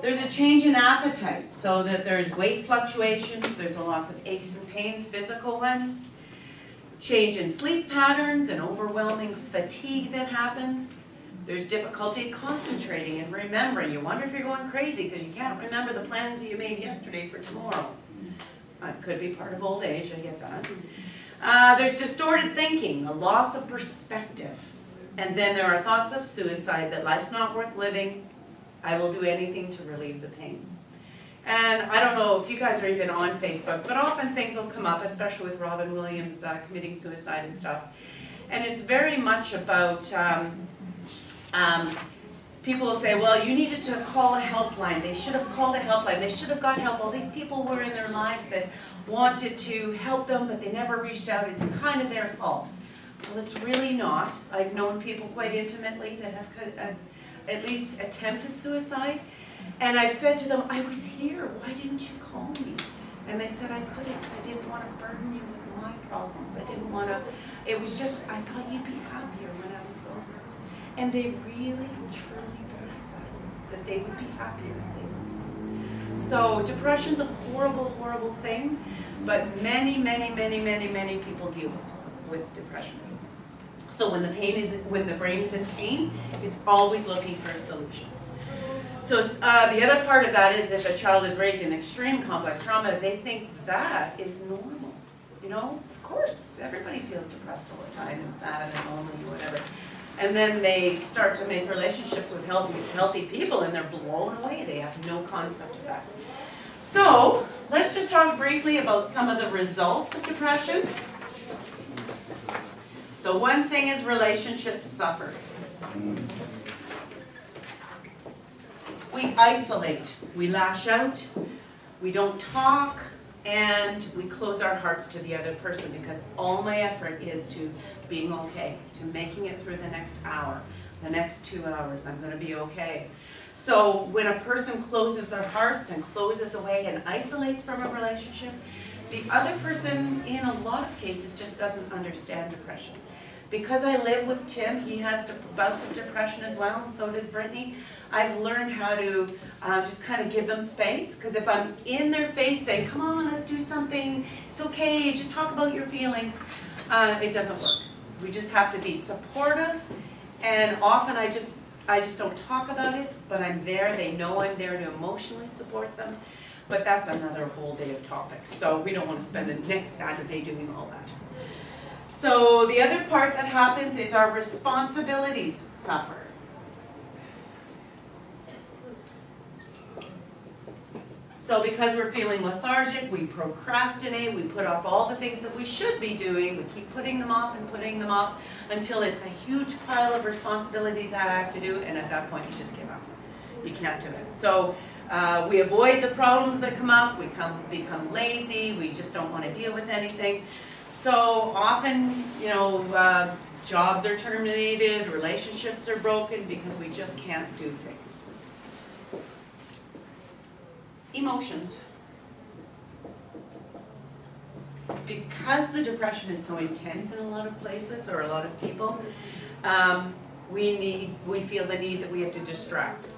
There's a change in appetite, so that there's weight fluctuations, there's lots of aches and pains, physical ones. Change in sleep patterns and overwhelming fatigue that happens. There's difficulty concentrating and remembering. You wonder if you're going crazy because you can't remember the plans you made yesterday for tomorrow. It could be part of old age, I get that. There's distorted thinking, a loss of perspective. And then there are thoughts of suicide, that life's not worth living. I will do anything to relieve the pain. And I don't know if you guys are even on Facebook, but often things will come up, especially with Robin Williams committing suicide and stuff. And it's very much about people will say, well, you needed to call a helpline. They should have called a helpline. They should have got help. All these people were in their lives that wanted to help them, but they never reached out. It's kind of their fault. Well, it's really not. I've known people quite intimately that have at least attempted suicide. And I've said to them, I was here. Why didn't you call me? And they said, I couldn't. I didn't want to burden you with my problems. I didn't want to. It was just, I thought you'd be happier when I was gone. And they really, truly believe that they would be happier if they were. So depression's a horrible, horrible thing, but many, many, many, many, many people deal with depression. So when the brain is in pain, it's always looking for a solution. So the other part of that is if a child is raised in extreme complex trauma, they think that is normal. You know, of course, everybody feels depressed all the time and sad and lonely or whatever. And then they start to make relationships with healthy people and they're blown away. They have no concept of that. So let's just talk briefly about some of the results of depression. The one thing is relationships suffer. We isolate, we lash out, we don't talk, and we close our hearts to the other person because all my effort is to being okay, to making it through the next hour, the next 2 hours, I'm going to be okay. So when a person closes their hearts and closes away and isolates from a relationship, the other person in a lot of cases just doesn't understand depression. Because I live with Tim, he has bouts of depression as well, and so does Brittany. I've learned how to just kind of give them space, because if I'm in their face saying, come on, let's do something, it's okay, just talk about your feelings, it doesn't work. We just have to be supportive, and often I just don't talk about it, but I'm there, they know I'm there to emotionally support them, but that's another whole day of topics, so we don't want to spend the next Saturday doing all that. So the other part that happens is our responsibilities suffer. So because we're feeling lethargic, we procrastinate, we put off all the things that we should be doing, we keep putting them off and putting them off until it's a huge pile of responsibilities that I have to do, and at that point you just give up. You can't do it. So we avoid the problems that come up, we become lazy, we just don't want to deal with anything. So often, you know, jobs are terminated, relationships are broken because we just can't do things. Emotions. Because the depression is so intense in a lot of places or a lot of people, we feel the need that we have to distract.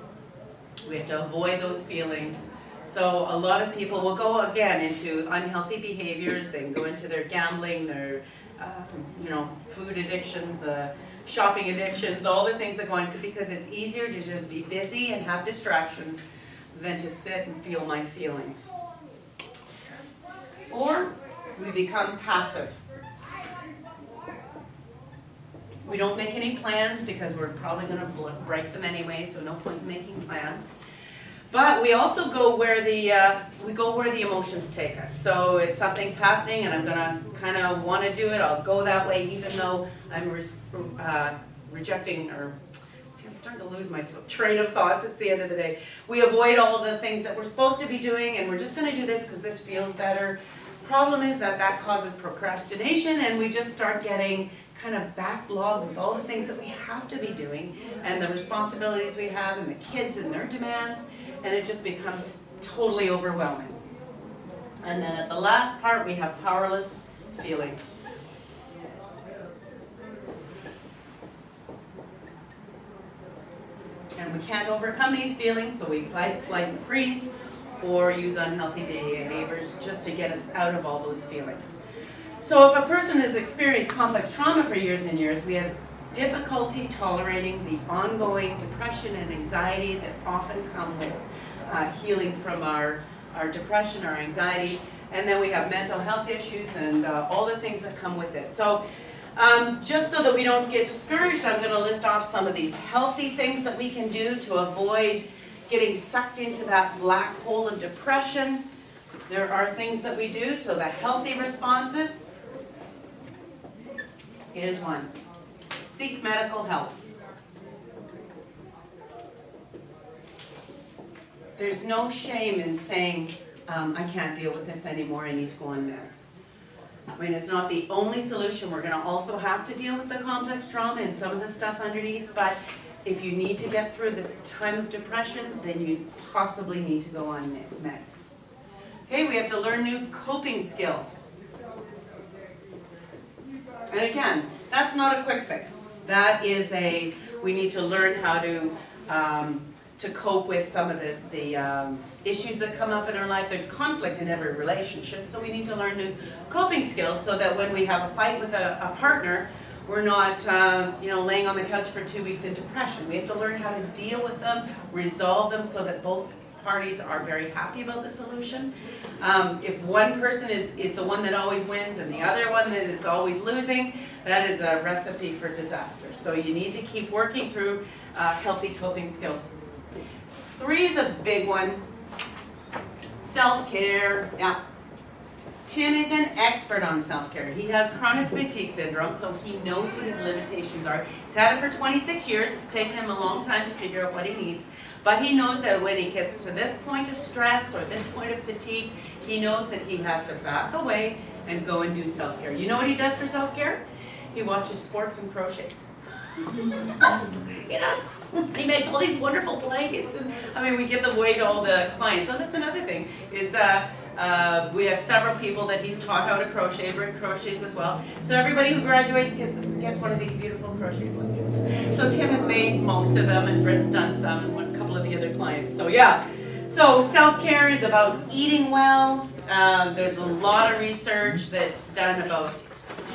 We have to avoid those feelings. So a lot of people will go again into unhealthy behaviors. They can go into their gambling, their food addictions, the shopping addictions, all the things that go on, because it's easier to just be busy and have distractions than to sit and feel my feelings. Or we become passive. We don't make any plans because we're probably going to break them anyway, so no point in making plans. But we also go where the emotions take us. So if something's happening and I'm gonna kind of want to do it, I'll go that way, even though I'm rejecting or. See, I'm starting to lose my train of thoughts at the end of the day. We avoid all of the things that we're supposed to be doing, and we're just going to do this because this feels better. Problem is that causes procrastination, and we just start getting kind of backlogged with all the things that we have to be doing, and the responsibilities we have, and the kids and their demands. And it just becomes totally overwhelming. And then at the last part, we have powerless feelings. And we can't overcome these feelings, so we fight, flight, and freeze, or use unhealthy behaviors just to get us out of all those feelings. So if a person has experienced complex trauma for years and years, we have difficulty tolerating the ongoing depression and anxiety that often come with healing from our depression, our anxiety, and then we have mental health issues and all the things that come with it. So just so that we don't get discouraged, I'm going to list off some of these healthy things that we can do to avoid getting sucked into that black hole of depression. There are things that we do, so the healthy responses is one. Seek medical help. There's no shame in saying, I can't deal with this anymore, I need to go on meds. I mean, it's not the only solution. We're gonna also have to deal with the complex trauma and some of the stuff underneath, but if you need to get through this time of depression, then you possibly need to go on meds. Okay, we have to learn new coping skills. And again, that's not a quick fix. That is we need to learn how to cope with some of the issues that come up in our life. There's conflict in every relationship, so we need to learn new coping skills so that when we have a fight with a partner, we're not laying on the couch for 2 weeks in depression. We have to learn how to deal with them, resolve them so that both parties are very happy about the solution. If one person is the one that always wins and the other one that is always losing, that is a recipe for disaster. So you need to keep working through healthy coping skills. 3 is a big one. Self-care. Yeah. Tim is an expert on self-care. He has chronic fatigue syndrome, so he knows what his limitations are. He's had it for 26 years. It's taken him a long time to figure out what he needs. But he knows that when he gets to this point of stress or this point of fatigue, he knows that he has to back away and go and do self-care. You know what he does for self-care? He watches sports and crochets. He does. He makes all these wonderful blankets, and I mean, we give them away to all the clients. So that's another thing, is we have several people that he's taught how to crochet, Britt crochets as well. So everybody who graduates gets one of these beautiful crochet blankets. So Tim has made most of them, and Britt's done some, and a couple of the other clients. So yeah, so self-care is about eating well. There's a lot of research that's done about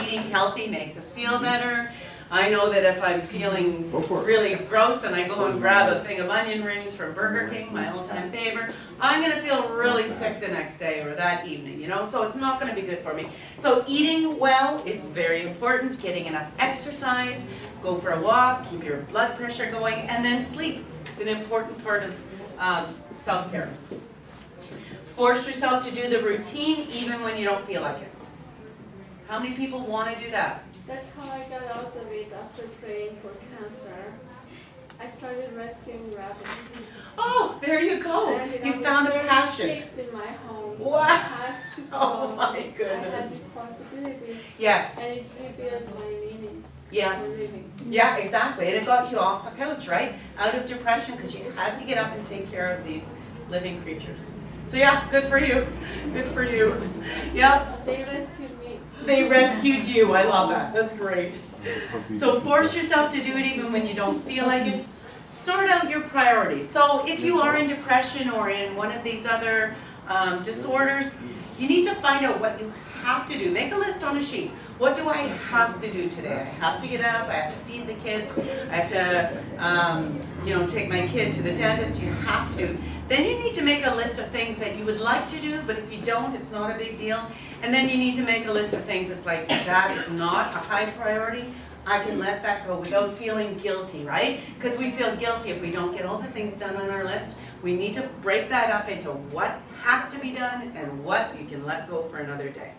eating healthy makes us feel better. I know that if I'm feeling really gross and I go and grab a thing of onion rings from Burger King, my all-time favorite, I'm going to feel really sick the next day or that evening, so it's not going to be good for me. So eating well is very important, getting enough exercise, go for a walk, keep your blood pressure going, and then sleep. It's an important part of self-care. Force yourself to do the routine even when you don't feel like it. How many people want to do that? That's how I got out of it after praying for cancer. I started rescuing rabbits. Oh, there you go. You found a passion. 36 in my home. So Wow. I had to Oh grow. my I had goodness. responsibilities. Yes. And it rebuilt my meaning for Yes. living. Yeah, exactly. And it got you off the couch, right? Out of depression because you had to get up and take care of these living creatures. So yeah, good for you. Good for you. Yeah. They rescued me. They rescued you. I love that. That's great. So force yourself to do it even when you don't feel like it. Sort out your priorities. So if you are in depression or in one of these other disorders, you need to find out what you have to do. Make a list on a sheet. What do I have to do today? I have to get up. I have to feed the kids. I have to, take my kid to the dentist. You have to do. Then you need to make a list of things that you would like to do, but if you don't, it's not a big deal. And then you need to make a list of things that's like, that is not a high priority. I can let that go without feeling guilty, right? Because we feel guilty if we don't get all the things done on our list. We need to break that up into what has to be done and what you can let go for another day.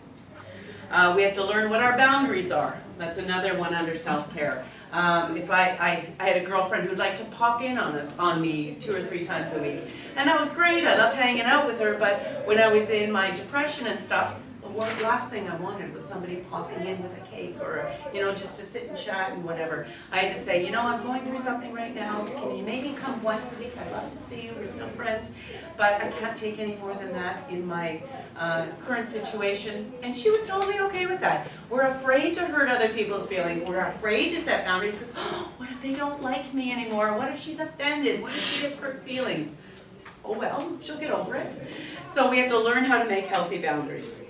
We have to learn what our boundaries are. That's another one under self-care. If I had a girlfriend who'd like to pop in on me 2 or 3 times a week. And that was great. I loved hanging out with her, but when I was in my depression and stuff, the last thing I wanted was somebody popping in with a cake or, just to sit and chat and whatever. I had to say, I'm going through something right now. Can you maybe come once a week? I'd love to see you. We're still friends. But I can't take any more than that in my current situation. And she was totally okay with that. We're afraid to hurt other people's feelings. We're afraid to set boundaries because, what if they don't like me anymore? What if she's offended? What if she gets hurt feelings? Oh, well, she'll get over it. So we have to learn how to make healthy boundaries.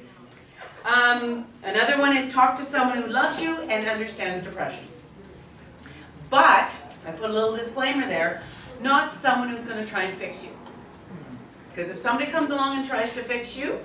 Another one is talk to someone who loves you and understands depression. But, I put a little disclaimer there, not someone who's going to try and fix you. Because if somebody comes along and tries to fix you,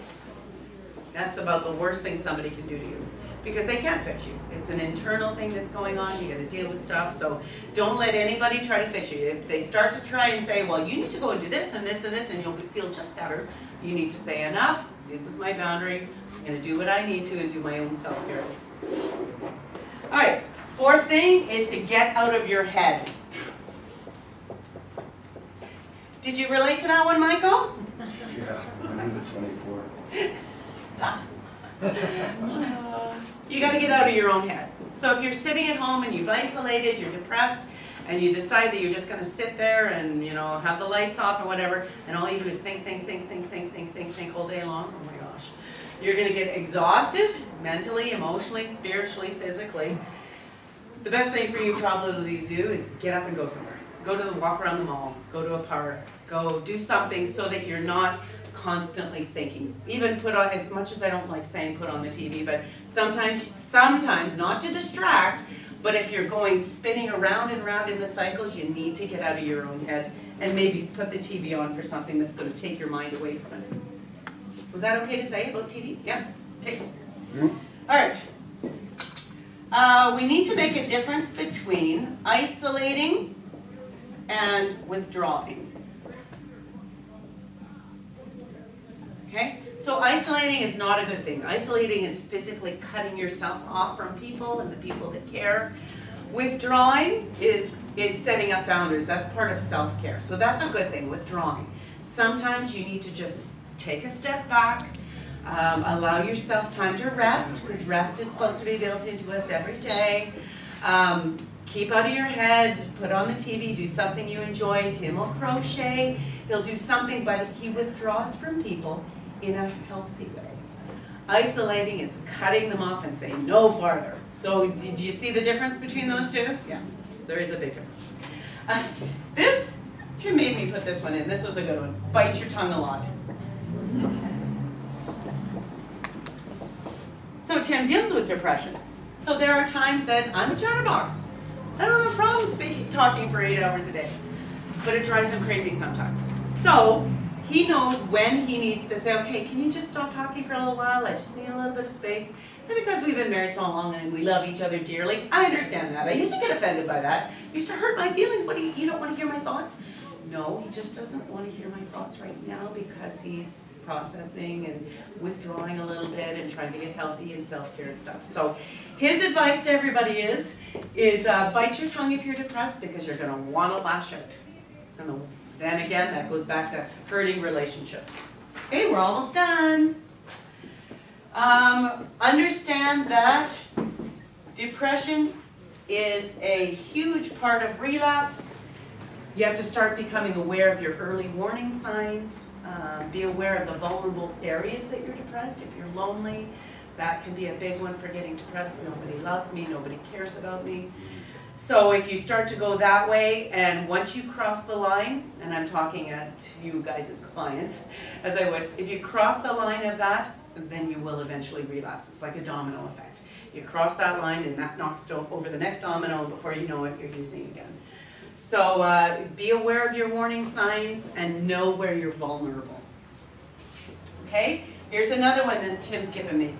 that's about the worst thing somebody can do to you. Because they can't fix you. It's an internal thing that's going on, you got to deal with stuff, so don't let anybody try to fix you. If they start to try and say, well, you need to go and do this and this and this and you'll feel just better, you need to say enough, this is my boundary, I'm going to do what I need to and do my own self-care. All right, 4th thing is to get out of your head. Did you relate to that one, Michael? Yeah, I'm 24. You gotta get out of your own head. So if you're sitting at home and you've isolated, you're depressed, and you decide that you're just gonna sit there and, you know, have the lights off or whatever, and all you do is think all day long, oh my gosh. You're gonna get exhausted, mentally, emotionally, spiritually, physically. The best thing for you probably to do is get up and go somewhere. Go to the walk around the mall, go to a park, go do something so that you're not constantly thinking. Even put on, as much as I don't like saying put on the TV, but sometimes, not to distract, but if you're going spinning around and around in the cycles, you need to get out of your own head and maybe put the TV on for something that's going to take your mind away from it. Was that okay to say about TV? Yeah? Okay. All right. We need to make a difference between isolating and withdrawing. Okay? So isolating is not a good thing. Isolating is physically cutting yourself off from people and the people that care. Withdrawing is setting up boundaries. That's part of self-care. So that's a good thing, withdrawing. Sometimes you need to just take a step back, allow yourself time to rest, because rest is supposed to be built into us every day. Keep out of your head, put on the TV, do something you enjoy. Tim will crochet. He'll do something, but he withdraws from people in a healthy way. Isolating is cutting them off and saying no farther. So do you see the difference between those two? Yeah, there is a big difference. Tim made me put this one in. This was a good one. Bite your tongue a lot. So Tim deals with depression. So there are times that I'm a chatterbox. I don't have a problem talking for 8 hours a day. But it drives him crazy sometimes. So he knows when he needs to say, okay, can you just stop talking for a little while? I just need a little bit of space. And because we've been married so long and we love each other dearly, I understand that. I used to get offended by that. It used to hurt my feelings. What, you don't want to hear my thoughts? No, he just doesn't want to hear my thoughts right now because he's processing and withdrawing a little bit and trying to get healthy and self-care and stuff. So his advice to everybody is bite your tongue if you're depressed because you're going to want to lash out. And then again, that goes back to hurting relationships. Okay, we're almost done. Understand that depression is a huge part of relapse. You have to start becoming aware of your early warning signs. Be aware of the vulnerable areas that you're depressed. If you're lonely, that can be a big one for getting depressed. Nobody loves me, nobody cares about me. So if you start to go that way, and once you cross the line, and I'm talking to you guys as clients, as I would, if you cross the line of that, then you will eventually relapse. It's like a domino effect. You cross that line and that knocks over the next domino, and before you know it, you're using again. So be aware of your warning signs and know where you're vulnerable. Okay, here's another one that Tim's given me.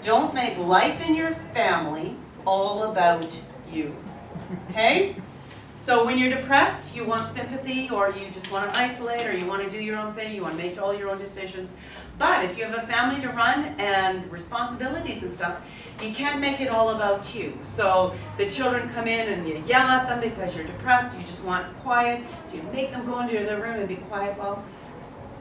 Don't make life in your family all about you. Okay? So when you're depressed, you want sympathy, or you just want to isolate, or you want to do your own thing, you want to make all your own decisions. But if you have a family to run and responsibilities and stuff, you can't make it all about you. So the children come in and you yell at them because you're depressed, you just want quiet, so you make them go into their room and be quiet. Well,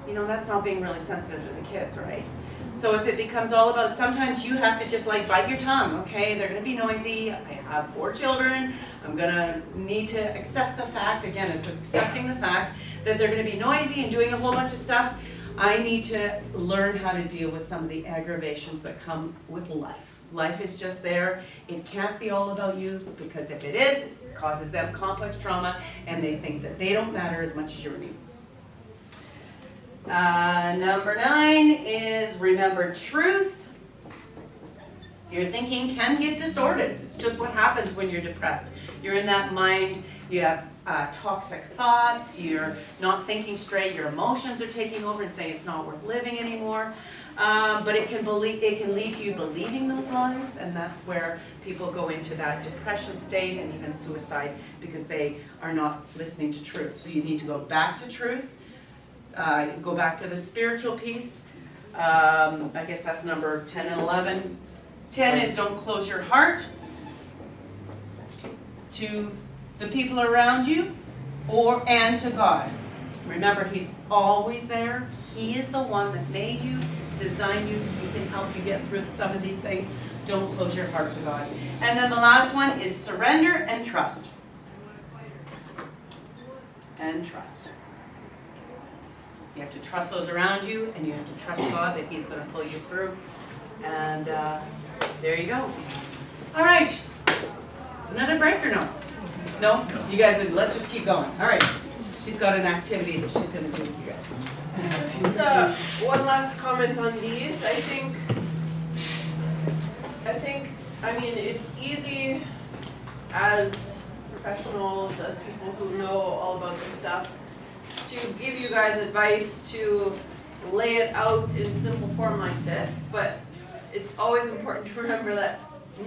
you know, that's not being really sensitive to the kids, right? So if it becomes all about, sometimes you have to just like bite your tongue, okay? They're gonna be noisy, I have 4 children, I'm gonna need to accept the fact, again, it's accepting the fact that they're gonna be noisy and doing a whole bunch of stuff. I need to learn how to deal with some of the aggravations that come with life. Life is just there. It can't be all about you, because if it is, it causes them complex trauma and they think that they don't matter as much as your needs. Number 9 is remember truth. Your thinking can get distorted. It's just what happens when you're depressed. You're in that mind, you have toxic thoughts, you're not thinking straight, your emotions are taking over and saying it's not worth living anymore. But it can lead to you believing those lies, and that's where people go into that depression state and even suicide, because they are not listening to truth. So you need to go back to truth, go back to the spiritual piece. I guess that's number 10 and 11. 10 is don't close your heart to the people around you and to God. Remember, he's always there. He is the one that made you, designed you. He can help you get through some of these things. Don't close your heart to God. And then the last one is surrender and trust. And trust. You have to trust those around you, and you have to trust God that he's going to pull you through. And there you go. All right. Another break or no? No? You guys, let's just keep going. All right. She's got an activity that she's going to do with you guys. Just one last comment on these. I mean, it's easy as professionals, as people who know all about this stuff, to give you guys advice to lay it out in simple form like this, but it's always important to remember that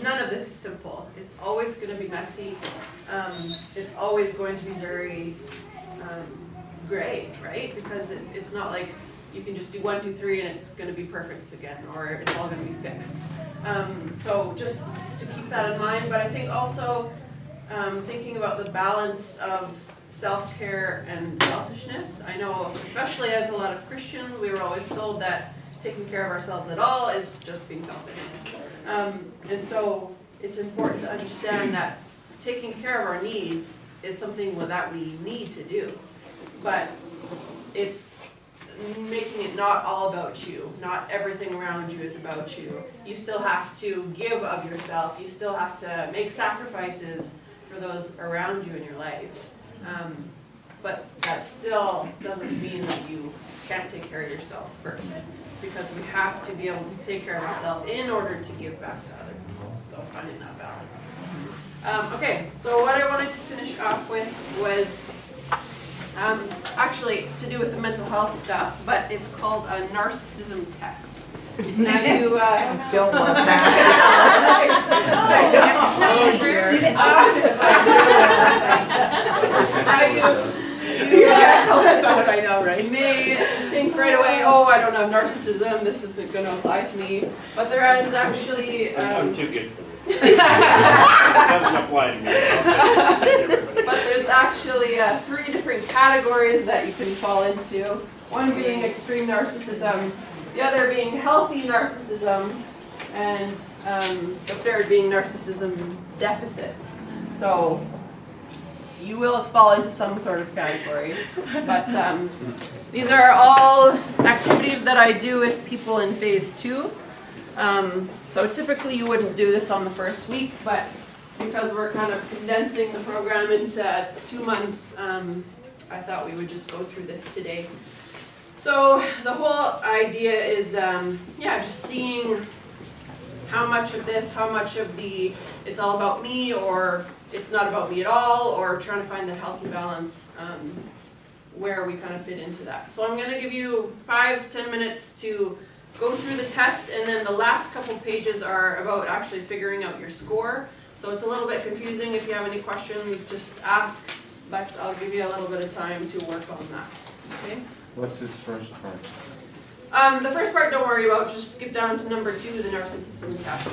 none of this is simple. It's always going to be messy. It's always going to be very gray, right? Because it's not like you can just do 1, 2, 3 and it's going to be perfect again, or it's all going to be fixed. So just to keep that in mind, but I think also thinking about the balance of self-care and selfishness. I know, especially as a lot of Christians, we were always told that taking care of ourselves at all is just being selfish. And so it's important to understand that taking care of our needs is something that we need to do. But it's making it not all about you. Not everything around you is about you. You still have to give of yourself. You still have to make sacrifices for those around you in your life. But that still doesn't mean that you can't take care of yourself first. Because we have to be able to take care of ourselves in order to give back to other people. So finding that balance. Okay, so what I wanted to finish off with was actually to do with the mental health stuff, but it's called a narcissism test. Now you Don't want that. That's not what I know, right? You may think right away, oh, I don't have narcissism, this isn't going to apply to me. But there is actually I'm too good for this. It doesn't apply to me. But there's actually 3 different categories that you can fall into. One being extreme narcissism, the other being healthy narcissism, and the third being narcissism deficits. So you will fall into some sort of category, but these are all activities that I do with people in phase 2. So typically you wouldn't do this on the first week, but because we're kind of condensing the program into 2 months, I thought we would just go through this today. So the whole idea is, just seeing how much of this, how much of the it's all about me, or it's not about me at all, or trying to find the healthy balance where we kind of fit into that. So I'm going to give you 5-10 minutes to go through the test, and then the last couple pages are about actually figuring out your score. So it's a little bit confusing. If you have any questions, just ask Lex. I'll give you a little bit of time to work on that. Okay? What's this first part? The first part, don't worry about. Just skip down to number 2, the narcissism test.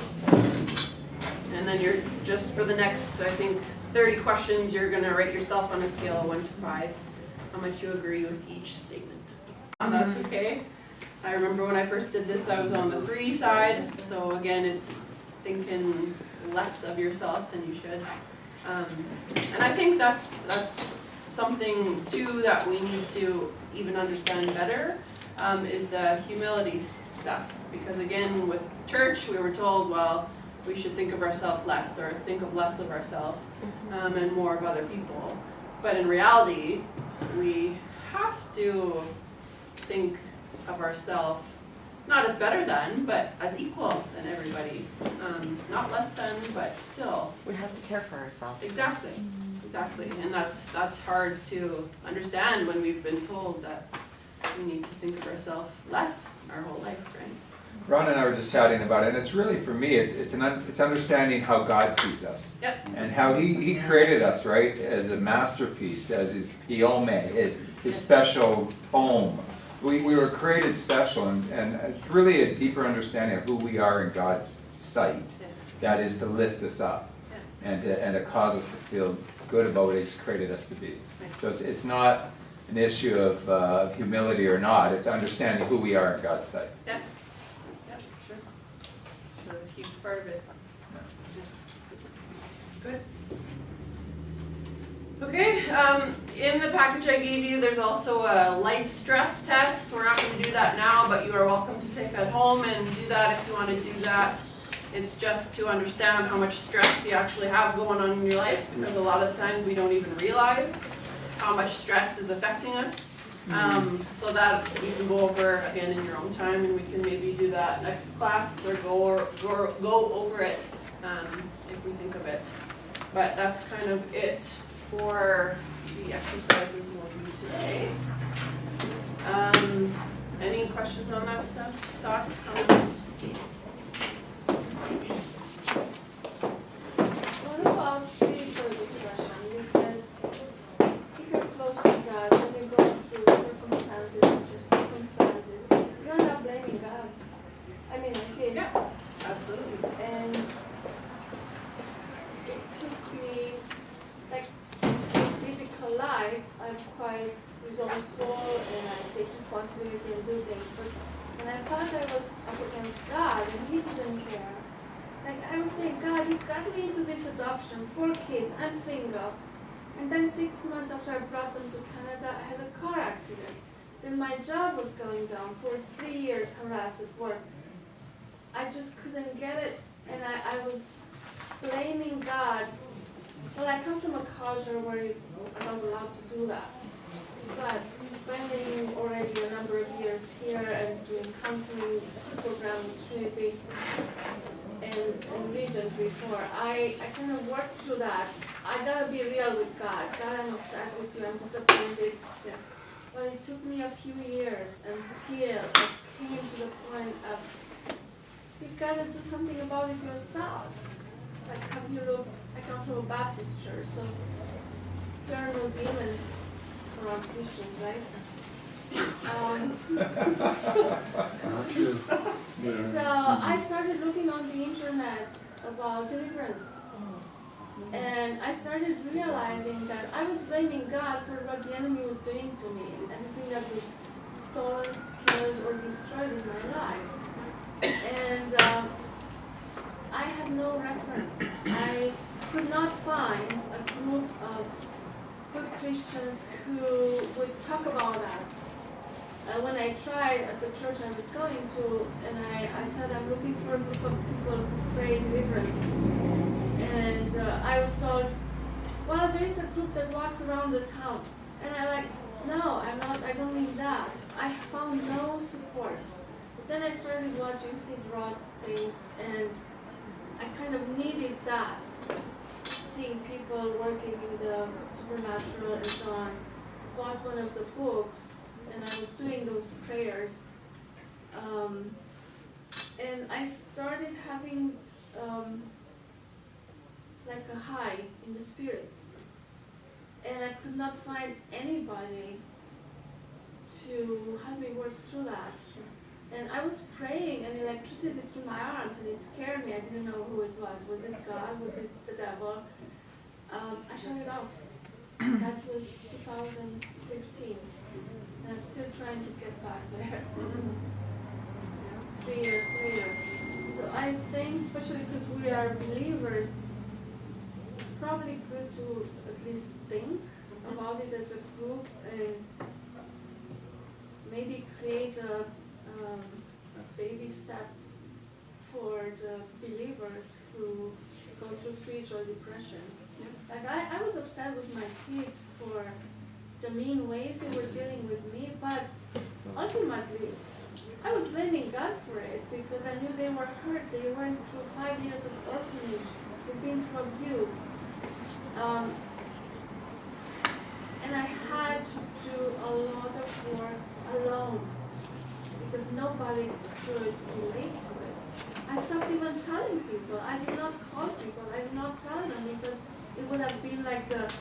And then you're just for the next, I think, 30 questions, you're going to rate yourself on a scale of 1 to 5, how much you agree with each statement. That's okay. I remember when I first did this, I was on the 3 side. So again, it's thinking less of yourself than you should. And I think that's something too that we need to even understand better, is the humility stuff. Because again, with church, we were told, well, we should think of ourselves less, or think of less of ourselves and more of other people. But in reality, we have to think of ourselves not as better than, but as equal than everybody. Not less than, but still. We have to care for ourselves. Exactly. And that's hard to understand when we've been told that we need to think of ourselves less our whole life, right? Ron and I were just chatting about it, and it's really, for me, it's understanding how God sees us. Yep. And how he created us, right, as a masterpiece, as his piome, his special poem. We were created special, and it's really a deeper understanding of who we are in God's sight. That is to lift us up and to cause us to feel good about what he's created us to be. So it's not an issue of humility or not. It's understanding who we are in God's sight. Yeah, sure. It's a huge part of it. Good. Okay, in the package I gave you, there's also a life stress test. We're not gonna do that now, but you are welcome to take that home and do that if you wanna do that. It's just to understand how much stress you actually have going on in your life, because a lot of the times we don't even realize how much stress is affecting us. So that you can go over again in your own time, and we can maybe do that next class or go over it if we think of it. But that's kind of it for the exercises we'll do today. Any questions on that stuff? Thoughts, comments? What about spiritual depression? Because if you're close to God and you're going through circumstances, you end up blaming God. I mean, I did. Yeah, absolutely. And it took me, like, in physical life, I'm quite resourceful and I take responsibility and do things. But when I thought I was up against God and He didn't care, like I was saying, God, you got me into this adoption, 4 kids, I'm single. And then 6 months after I brought them to Canada, I had a car accident. Then my job was going down for 3 years, harassed at work. I just couldn't get it, and I was blaming God. Well, I come from a culture where you're not allowed to do that. But spending already a number of years here and doing counseling program with Trinity and Regent before, I kind of worked through that. I gotta be real with God. God, I'm upset with you, I'm disappointed. Yeah. But it took me a few years until I came to the point of, you gotta do something about it yourself. Like, have you looked, I come from a Baptist church, so there are no demons around Christians, right? So I started looking on the internet about deliverance. And I started realizing that I was blaming God for what the enemy was doing to me, everything that was stolen, killed, or destroyed in my life. And I had no reference. I could not find a group of good Christians who would talk about that. When I tried at the church I was going to, and I said I'm looking for a group of people who pray deliverance. And I was told, well, there is a group that walks around the town. And I'm like, no, I don't need that. I found no support. But then I started watching Sid Roth things, and I kind of needed that. Seeing people working in the supernatural and so on. Bought one of the books, and I was doing those prayers. And I started having like a high in the spirit. And I could not find anybody to help me work through that. And I was praying, and electricity through my arms, and it scared me. I didn't know who it was. Was it God? Was it the devil? I shut it off. That was 2015. And I'm still trying to get back there. 3 years later. So I think, especially because we are believers, it's probably good to at least think about it as a group and maybe create a baby step for the believers who go through spiritual depression. Like I was upset with my kids for the mean ways they were dealing with me, but ultimately I was blaming God for it because I knew they were hurt. They went through 5 years of orphanage. They've been through abuse. And I had to do a lot of work alone because nobody could relate to it. I stopped even telling people. I did not call people. I did not tell them because it would have been like the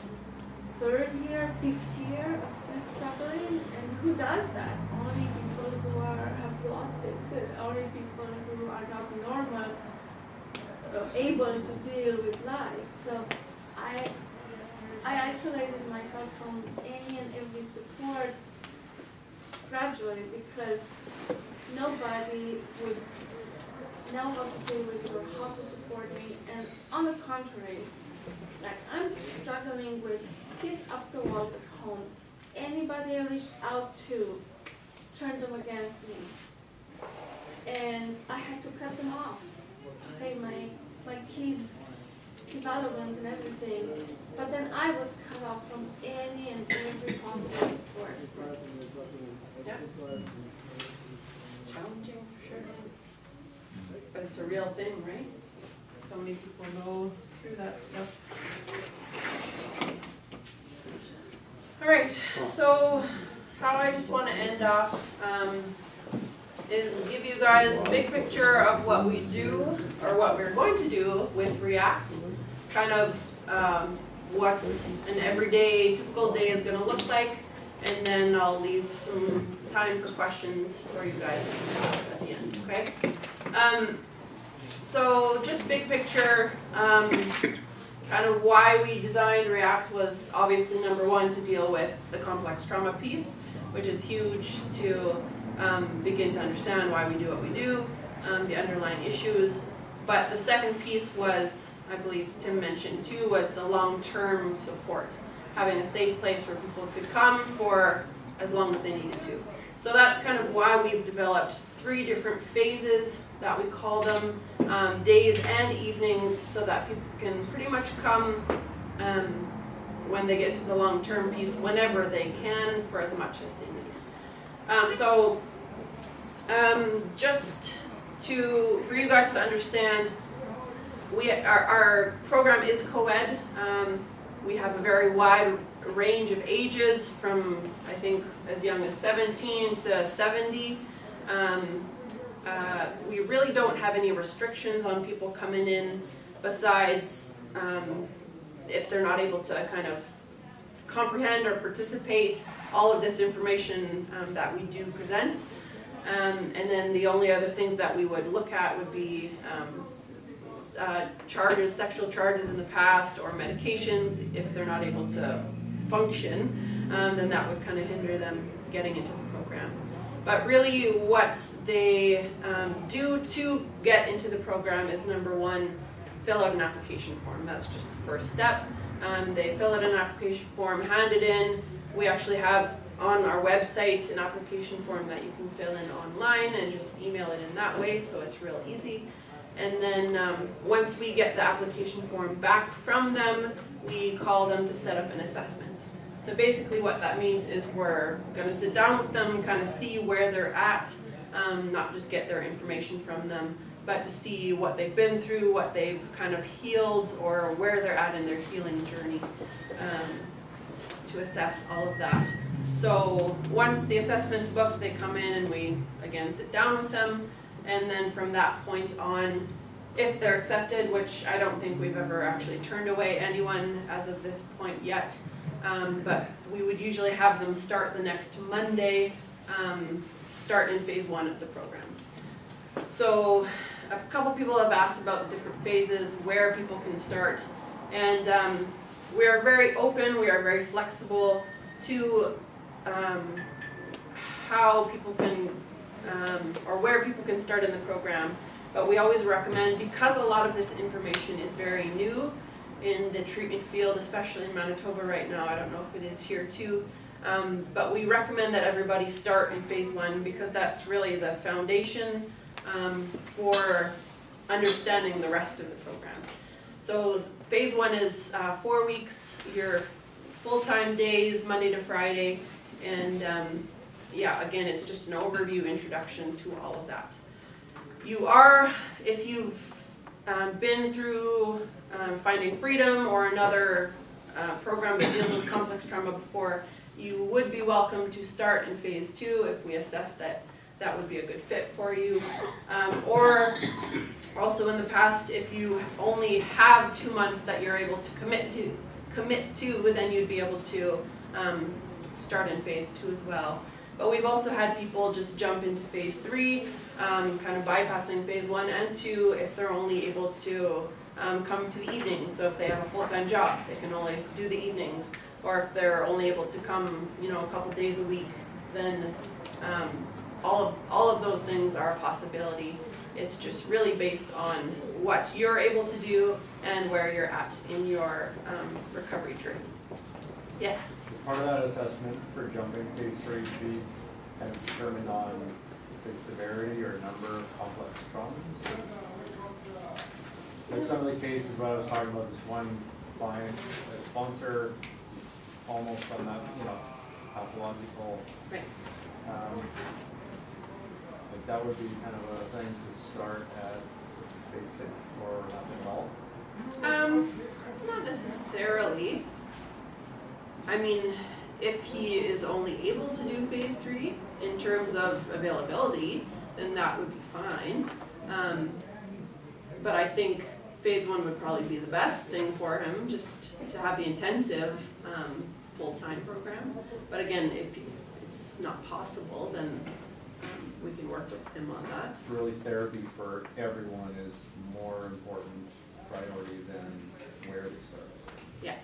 3rd year, 5th year of still struggling. And who does that? Only people who have lost it. Only people who are not normal, able to deal with life. So I I isolated myself from any and every support gradually because nobody would know how to deal with it or how to support me. And on the contrary, like I'm struggling with kids up the walls at home. Anybody I reached out to turned them against me. And I had to cut them off to save my kids' development and everything. But then I was cut off from any and every possible support. Yeah. It's challenging, for sure. But it's a real thing, right? So many people go through that stuff. All right, so how I just want to end off is give you guys a big picture of what we do or what we're going to do with React, kind of what's an everyday, typical day is going to look like, and then I'll leave some time for questions for you guys at the end, okay? So just big picture, kind of why we designed React was obviously number one, to deal with the complex trauma piece, which is huge to begin to understand why we do what we do, the underlying issues. But the second piece was, I believe Tim mentioned too, was the long-term support, having a safe place where people could come for as long as they needed to. So that's kind of why we've developed 3 different phases that we call them, days and evenings, so that people can pretty much come when they get to the long-term piece, whenever they can, for as much as they need. Just for you guys to understand, our program is co-ed. We have a very wide range of ages, from I think as young as 17 to 70. We really don't have any restrictions on people coming in, besides if they're not able to kind of comprehend or participate all of this information that we do present. And then the only other things that we would look at would be charges, sexual charges in the past, or medications. If they're not able to function, then that would kind of hinder them getting into the program. But really what they do to get into the program is, number one, fill out an application form. That's just the first step. They fill out an application form, hand it in. We actually have on our website an application form that you can fill in online and just email it in that way, so it's real easy. And then once we get the application form back from them, we call them to set up an assessment. So basically what that means is we're going to sit down with them, kind of see where they're at, not just get their information from them, but to see what they've been through, what they've kind of healed, or where they're at in their healing journey, to assess all of that. So once the assessment's booked, they come in and we, again, sit down with them, and then from that point on, if they're accepted, which I don't think we've ever actually turned away anyone as of this point yet, but we would usually have them start the next Monday, start in phase 1 of the program. So a couple people have asked about different phases, where people can start, and we are very open, we are very flexible to how people can, or where people can start in the program. But we always recommend, because a lot of this information is very new in the treatment field, especially in Manitoba right now, I don't know if it is here too, but we recommend that everybody start in phase 1, because that's really the foundation for understanding the rest of the program. So phase 1 is 4 weeks, your full-time days, Monday to Friday, and yeah, again, it's just an overview introduction to all of that. You are, if you've been through Finding Freedom or another program that deals with complex trauma before, you would be welcome to start in phase 2 if we assess that that would be a good fit for you. Or also in the past, if you only have 2 months that you're able to commit to, then you'd be able to start in phase 2 as well. But we've also had people just jump into phase 3, kind of bypassing phase 1 and 2 if they're only able to come to the evenings. So if they have a full-time job, they can only do the evenings. Or if they're only able to come, a couple days a week, then all of those things are a possibility. It's just really based on what you're able to do and where you're at in your recovery journey. Yes? Part of that assessment for jumping phase 3 to be kind of determined on, say, severity or number of complex traumas. Like some of the cases, what I was talking about, this one client, a sponsor, he's almost on that, pathological. Right. Like that would be kind of a thing to start at basic or nothing at all. Not necessarily. I mean, if he is only able to do phase 3 in terms of availability, then that would be fine. But I think phase 1 would probably be the best thing for him, just to have the intensive full-time program. But again, if it's not possible, then we can work with him on that. Really, therapy for everyone is more important priority than where they start. Yeah.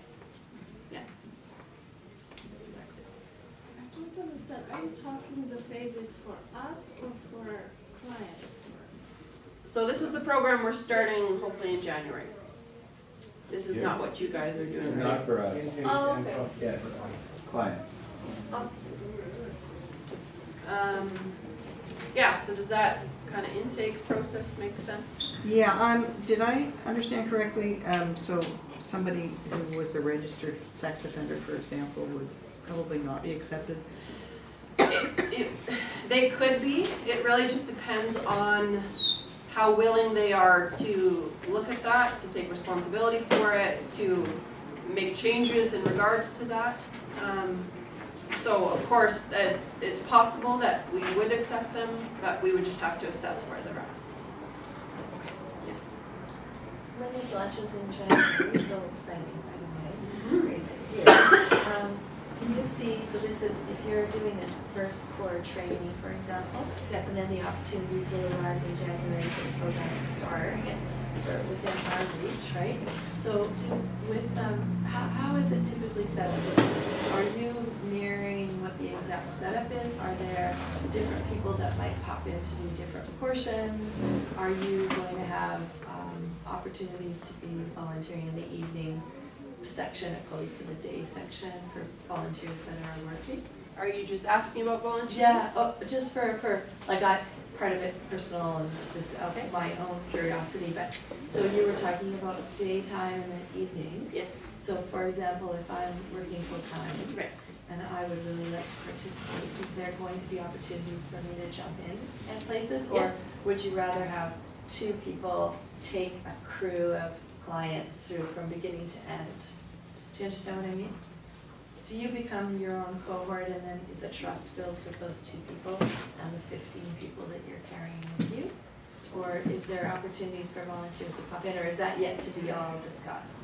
I don't understand, are you talking the phases for us or for clients? So this is the program we're starting hopefully in January. This is not what you guys are doing, right? Not for us, Oh, okay. yes, clients. Yeah, so does that kind of intake process make sense? Yeah, did I understand correctly, so somebody who was a registered sex offender, for example, would probably not be accepted? They could be. It really just depends on how willing they are to look at that, to take responsibility for it, to make changes in regards to that. So of course, it's possible that we would accept them, but we would just have to assess where they're at. Lenny's lunches in January, so exciting, by the way. This is a great idea. Do you see, so this is, if you're doing this first core training, for example, and then the opportunities will arise in January for the program to start, or within our reach, right? So how is it typically set up? Are you mirroring what the exact setup is? Are there different people that might pop in to do different portions? Are you going to have opportunities to be volunteering in the evening section opposed to the day section for volunteers that are working? Are you just asking about volunteers? Yeah, just for like part of it's personal and just my own curiosity, but so you were talking about daytime and then evening. Yes. So for example, if I'm working full-time. Right. And I would really like to participate, is there going to be opportunities for me to jump in at places? Or Yes. would you rather have 2 people take a crew of clients through from beginning to end? Do you understand what I mean? Do you become your own cohort and then the trust builds with those 2 people and the 15 people that you're carrying with you? Or is there opportunities for volunteers to pop in, or is that yet to be all discussed?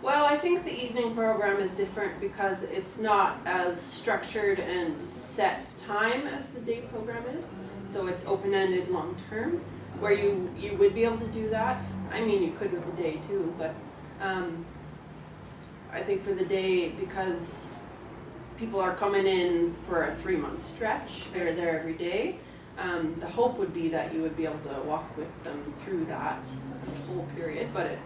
Well, I think the evening program is different because it's not as structured and set time as the day program is. So it's open-ended long-term, where you would be able to do that. I mean, you could with the day too, but I think for the day, because people are coming in for a 3-month stretch, they're there every day, the hope would be that you would be able to walk with them through that whole period, but